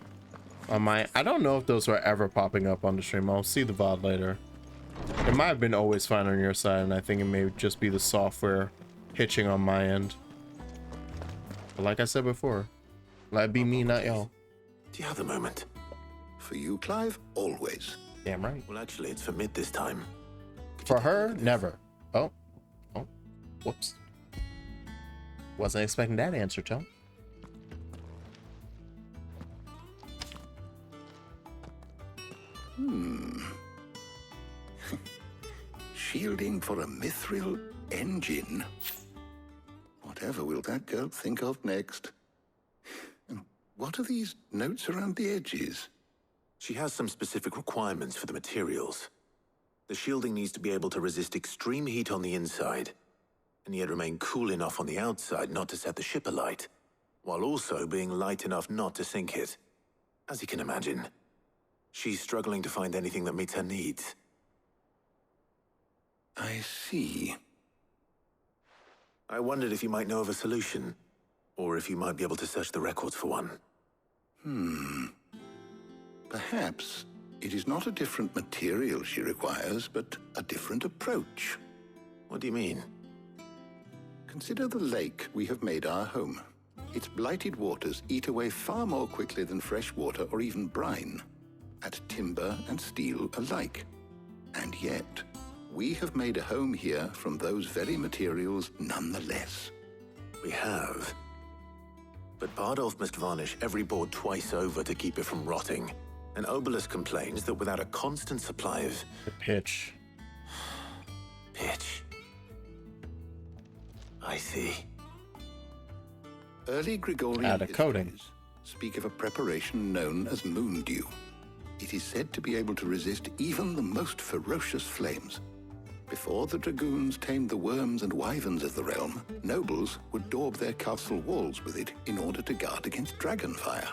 Speaker 1: on my... I don't know if those were ever popping up on the stream. I'll see the VOD later. It might have been always fine on your side, and I think it may just be the software hitching on my end. But like I said before, let it be me, not y'all.
Speaker 3: Do you have a moment?
Speaker 8: For you, Clive, always.
Speaker 1: Damn right.
Speaker 3: Well, actually, it's for Mid this time.
Speaker 1: For her, never. Oh. Oh. Whoops. Wasn't expecting that answer, Tom.
Speaker 8: Shielding for a mithril engine. Whatever will that girl think of next? And what are these notes around the edges?
Speaker 3: She has some specific requirements for the materials. The shielding needs to be able to resist extreme heat on the inside, and yet remain cool enough on the outside not to set the ship alight, while also being light enough not to sink it. As you can imagine, she's struggling to find anything that meets her needs.
Speaker 8: I see.
Speaker 3: I wondered if you might know of a solution, or if you might be able to search the records for one.
Speaker 8: Perhaps it is not a different material she requires, but a different approach.
Speaker 3: What do you mean?
Speaker 8: Consider the lake we have made our home. Its blighted waters eat away far more quickly than fresh water or even brine, at timber and steel alike. And yet, we have made a home here from those very materials nonetheless.
Speaker 3: We have. But Bardolph must varnish every board twice over to keep it from rotting. And Obelisk complains that without a constant supply of...
Speaker 1: the pitch.
Speaker 3: Pitch. I see.
Speaker 8: Early Gregorian
Speaker 1: Add a coating.
Speaker 8: histories speak of a preparation known as moon dew. It is said to be able to resist even the most ferocious flames. Before the dragoons tamed the worms and wyverns of the realm, nobles would daub their castle walls with it in order to guard against dragonfire.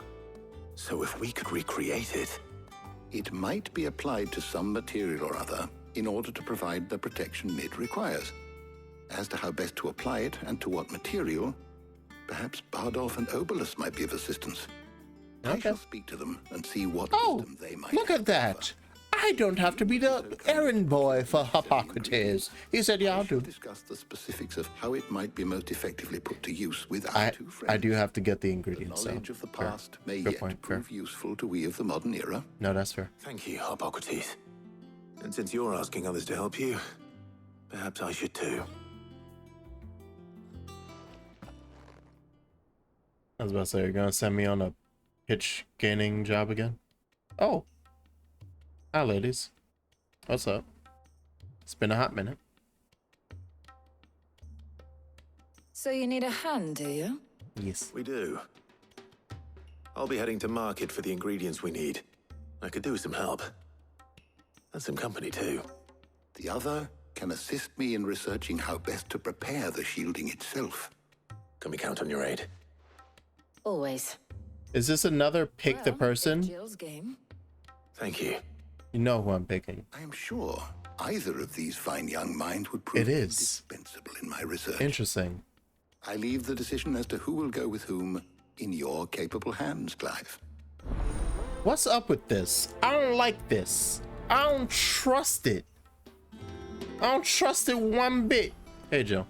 Speaker 3: So if we could recreate it...
Speaker 8: It might be applied to some material or other in order to provide the protection Mid requires. As to how best to apply it and to what material, perhaps Bardolph and Obelisk might be of assistance. I shall speak to them and see what wisdom they might
Speaker 1: Look at that! I don't have to be the errand boy for Hippocrates. He said, yeah, I'll do.
Speaker 8: Discuss the specifics of how it might be most effectively put to use with our two friends.
Speaker 1: I do have to get the ingredients.
Speaker 8: The knowledge of the past may
Speaker 1: Good
Speaker 8: yet
Speaker 1: point,
Speaker 8: prove useful to we of the modern era.
Speaker 1: No, that's fair.
Speaker 3: Thank you, Hippocrates. And since you're asking others to help you, perhaps I should too.
Speaker 1: I was about to say, you're gonna send me on a pitch gaining job again? Oh. Hi, ladies. What's up? It's been a hot minute.
Speaker 21: So you need a hand, do you?
Speaker 1: Yes.
Speaker 3: We do. I'll be heading to market for the ingredients we need. I could do with some help. And some company, too.
Speaker 8: The other can assist me in researching how best to prepare the shielding itself.
Speaker 3: Can we count on your aid?
Speaker 19: Always.
Speaker 1: Is this another pick the person?
Speaker 21: Jill's game.
Speaker 3: Thank you.
Speaker 1: You know who I'm picking.
Speaker 8: I am sure either of these fine young minds would prove indispensable in my research.
Speaker 1: Interesting.
Speaker 8: I leave the decision as to who will go with whom in your capable hands, Clive.
Speaker 1: What's up with this? I don't like this. I don't trust it. I don't trust it one bit. Hey, Jill.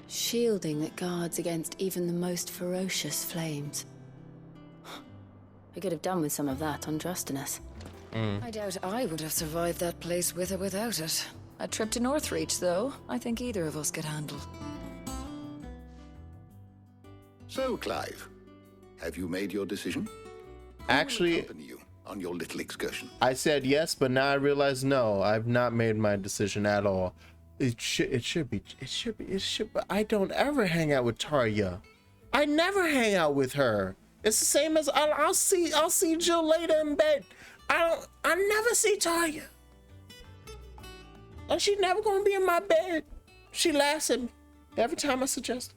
Speaker 5: Shielding that guards against even the most ferocious flames. I could have done with some of that on Drustinus.
Speaker 21: I doubt I would have survived that place with or without it. A trip to Northreach, though, I think either of us could handle.
Speaker 8: So, Clive, have you made your decision?
Speaker 1: Actually,
Speaker 8: Who will accompany you on your little excursion?
Speaker 1: I said yes, but now I realize no. I've not made my decision at all. It should be. But I don't ever hang out with Tarya. I never hang out with her. It's the same as I'll see Jill later in bed. I never see Tarya. And she's never gonna be in my bed. She laughs at me every time I suggest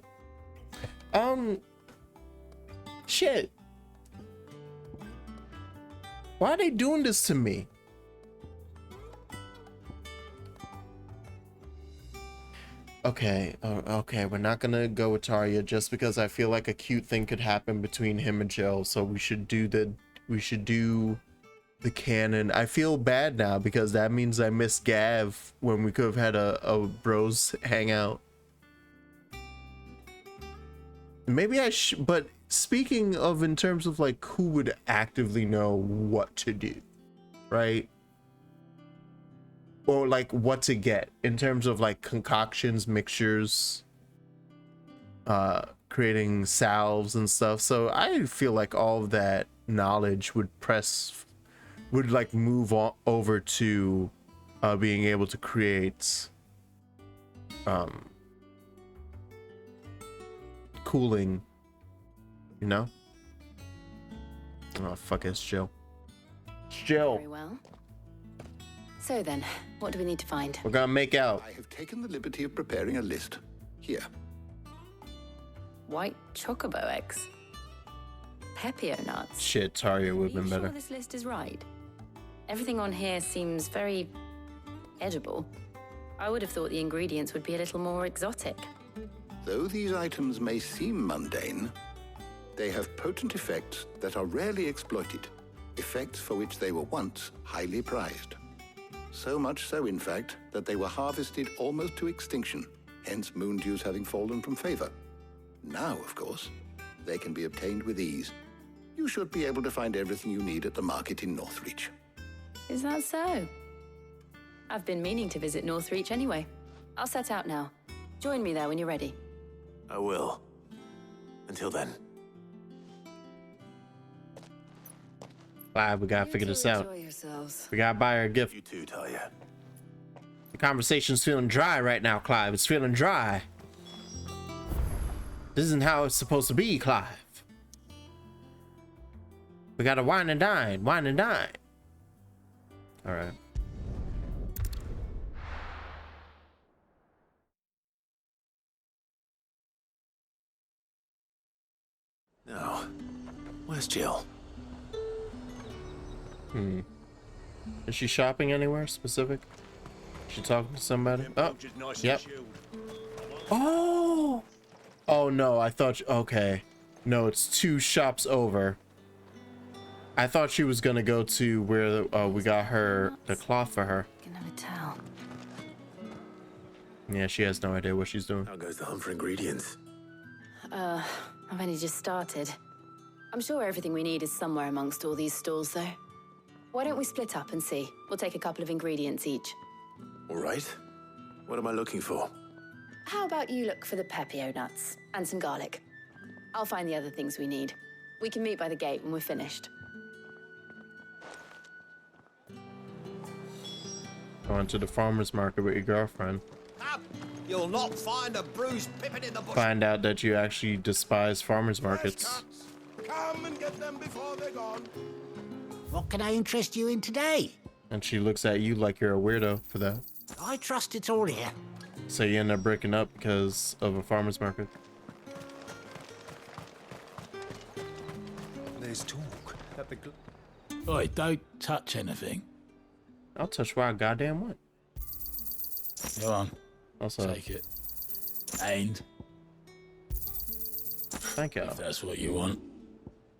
Speaker 1: it. Shit. Why are they doing this to me? Okay, okay, we're not gonna go with Tarya just because I feel like a cute thing could happen between him and Jill. So we should do the canon. I feel bad now because that means I missed Gav when we could have had a bros hangout. Maybe I should, but speaking of in terms of like who would actively know what to do, right? Or like what to get in terms of like concoctions, mixtures, creating salves and stuff. So I feel like all of that knowledge would like move on over to being able to create cooling, you know? Oh fuck, it's Jill. It's Jill.
Speaker 5: Very well. So then, what do we need to find?
Speaker 1: We're gonna make out.
Speaker 8: I have taken the liberty of preparing a list. Here.
Speaker 5: White chocobo eggs. Pepio nuts.
Speaker 1: Shit, Tarya would have been better.
Speaker 5: Sure this list is right? Everything on here seems very edible. I would have thought the ingredients would be a little more exotic.
Speaker 8: Though these items may seem mundane, they have potent effects that are rarely exploited, effects for which they were once highly prized. So much so, in fact, that they were harvested almost to extinction, hence moon dews having fallen from favor. Now, of course, they can be obtained with ease. You should be able to find everything you need at the market in Northreach.
Speaker 5: Is that so? I've been meaning to visit Northreach anyway. I'll set out now. Join me there when you're ready.
Speaker 3: I will. Until then.
Speaker 1: Clive, we gotta figure this out. We gotta buy her a gift.
Speaker 3: You too, Talia.
Speaker 1: The conversation's feeling dry right now, Clive. It's feeling dry. This isn't how it's supposed to be, Clive. We gotta wine and dine, wine and dine. All right.
Speaker 3: Now, where's Jill?
Speaker 1: Is she shopping anywhere specific? Is she talking to somebody? Oh, yep. Oh! Oh no, I thought, okay. No, it's 2 shops over. I thought she was gonna go to where we got her, the cloth for her.
Speaker 5: I can never tell.
Speaker 1: Yeah, she has no idea what she's doing.
Speaker 3: How goes the hunt for ingredients?
Speaker 5: I've only just started. I'm sure everything we need is somewhere amongst all these stalls, though. Why don't we split up and see? We'll take a couple of ingredients each.
Speaker 3: All right. What am I looking for?
Speaker 5: How about you look for the pepio nuts and some garlic? I'll find the other things we need. We can meet by the gate when we're finished.
Speaker 1: Going to the farmer's market with your girlfriend.
Speaker 16: You'll not find a bruised pippin in the bush.
Speaker 1: Find out that you actually despise farmer's markets.
Speaker 16: Come and get them before they're gone.
Speaker 4: What can I interest you in today?
Speaker 1: And she looks at you like you're a weirdo for that.
Speaker 4: I trust it's all here.
Speaker 1: So you end up breaking up because of a farmer's market.
Speaker 16: There's talk that the...
Speaker 14: Oi, don't touch anything.
Speaker 1: I'll touch what I goddamn want.
Speaker 14: Go on.
Speaker 1: Also,
Speaker 14: take it. And
Speaker 1: thank you.
Speaker 14: If that's what you want.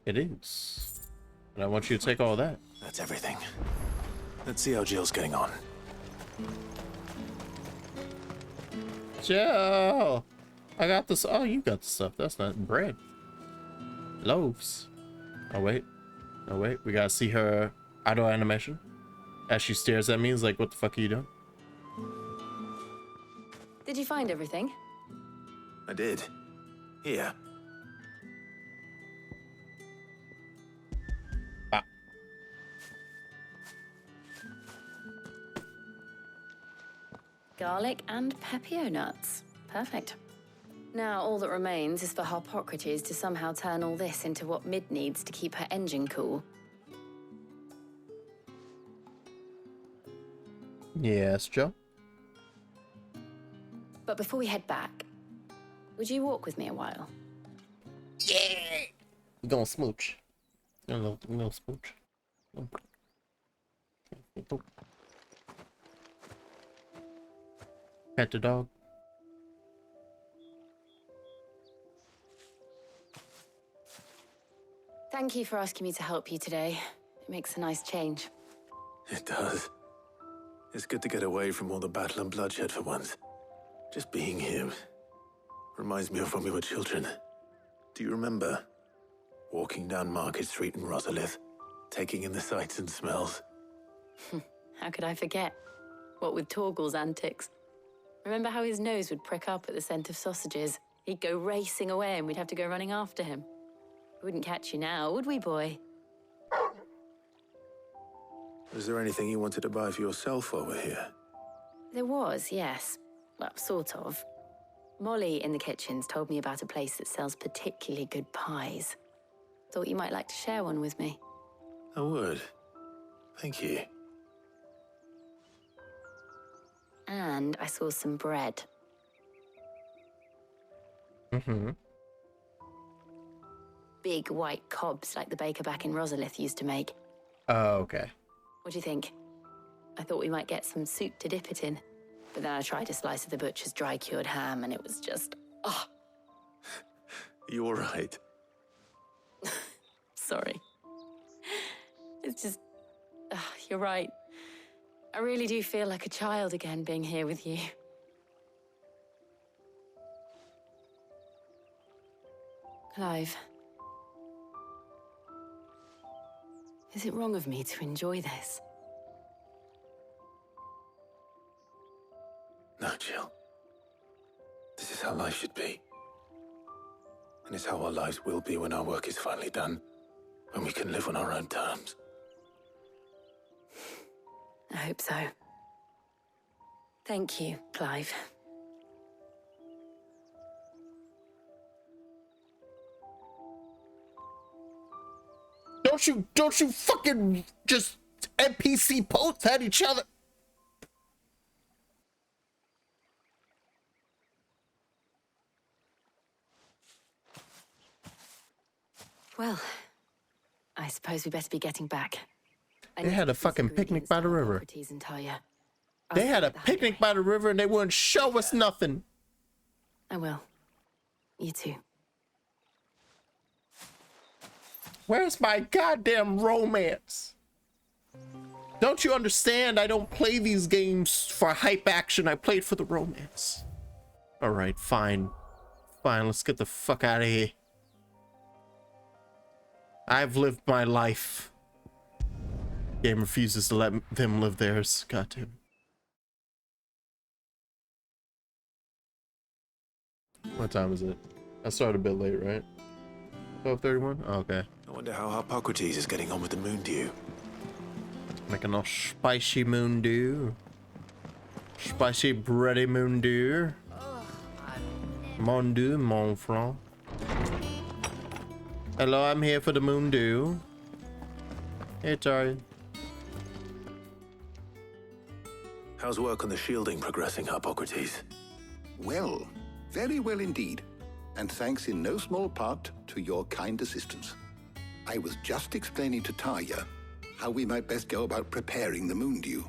Speaker 1: It is. And I want you to take all that.
Speaker 3: That's everything. Let's see how Jill's getting on.
Speaker 1: Jill! I got this. Oh, you got the stuff. That's not bread. Loaves. Oh, wait. Oh, wait. We gotta see her auto animation. As she stares at me, is like, what the fuck are you doing?
Speaker 5: Did you find everything?
Speaker 3: I did. Here.
Speaker 5: Garlic and pepio nuts. Perfect. Now all that remains is for Harpocrates to somehow turn all this into what Mid needs to keep her engine cool.
Speaker 1: Yes, Joe?
Speaker 5: But before we head back, would you walk with me a while?
Speaker 1: Yeah! We're gonna smooch. We're gonna smooch. Pet the dog.
Speaker 5: Thank you for asking me to help you today. It makes a nice change.
Speaker 3: It does. It's good to get away from all the battle and bloodshed for once. Just being here reminds me of when we were children. Do you remember? Walking down Market Street in Rosalith, taking in the sights and smells.
Speaker 5: How could I forget? What with Torgal's antics. Remember how his nose would prick up at the scent of sausages? He'd go racing away and we'd have to go running after him. We wouldn't catch you now, would we, boy?
Speaker 3: Was there anything you wanted to buy for yourself while we're here?
Speaker 5: There was, yes. Well, sort of. Molly in the kitchens told me about a place that sells particularly good pies. Thought you might like to share one with me.
Speaker 3: I would. Thank you.
Speaker 5: And I saw some bread.
Speaker 1: Mm-hmm.
Speaker 5: Big white cobs like the baker back in Rosalith used to make.
Speaker 1: Oh, okay.
Speaker 5: What do you think? I thought we might get some soup to dip it in. But then I tried a slice of the butcher's dry-cured ham and it was just... oh.
Speaker 3: You all right?
Speaker 5: Sorry. It's just... you're right. I really do feel like a child again being here with you. Clive. Is it wrong of me to enjoy this?
Speaker 3: No, Jill. This is how life should be. And it's how our lives will be when our work is finally done. When we can live on our own terms.
Speaker 5: I hope so. Thank you, Clive.
Speaker 1: Don't you fucking just NPC posts at each other.
Speaker 5: Well, I suppose we better be getting back.
Speaker 1: They had a fucking picnic by the river.
Speaker 5: And tell you.
Speaker 1: They had a picnic by the river and they wouldn't show us nothing.
Speaker 5: I will. You too.
Speaker 1: Where's my goddamn romance? Don't you understand? I don't play these games for hype action. I played for the romance. All right, fine. Fine, let's get the fuck out of here. I've lived my life. Game refuses to let them live theirs. Goddamn. What time is it? I started a bit late, right? 12:31? Oh, okay.
Speaker 3: I wonder how Hippocrates is getting on with the moon dew.
Speaker 1: Making a spicy moon dew. Spicy bready moon dew. Mon dew, mon franc. Hello, I'm here for the moon dew. Hey, Tari.
Speaker 3: How's work on the shielding progressing, Hippocrates?
Speaker 8: Well, very well indeed. And thanks in no small part to your kind assistance. I was just explaining to Tarja how we might best go about preparing the moon dew.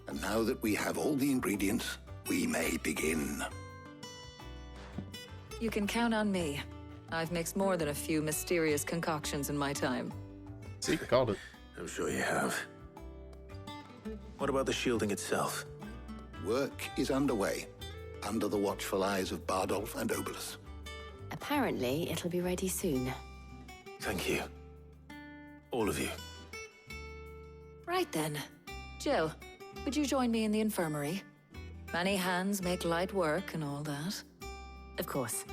Speaker 8: And now that we have all the ingredients, we may begin.
Speaker 15: You can count on me. I've mixed more than a few mysterious concoctions in my time.
Speaker 1: See, called it.
Speaker 3: I'm sure you have. What about the shielding itself?
Speaker 8: Work is underway, under the watchful eyes of Bardolph and Obolus.
Speaker 5: Apparently, it'll be ready soon.
Speaker 3: Thank you. All of you.
Speaker 15: Right then. Jill, would you join me in the infirmary? Many hands make light work and all that.
Speaker 5: Of course.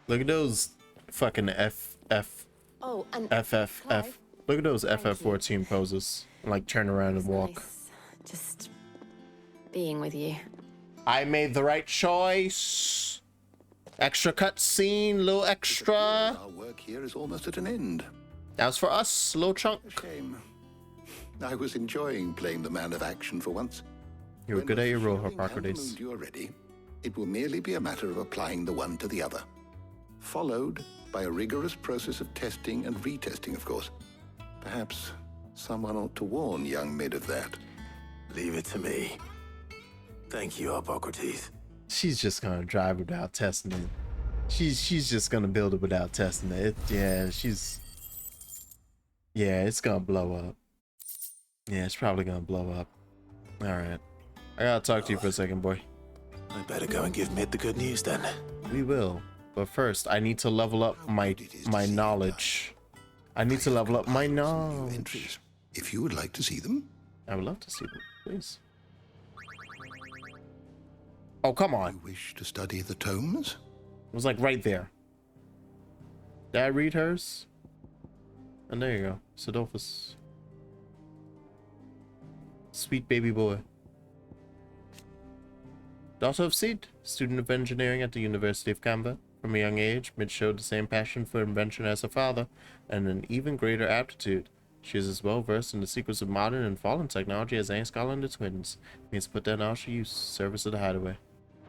Speaker 1: Look at those fucking
Speaker 5: Oh, and
Speaker 1: FFF. Look at those FF14 poses. Like turn around and walk.
Speaker 5: Nice. Just being with you.
Speaker 1: I made the right choice. Extra cutscene, little extra.
Speaker 8: Our work here is almost at an end.
Speaker 1: That was for us, little chunk.
Speaker 8: Shame. I was enjoying playing the man of action for once.
Speaker 1: You were good at your role, Hippocrates.
Speaker 8: You are ready. It will merely be a matter of applying the one to the other, followed by a rigorous process of testing and retesting, of course. Perhaps someone ought to warn young Mid of that.
Speaker 3: Leave it to me. Thank you, Hippocrates.
Speaker 1: She's just gonna drive without testing it. She's just gonna build it without testing it. Yeah, it's gonna blow up. Yeah, it's probably gonna blow up. Alright. I gotta talk to you for a second, boy.
Speaker 3: I better go and give Mid the good news then.
Speaker 1: We will. But first, I need to level up my knowledge. I need to level up my knowledge.
Speaker 8: If you would like to see them.
Speaker 1: I would love to see them, please. Oh, come on.
Speaker 8: You wish to study the tomes?
Speaker 1: It was like right there. Did I read hers? And there you go. Sidolphus. Sweet baby boy. Daughter of Seed, student of engineering at the University of Canva. From a young age, Mid showed the same passion for invention as her father, and an even greater aptitude. She is as well versed in the secrets of modern and fallen technology as any scholar and the twins. Means to put that knowledge to use. Service of the Hideaway.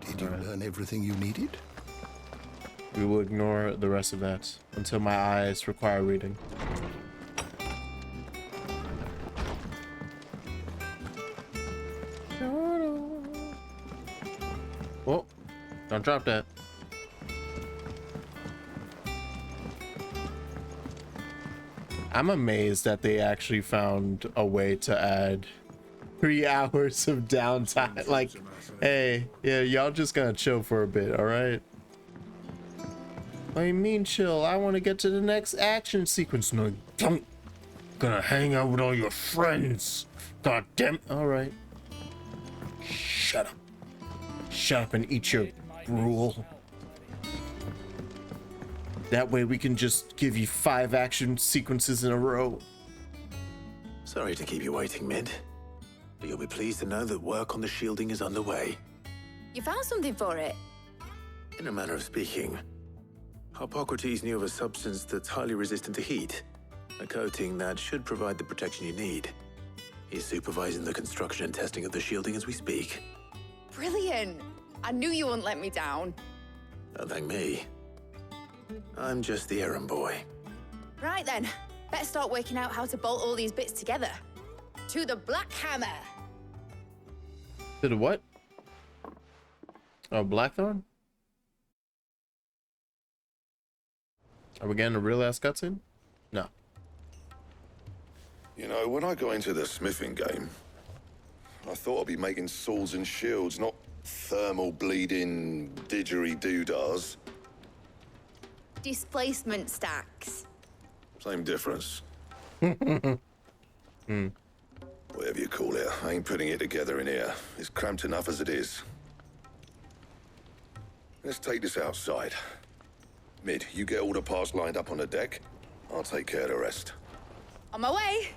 Speaker 8: Did you learn everything you needed?
Speaker 1: We will ignore the rest of that until my eyes require reading. Oh, don't drop that. I'm amazed that they actually found a way to add 3 hours of downtime. Like, hey, yeah, y'all just gonna chill for a bit, alright? What do you mean chill? I want to get to the next action sequence. No, you don't. Gonna hang out with all your friends. God damn. Alright. Shut up. Shut up and eat your gruel. That way we can just give you 5 action sequences in a row.
Speaker 3: Sorry to keep you waiting, Mid. But you'll be pleased to know that work on the shielding is underway.
Speaker 6: You found something for it?
Speaker 3: In a manner of speaking, Hippocrates knew of a substance that's highly resistant to heat. A coating that should provide the protection you need. He's supervising the construction and testing of the shielding as we speak.
Speaker 6: Brilliant! I knew you wouldn't let me down.
Speaker 3: Don't thank me. I'm just the errand boy.
Speaker 6: Right then, better start working out how to bolt all these bits together. To the Black Hammer!
Speaker 1: To the what? Oh, Blackthorn? Are we getting a real ass cutscene? No.
Speaker 8: You know, when I got into the smithing game, I thought I'd be making swords and shields, not thermal bleeding didgeridoo-dahs.
Speaker 6: Displacement stacks.
Speaker 8: Same difference.
Speaker 1: Hmm.
Speaker 8: Whatever you call it, I ain't putting it together in here. It's cramped enough as it is. Let's take this outside. Mid, you get all the parts lined up on the deck. I'll take care of the rest.
Speaker 6: On my way.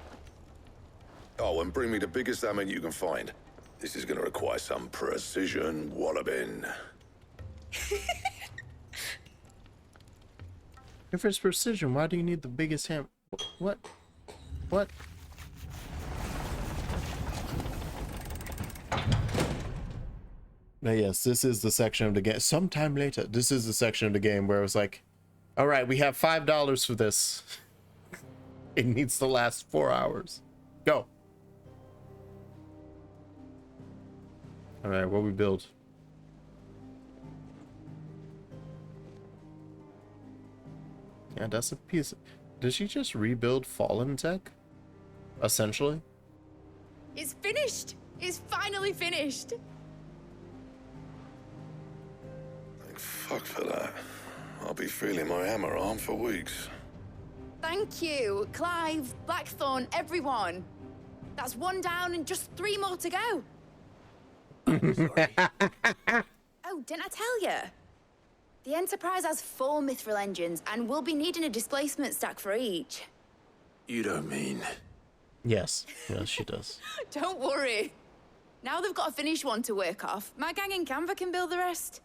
Speaker 8: Oh, and bring me the biggest salmon you can find. This is gonna require some precision walloping.
Speaker 1: If it's precision, why do you need the biggest ham? What? What? Now, yes, this is the section of the game. Sometime later, this is the section of the game where it was like, all right, we have $5 for this. It needs to last 4 hours. Go. All right, what we build? Yeah, that's a piece. Did she just rebuild Fallen tech? Essentially?
Speaker 6: It's finished. It's finally finished.
Speaker 8: Thank fuck for that. I'll be feeling my hammer arm for weeks.
Speaker 6: Thank you, Clive, Blackthorn, everyone. That's one down and just 3 more to go. Oh, didn't I tell you? The Enterprise has 4 mithril engines, and we'll be needing a displacement stack for each.
Speaker 3: You don't mean...
Speaker 1: Yes. Yes, she does.
Speaker 6: Don't worry. Now they've got a finished one to work off. My gang in Canva can build the rest.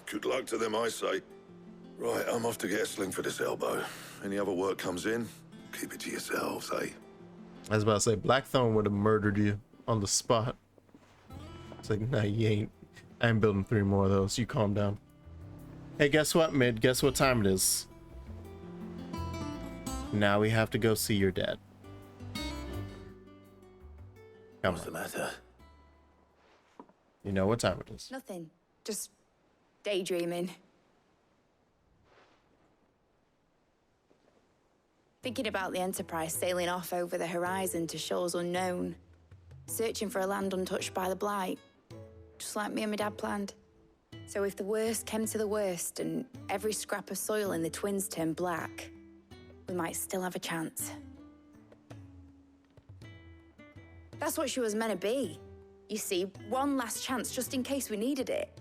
Speaker 8: Good luck to them, I say. Right, I'm off to get a sling for this elbow. Any other work comes in, keep it to yourselves, eh?
Speaker 1: I was about to say, Blackthorn would have murdered you on the spot. It's like, nah, you ain't. I ain't building 3 more of those. You calm down. Hey, guess what, Mid? Guess what time it is? Now we have to go see your dad.
Speaker 3: What's the matter?
Speaker 1: You know what time it is.
Speaker 6: Nothing. Just daydreaming. Thinking about the Enterprise sailing off over the horizon to shores unknown. Searching for a land untouched by the Blight. Just like me and my dad planned. So if the worst came to the worst and every scrap of soil in the Twins turned black, we might still have a chance. That's what she was meant to be. You see, one last chance just in case we needed it.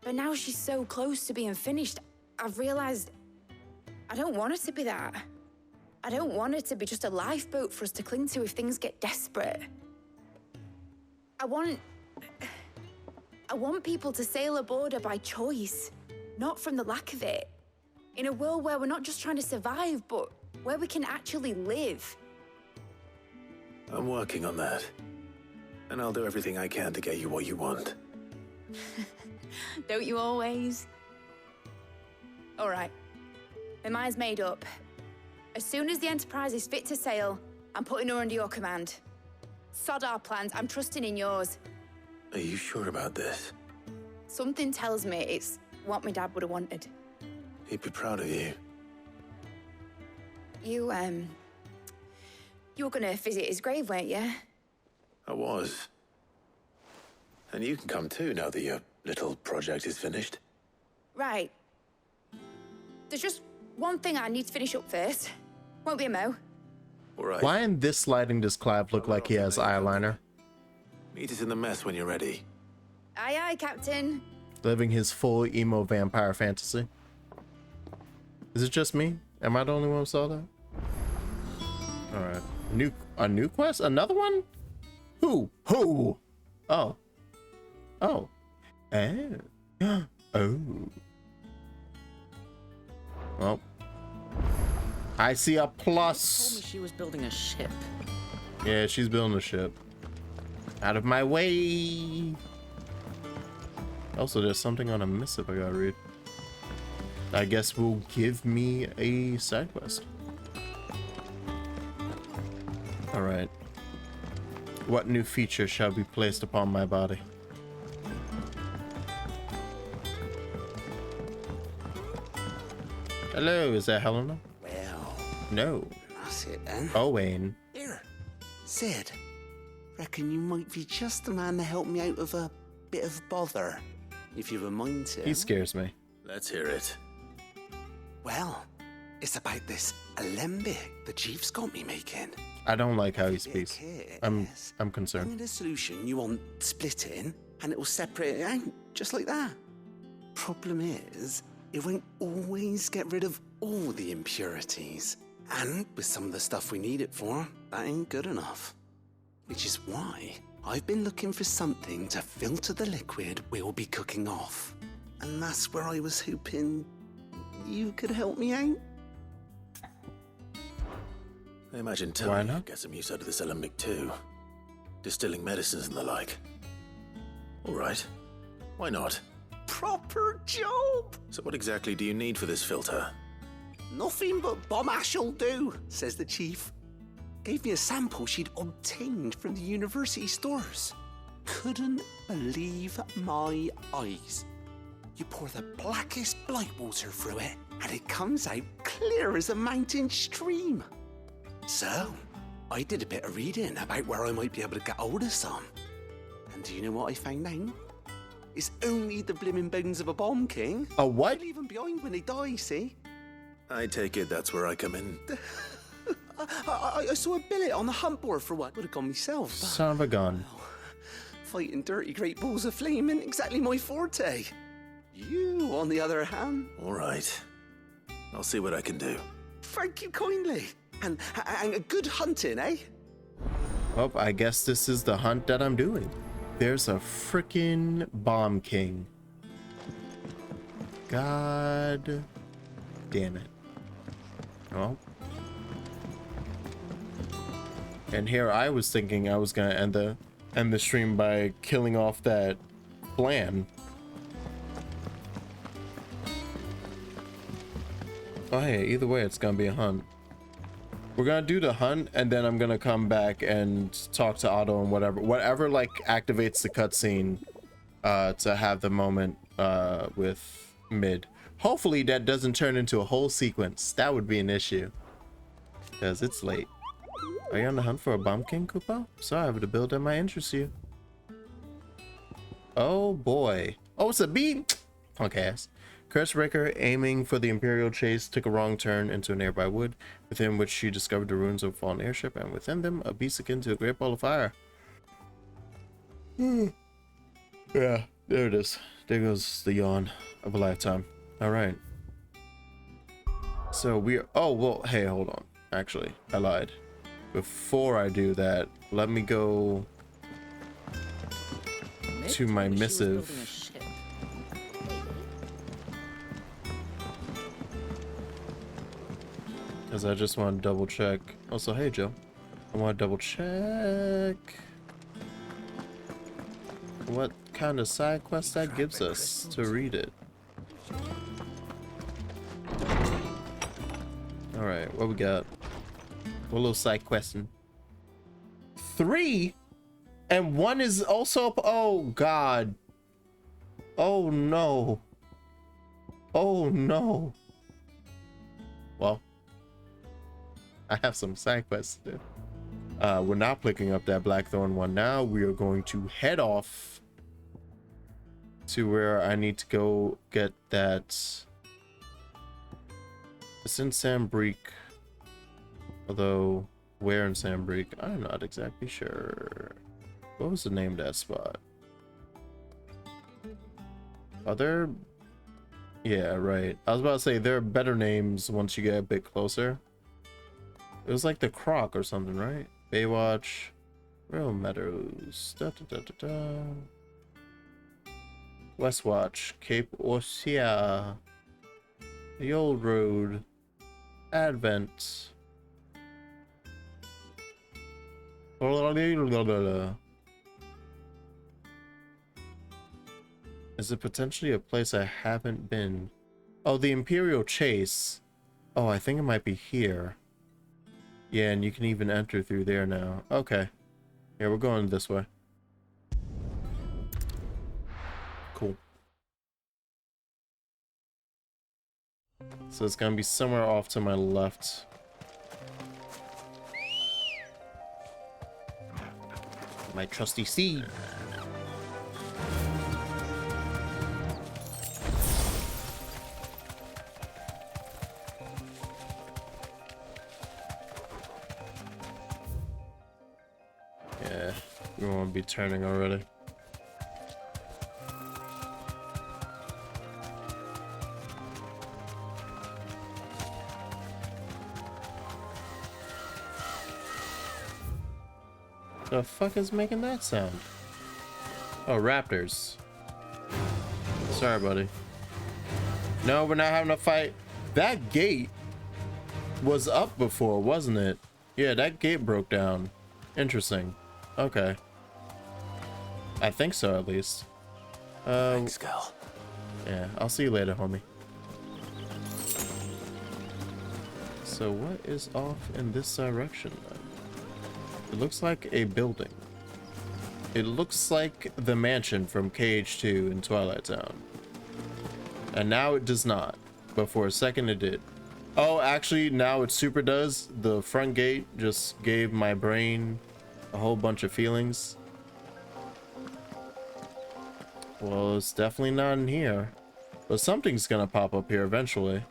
Speaker 6: But now she's so close to being finished, I've realized I don't want her to be that. I don't want her to be just a lifeboat for us to cling to if things get desperate. I want people to sail aboard her by choice, not from the lack of it. In a world where we're not just trying to survive, but where we can actually live.
Speaker 3: I'm working on that. And I'll do everything I can to get you what you want.
Speaker 6: Don't you always? All right. My mind's made up. As soon as the Enterprise is fit to sail, I'm putting her under your command. Sod our plans, I'm trusting in yours.
Speaker 3: Are you sure about this?
Speaker 6: Something tells me it's what my dad would have wanted.
Speaker 3: He'd be proud of you.
Speaker 6: You were gonna visit his grave, weren't you?
Speaker 3: I was. And you can come too now that your little project is finished.
Speaker 6: Right. There's just one thing I need to finish up first. Won't be a mo.
Speaker 3: All right.
Speaker 1: Why in this lighting does Clive look like he has eyeliner?
Speaker 3: Meet us in the mess when you're ready.
Speaker 6: Aye, aye, Captain.
Speaker 1: Living his full emo vampire fantasy. Is it just me? Am I the only one who saw that? Alright. A new quest? Another one? Who? Oh. Oh. Oh. Oh. Well. I see a plus.
Speaker 10: Told me she was building a ship.
Speaker 1: Yeah, she's building a ship. Out of my way. Also, there's something on a missive I gotta read. I guess will give me a side quest. Alright. What new feature shall be placed upon my body? Hello, is that Helena?
Speaker 14: Well.
Speaker 1: No.
Speaker 14: That's it then.
Speaker 1: Owain.
Speaker 14: Here. Sid. Reckon you might be just the man to help me out of a bit of bother. If you've a mind to.
Speaker 1: He scares me.
Speaker 3: Let's hear it.
Speaker 17: Well, it's about this alembic the chief's got me making.
Speaker 1: I don't like how he speaks. I'm
Speaker 17: I
Speaker 1: concerned.
Speaker 17: need a solution you want splitting, and it will separate it out, just like that. Problem is, it won't always get rid of all the impurities. And with some of the stuff we need it for, that ain't good enough. Which is why I've been looking for something to filter the liquid we'll be cooking off. And that's where I was hoping you could help me out.
Speaker 3: I imagine Tony could get some use out of this alembic too. Distilling medicines and the like. All right. Why not?
Speaker 17: Proper job!
Speaker 3: So what exactly do you need for this filter?
Speaker 17: Nothing but bomb ash'll do, says the chief. Gave me a sample she'd obtained from the university stores. Couldn't believe my eyes. You pour the blackest blight water through it, and it comes out clear as a mountain stream. So, I did a bit of reading about where I might be able to get hold of some. And do you know what I found out? It's only the blimmin' bones of a bomb king.
Speaker 1: A what?
Speaker 17: They leave them behind when they die, see?
Speaker 3: I take it that's where I come in.
Speaker 17: I saw a billet on the hunt board for one. Would have gone myself. But
Speaker 1: Son of a gun.
Speaker 17: fighting dirty great balls of flame ain't exactly my forte. You, on the other hand...
Speaker 3: All right. I'll see what I can do.
Speaker 17: Thank you kindly. And a good hunting, eh?
Speaker 1: Well, I guess this is the hunt that I'm doing. There's a freaking bomb king. God damn it. Well. And here I was thinking I was gonna end the stream by killing off that Bland. Oh hey, either way it's gonna be a hunt. We're gonna do the hunt, and then I'm gonna come back and talk to Otto and whatever like activates the cutscene to have the moment with Mid. Hopefully that doesn't turn into a whole sequence. That would be an issue, because it's late. Are you on the hunt for a bomb king, Koopa? Sorry, I have a build that might interest you. Oh boy. Oh, it's a bee. Punk ass. Cursebreaker, aiming for the Imperial chase, took a wrong turn into a nearby wood, within which she discovered the ruins of a fallen airship, and within them, a beast akin to a great ball of fire. Yeah, there it is. There goes the yawn of a lifetime. Alright. So we're... Oh, well, hey, hold on. Actually, I lied. Before I do that, let me go to my missive. Because I just want to double check. Also, hey Joe, I want to double check what kind of side quest that gives us to read it. Alright, what we got? What little side question? 3? And 1 is also up. Oh god. Oh no. Oh no. Well, I have some side quests to do. We're not picking up that Blackthorn one now. We are going to head off to where I need to go get that. It's in Sambreek. Although, where in Sambreek? I'm not exactly sure. What was the name of that spot? Are there... Yeah, right. I was about to say, there are better names once you get a bit closer. It was like the Croc or something, right? Baywatch, Real Meadows, Westwatch, Cape Orsia, The Old Road, Advent. Is it potentially a place I haven't been? Oh, the Imperial Chase. Oh, I think it might be here. Yeah, and you can even enter through there now. Okay. Yeah, we're going this way. Cool. So it's gonna be somewhere off to my left. My trusty seed. We won't be turning already. The fuck is making that sound? Oh, raptors. Sorry, buddy. No, we're not having a fight. That gate was up before, wasn't it? Yeah, that gate broke down. Interesting. Okay. I think so, at least.
Speaker 3: Thanks, girl.
Speaker 1: Yeah, I'll see you later, homie. So what is off in this direction then? It looks like a building. It looks like the mansion from KH2 in Twilight Town. And now it does not. But for a second it did. Oh, actually, now it super does. The front gate just gave my brain a whole bunch of feelings. Well, it's definitely not in here. But something's gonna pop up here eventually.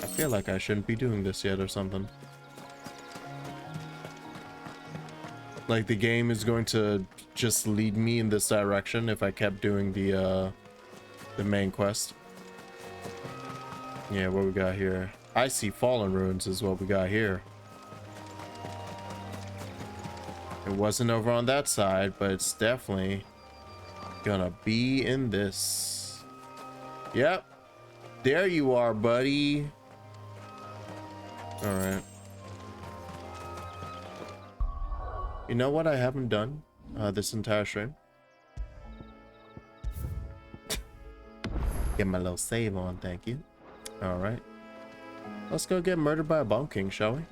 Speaker 1: I feel like I shouldn't be doing this yet or something. Like the game is going to just lead me in this direction if I kept doing the main quest. Yeah, what we got here? I see fallen ruins is what we got here. It wasn't over on that side, but it's definitely gonna be in this. Yep. There you are, buddy. All right. You know what I haven't done this entire stream? Get my little save on, thank you. All right. Let's go get murdered by a Bomb King, shall we?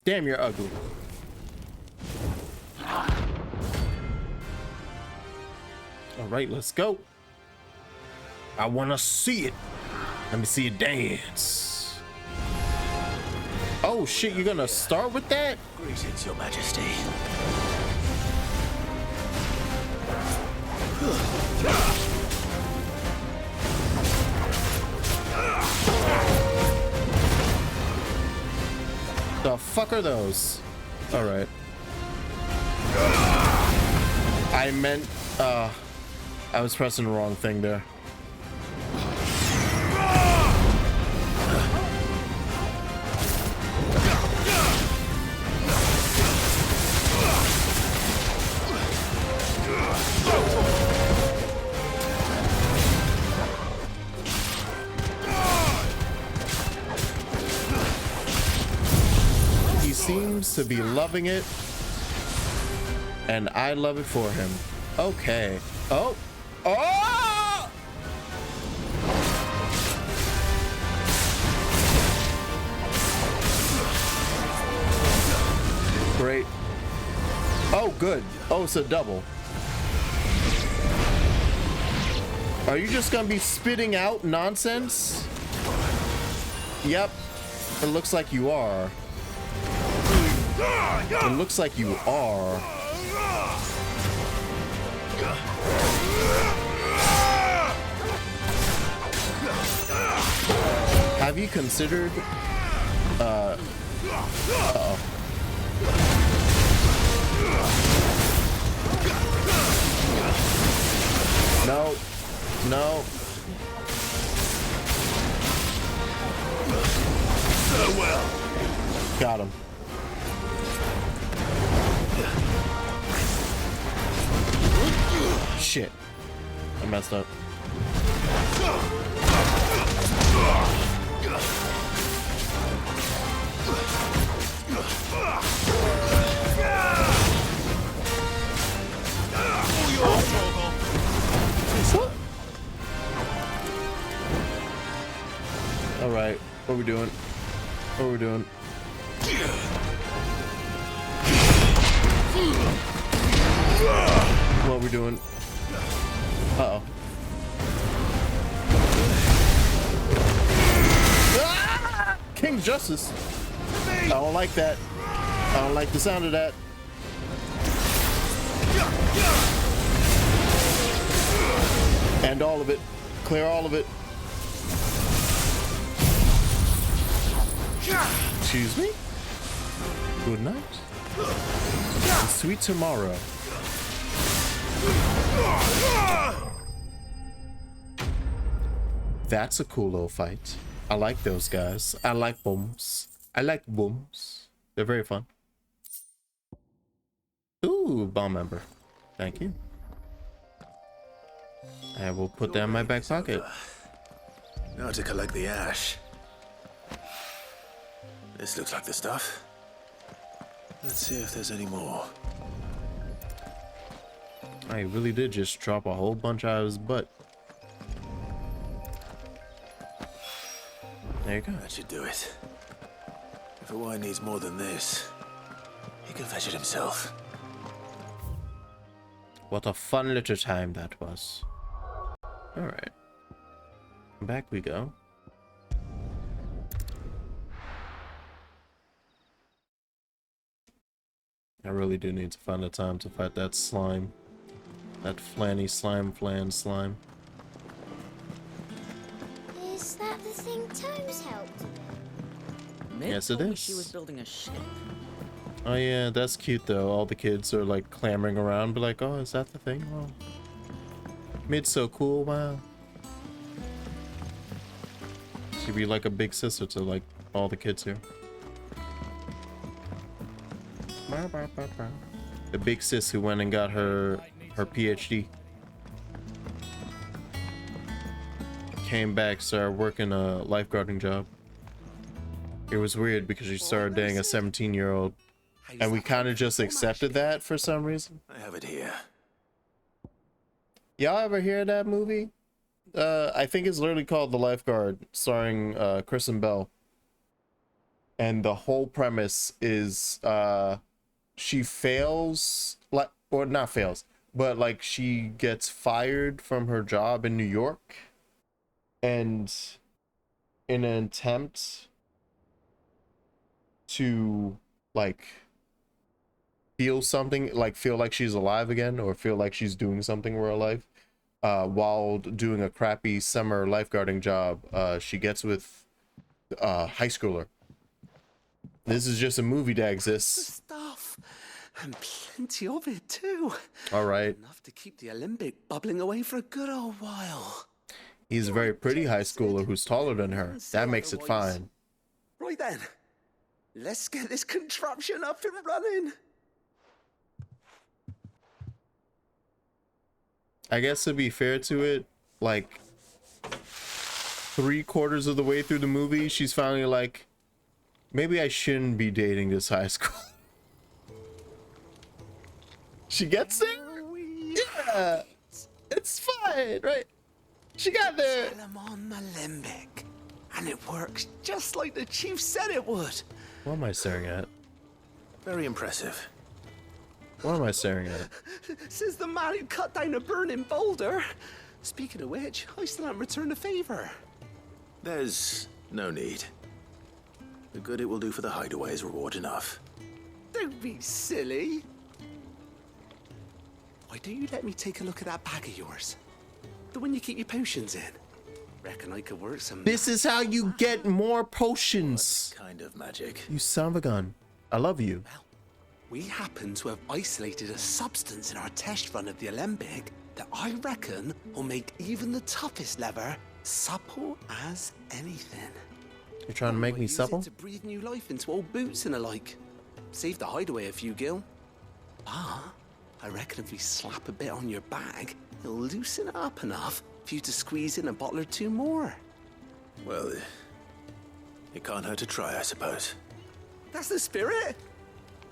Speaker 1: Damn, you're ugly. All right, let's go. I want to see it. Let me see you dance. Oh shit, you're gonna start with that?
Speaker 3: Greetings, Your Majesty.
Speaker 1: The fuck are those? All right. I meant, I was pressing the wrong thing there. Seems to be loving it, and I love it for him. Okay. Oh. Oh! Great. Oh, good. Oh, it's a double. Are you just gonna be spitting out nonsense? Yep. It looks like you are. It looks like you are. Have you considered uh-oh. No. No. Got him. Shit. I messed up. All right, what are we doing? What are we doing? What are we doing? Uh-oh. Ah! King Justice. I don't like that. I don't like the sound of that. And all of it. Clear all of it. Excuse me? Good night. And sweet tomorrow. That's a cool little fight. I like those guys. I like booms. I like booms. They're very fun. Ooh, bomb member. Thank you. I will put that in my back pocket.
Speaker 3: Now to collect the ash. This looks like the stuff. Let's see if there's any more.
Speaker 1: I really did just drop a whole bunch out of his butt. There you go.
Speaker 3: That should do it. If a wine needs more than this, he can fetch it himself.
Speaker 1: What a fun little time that was. Alright. Back we go. I really do need to find a time to fight that slime. That flanny slime, slime.
Speaker 19: Is that the thing Tomes helped?
Speaker 1: Yes, it is.
Speaker 10: She was building a ship.
Speaker 1: Oh yeah, that's cute though. All the kids are like clamoring around, but like, oh, is that the thing? Oh, Mid's so cool. Wow. She'd be like a big sister to like all the kids here. The big sis who went and got her PhD. Came back, started working a lifeguarding job. It was weird because she started dating a 17-year-old, and we kind of just accepted that for some reason.
Speaker 3: I have it here.
Speaker 1: Y'all ever hear that movie? I think it's literally called The Lifeguard, starring Kristen Bell. And the whole premise is she fails, like, or not fails, but like she gets fired from her job in New York, and in an attempt to like feel something, like feel like she's alive again, or feel like she's doing something with her life, while doing a crappy summer lifeguarding job, she gets with a high schooler. This is just a movie that exists.
Speaker 17: Stuff. And plenty of it, too.
Speaker 1: All right.
Speaker 17: Enough to keep the Olympic bubbling away for a good old while.
Speaker 1: He's a very pretty high schooler who's taller than her. That makes it fine.
Speaker 17: Right then. Let's get this contraption up and running.
Speaker 1: I guess to be fair to it, like 3/4 of the way through the movie, she's finally like, maybe I shouldn't be dating this high school. She gets there? Yeah. It's fine, right? She got there.
Speaker 17: Tell him on the limbic. And it works just like the chief said it would.
Speaker 1: What am I staring at?
Speaker 3: Very impressive.
Speaker 1: What am I staring at?
Speaker 17: Says the man who cut down a burning boulder. Speaking of which, I still haven't returned the favor.
Speaker 3: There's no need. The good it will do for the hideaway is reward enough.
Speaker 17: Don't be silly. Why don't you let me take a look at that bag of yours? The one you keep your potions in. Reckon I could work some...
Speaker 1: This is how you get more potions.
Speaker 3: What kind of magic?
Speaker 1: You son of a gun. I love you.
Speaker 17: Well, we happen to have isolated a substance in our test run of the Alembic that I reckon will make even the toughest lever supple as anything.
Speaker 1: You're trying to make me supple?
Speaker 17: To breathe new life into old boots and the like. Save the hideaway a few gil. Ah, I reckon if we slap a bit on your bag, it'll loosen it up enough for you to squeeze in a bottle or two more.
Speaker 3: Well, it can't hurt to try, I suppose.
Speaker 17: That's the spirit.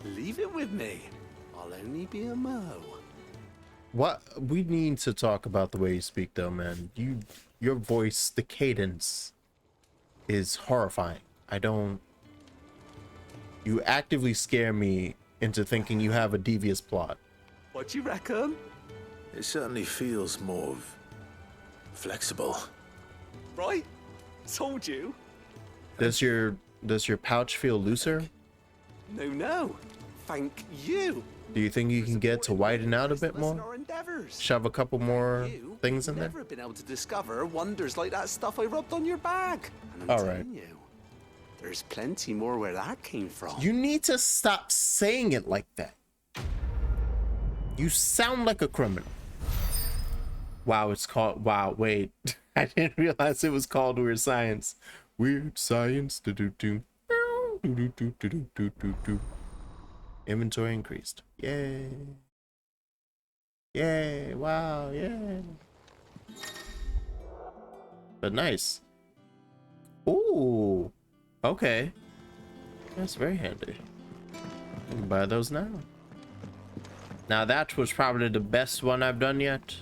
Speaker 17: Leave it with me. I'll only be a mo.
Speaker 1: What? We need to talk about the way you speak, though, man. Your voice, the cadence, is horrifying. You actively scare me into thinking you have a devious plot.
Speaker 17: What you reckon?
Speaker 3: It certainly feels more flexible.
Speaker 17: Right? Told you.
Speaker 1: Does your pouch feel looser?
Speaker 17: No. Thank you.
Speaker 1: Do you think you can get to widen out a bit more? Shove a couple more things in there?
Speaker 17: Never been able to discover wonders like that stuff I rubbed on your bag. And I'm
Speaker 1: all right.
Speaker 17: telling you, There's plenty more where that came from.
Speaker 1: You need to stop saying it like that. You sound like a criminal. Wow, it's called... Wow, wait. I didn't realize it was called Weird Science. Weird Science. Do-do-do. Do-do-do-do-do-do-do. Inventory increased. Yay. Yay. Wow, yay. But nice. Ooh. Okay. That's very handy. I can buy those now. Now that was probably the best one I've done yet.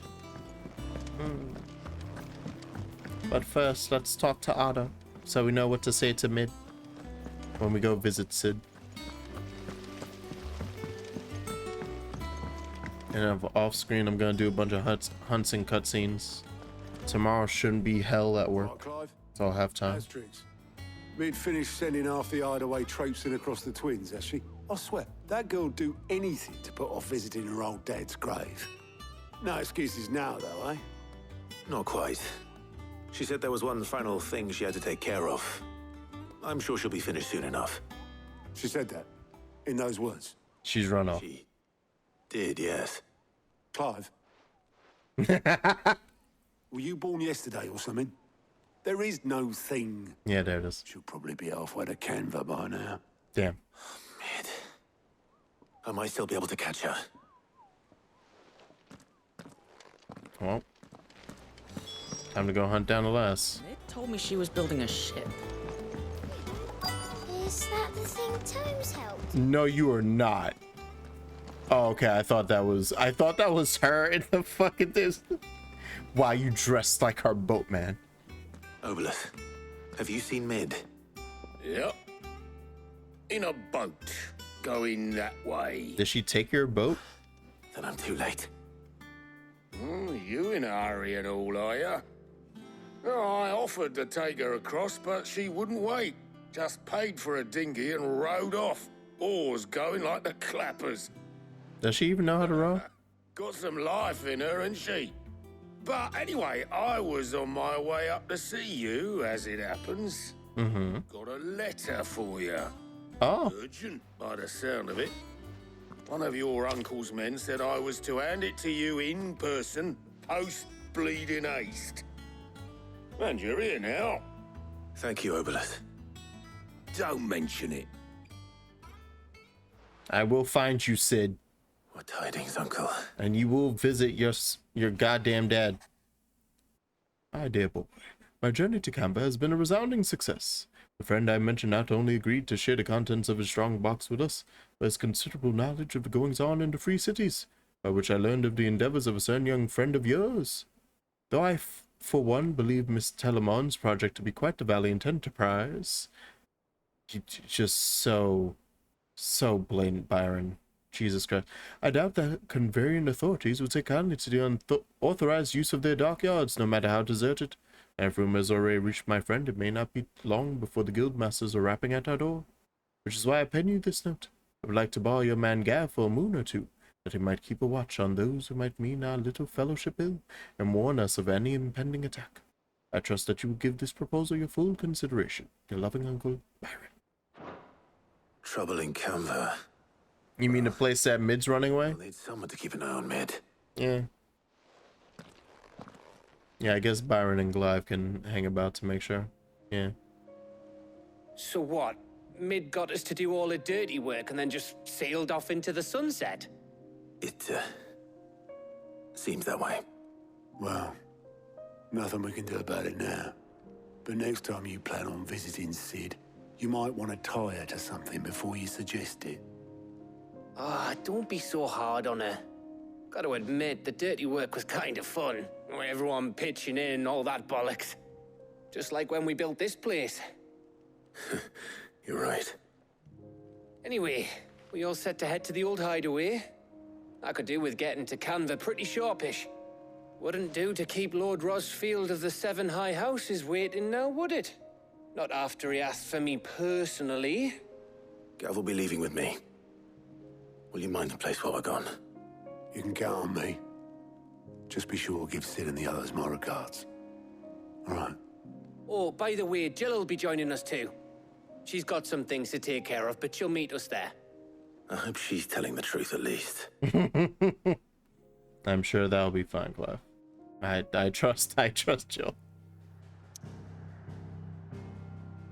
Speaker 1: But first, let's talk to Otto, so we know what to say to Mid when we go visit Sid. And off screen, I'm gonna do a bunch of hunts and cutscenes. Tomorrow shouldn't be hell at work, so I'll have time.
Speaker 9: Mid finished sending half the hideaway traipsing across the twins, has she? I swear, that girl'd do anything to put off visiting her old dad's grave. No excuses now, though, eh?
Speaker 3: Not quite. She said there was one final thing she had to take care of. I'm sure she'll be finished soon enough.
Speaker 9: She said that? In those words?
Speaker 1: She's run off.
Speaker 3: She did, yes.
Speaker 9: Clive? Were you born yesterday or something? There is no thing.
Speaker 1: Yeah, there it is.
Speaker 9: She'll probably be halfway to Canva by now.
Speaker 1: Damn.
Speaker 3: Mid. I might still be able to catch her.
Speaker 1: Well, time to go hunt down the lass.
Speaker 10: Mid told me she was building a ship.
Speaker 19: Is that the thing Tomes helped?
Speaker 1: No, you are not. Oh, okay. I thought that was her in the fucking distance. Wow, you dressed like our boatman.
Speaker 3: Obelus, have you seen Mid?
Speaker 9: Yep. In a boat, going that way.
Speaker 1: Did she take your boat?
Speaker 3: Then I'm too late.
Speaker 9: You in a hurry and all, are you? Oh, I offered to take her across, but she wouldn't wait. Just paid for a dinghy and rowed off. Oars going like the clappers.
Speaker 1: Does she even know how to row?
Speaker 9: Got some life in her, ain't she? But anyway, I was on my way up to see you, as it happens.
Speaker 1: Mm-hmm.
Speaker 9: Got a letter for you.
Speaker 1: Oh.
Speaker 9: Urgent, by the sound of it. One of your uncle's men said I was to hand it to you in person, post-bleeding haste. And you're here now.
Speaker 3: Thank you, Obelus.
Speaker 9: Don't mention it.
Speaker 1: I will find you, Sid.
Speaker 3: What tidings, Uncle?
Speaker 1: And you will visit your goddamn dad. Hi, dear boy. My journey to Canva has been a resounding success. The friend I mentioned not only agreed to share the contents of his strong box with us, but has considerable knowledge of the goings-on in the free cities, by which I learned of the endeavors of a certain young friend of yours. Though I, for one, believe Miss Telemon's project to be quite a valiant enterprise. Just so blatant, Byron. Jesus Christ. I doubt that Converian authorities would take kindly to the unauthorized use of their dockyards, no matter how deserted. And if rumor has already reached my friend, it may not be long before the guildmasters are rapping at our door. Which is why I pen you this note. I would like to borrow your man Gav for a moon or two, that he might keep a watch on those who might mean our little fellowship ill, and warn us of any impending attack. I trust that you will give this proposal your full consideration. Your loving uncle, Byron.
Speaker 3: Trouble in Canva.
Speaker 1: You mean the place that Mid's running away?
Speaker 3: We'll need someone to keep an eye on Mid.
Speaker 1: Yeah. Yeah, I guess Byron and Clive can hang about to make sure. Yeah.
Speaker 2: So what? Mid got us to do all the dirty work and then just sailed off into the sunset?
Speaker 3: It, seems that way.
Speaker 9: Well, nothing we can do about it now. But next time you plan on visiting Sid, you might want to tie her to something before you suggest it.
Speaker 2: Ah, don't be so hard on her. Gotta admit, the dirty work was kind of fun. Everyone pitching in and all that bollocks. Just like when we built this place.
Speaker 3: You're right.
Speaker 2: Anyway, we all set to head to the old hideaway. I could do with getting to Canva pretty sharpish. Wouldn't do to keep Lord Rosfield of the Seven High Houses waiting now, would it? Not after he asked for me personally.
Speaker 3: Gav will be leaving with me. Will you mind the place while we're gone?
Speaker 9: You can count on me. Just be sure to give Sid and the others my regards. All right.
Speaker 2: Oh, by the way, Jill will be joining us too. She's got some things to take care of, but she'll meet us there.
Speaker 3: I hope she's telling the truth at least.
Speaker 1: I'm sure that'll be fine, Clef. I trust Jill.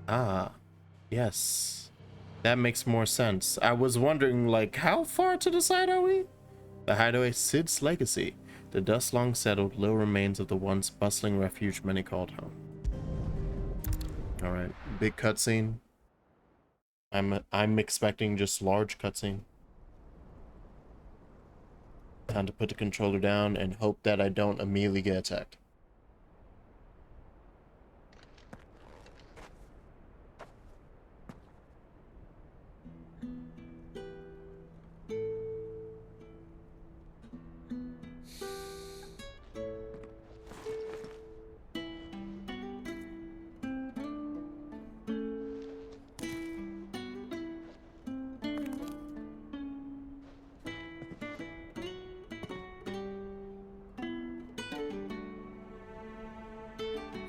Speaker 1: Ah, yes. That makes more sense. I was wondering, like, how far to the side are we? The hideaway Sid's legacy. The dust long settled, little remains of the once bustling refuge many called home. Alright, big cutscene. I'm expecting just large cutscene. Time to put the controller down and hope that I don't immediately get attacked.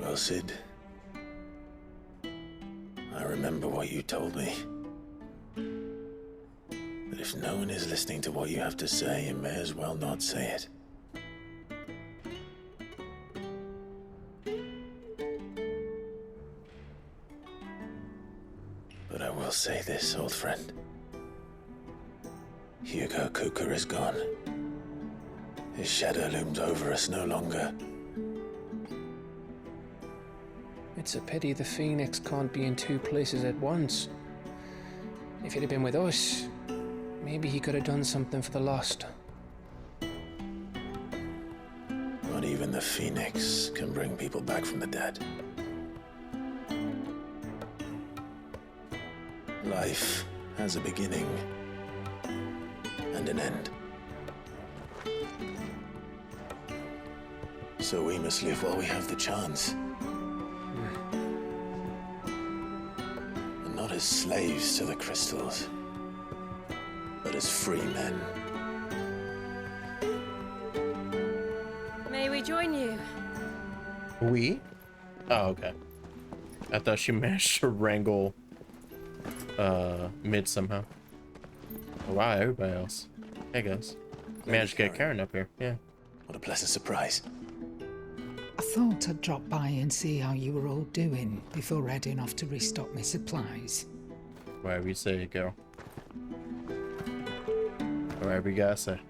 Speaker 3: Well, Sid, I remember what you told me. That if no one is listening to what you have to say, you may as well not say it. But I will say this, old friend. Hugo Kuka is gone. His shadow looms over us no longer.
Speaker 2: It's a pity the Phoenix can't be in two places at once. If he'd have been with us, maybe he could have done something for the Lost.
Speaker 3: Not even the Phoenix can bring people back from the dead. Life has a beginning and an end. So we must live while we have the chance. And not as slaves to the crystals, but as free men.
Speaker 11: May we join you?
Speaker 1: We? Oh, okay. I thought she managed to wrangle Mid somehow. Oh, wow, everybody else. Hey guys. Managed to get Karen up here, yeah.
Speaker 3: What a pleasant surprise.
Speaker 18: I thought I'd drop by and see how you were all doing before heading off to restock my supplies.
Speaker 1: Whatever you say, girl. Whatever you gotta say.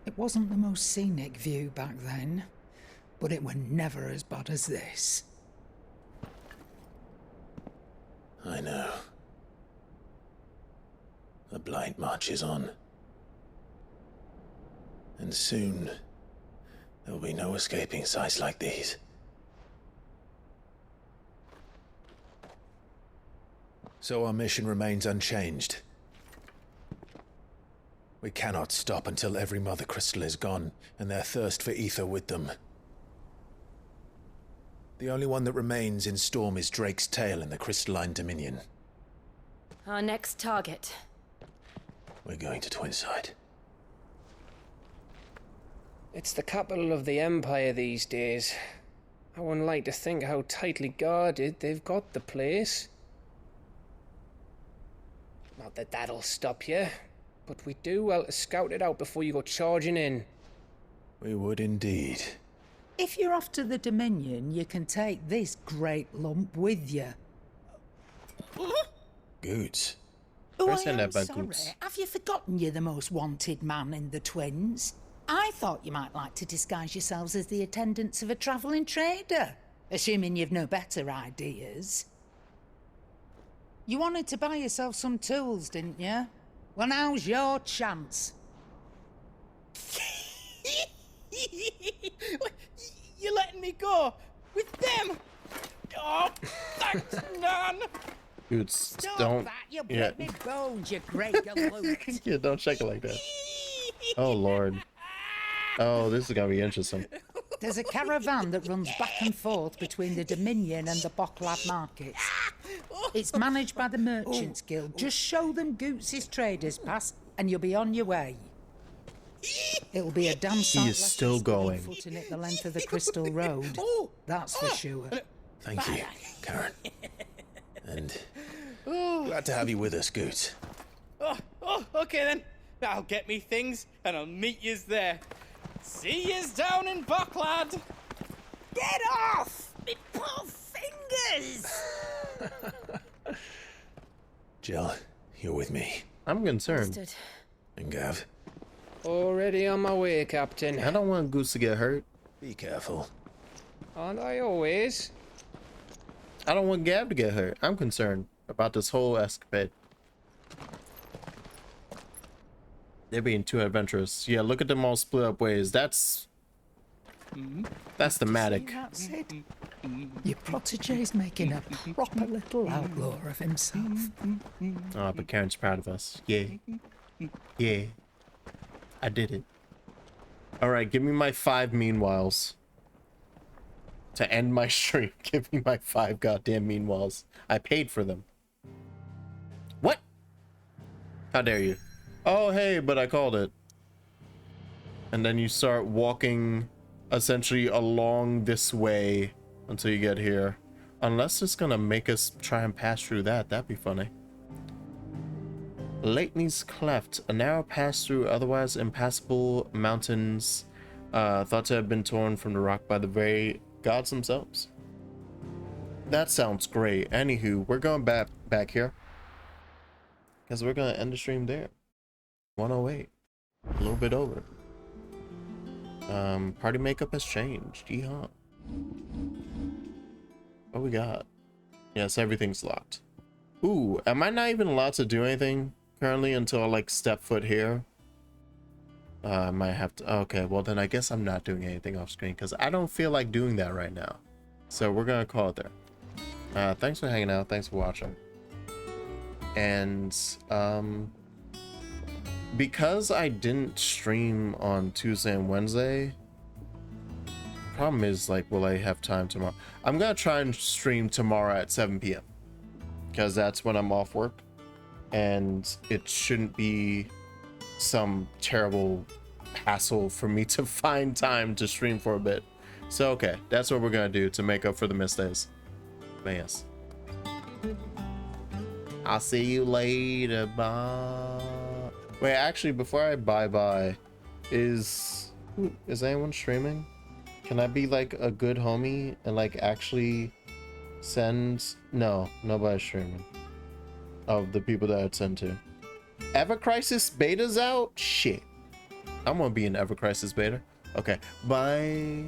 Speaker 18: It wasn't the most scenic view back then, but it were never as bad as this.
Speaker 3: I know. The blight marches on. And soon, there will be no escaping sights like these. So our mission remains unchanged. We cannot stop until every Mother Crystal is gone, and their thirst for ether with them. The only one that remains in Storm is Drake's tail in the Crystalline Dominion.
Speaker 11: Our next target.
Speaker 3: We're going to Twinside.
Speaker 2: It's the capital of the Empire these days. I wouldn't like to think how tightly guarded they've got the place. Not that that'll stop you, but we do well to scout it out before you go charging in.
Speaker 3: We would indeed.
Speaker 18: If you're off to the Dominion, you can take this great lump with you.
Speaker 3: Goods.
Speaker 18: Oh, I am sorry. Have you forgotten you're the most wanted man in the Twins? I thought you might like to disguise yourselves as the attendants of a travelling trader, assuming you've no better ideas. You wanted to buy yourself some tools, didn't you? Well, now's your chance.
Speaker 16: You're letting me go with them? Oh, thanks, Nan.
Speaker 1: Dude,
Speaker 18: Stop
Speaker 1: don't.
Speaker 18: that, you break me bones, you great galoot.
Speaker 1: Yeah, don't shake it like that. Oh, Lord. Oh, this is gonna be interesting.
Speaker 18: There's a caravan that runs back and forth between the Dominion and the Bocklad markets. It's managed by the Merchants Guild. Just show them Goots' traders pass and you'll be on your way. It'll be a damn sight
Speaker 1: is still going.
Speaker 18: footing it the length of the Crystal Road. That's for sure.
Speaker 3: Thank you, Karen. And glad to have you with us, Goots.
Speaker 12: Okay then. I'll get me things and I'll meet yous there. See yous down in Bocklad.
Speaker 4: Get off! Me poor fingers!
Speaker 3: Jill, you're with me.
Speaker 1: I'm concerned.
Speaker 2: Understood.
Speaker 3: And Gav.
Speaker 2: Already on my way, Captain.
Speaker 1: I don't want Goose to get hurt.
Speaker 3: Be careful.
Speaker 2: Aren't I always?
Speaker 1: I don't want Gav to get hurt. I'm concerned about this whole escapade. They're being too adventurous. Yeah, look at them all split up ways. That's thematic.
Speaker 18: That's it. Your protege's making a proper little outlaw of himself.
Speaker 1: Oh, but Karen's proud of us. Yeah. Yeah. I did it. Alright, give me my 5 meanwhiles. To end my stream, give me my 5 goddamn meanwhiles. I paid for them. What? How dare you? Oh, hey, but I called it. And then you start walking essentially along this way until you get here. Unless it's gonna make us try and pass through that. That'd be funny. Lately's Cleft, a narrow pass through otherwise impassable mountains thought to have been torn from the rock by the very gods themselves. That sounds great. Anywho, we're going back here because we're gonna end the stream there. 108, a little bit over. Party makeup has changed. Yeehaw. What we got? Yes, everything's locked. Ooh, am I not even allowed to do anything currently until I like step foot here? I might have to. Okay, well then I guess I'm not doing anything off screen because I don't feel like doing that right now. So we're gonna call it there. Thanks for hanging out. Thanks for watching. And because I didn't stream on Tuesday and Wednesday, problem is, like, will I have time tomorrow? I'm gonna try and stream tomorrow at 7 p.m. because that's when I'm off work, and it shouldn't be some terrible hassle for me to find time to stream for a bit. So okay, that's what we're gonna do to make up for the missed days. But yes, I'll see you later. Bye. Wait, actually, before I bye, is anyone streaming? Can I be like a good homie and like actually send? No, nobody's streaming. Of the people that I'd send to. Ever Crisis beta's out? Shit. I'm gonna be an Ever Crisis beta. Okay, bye.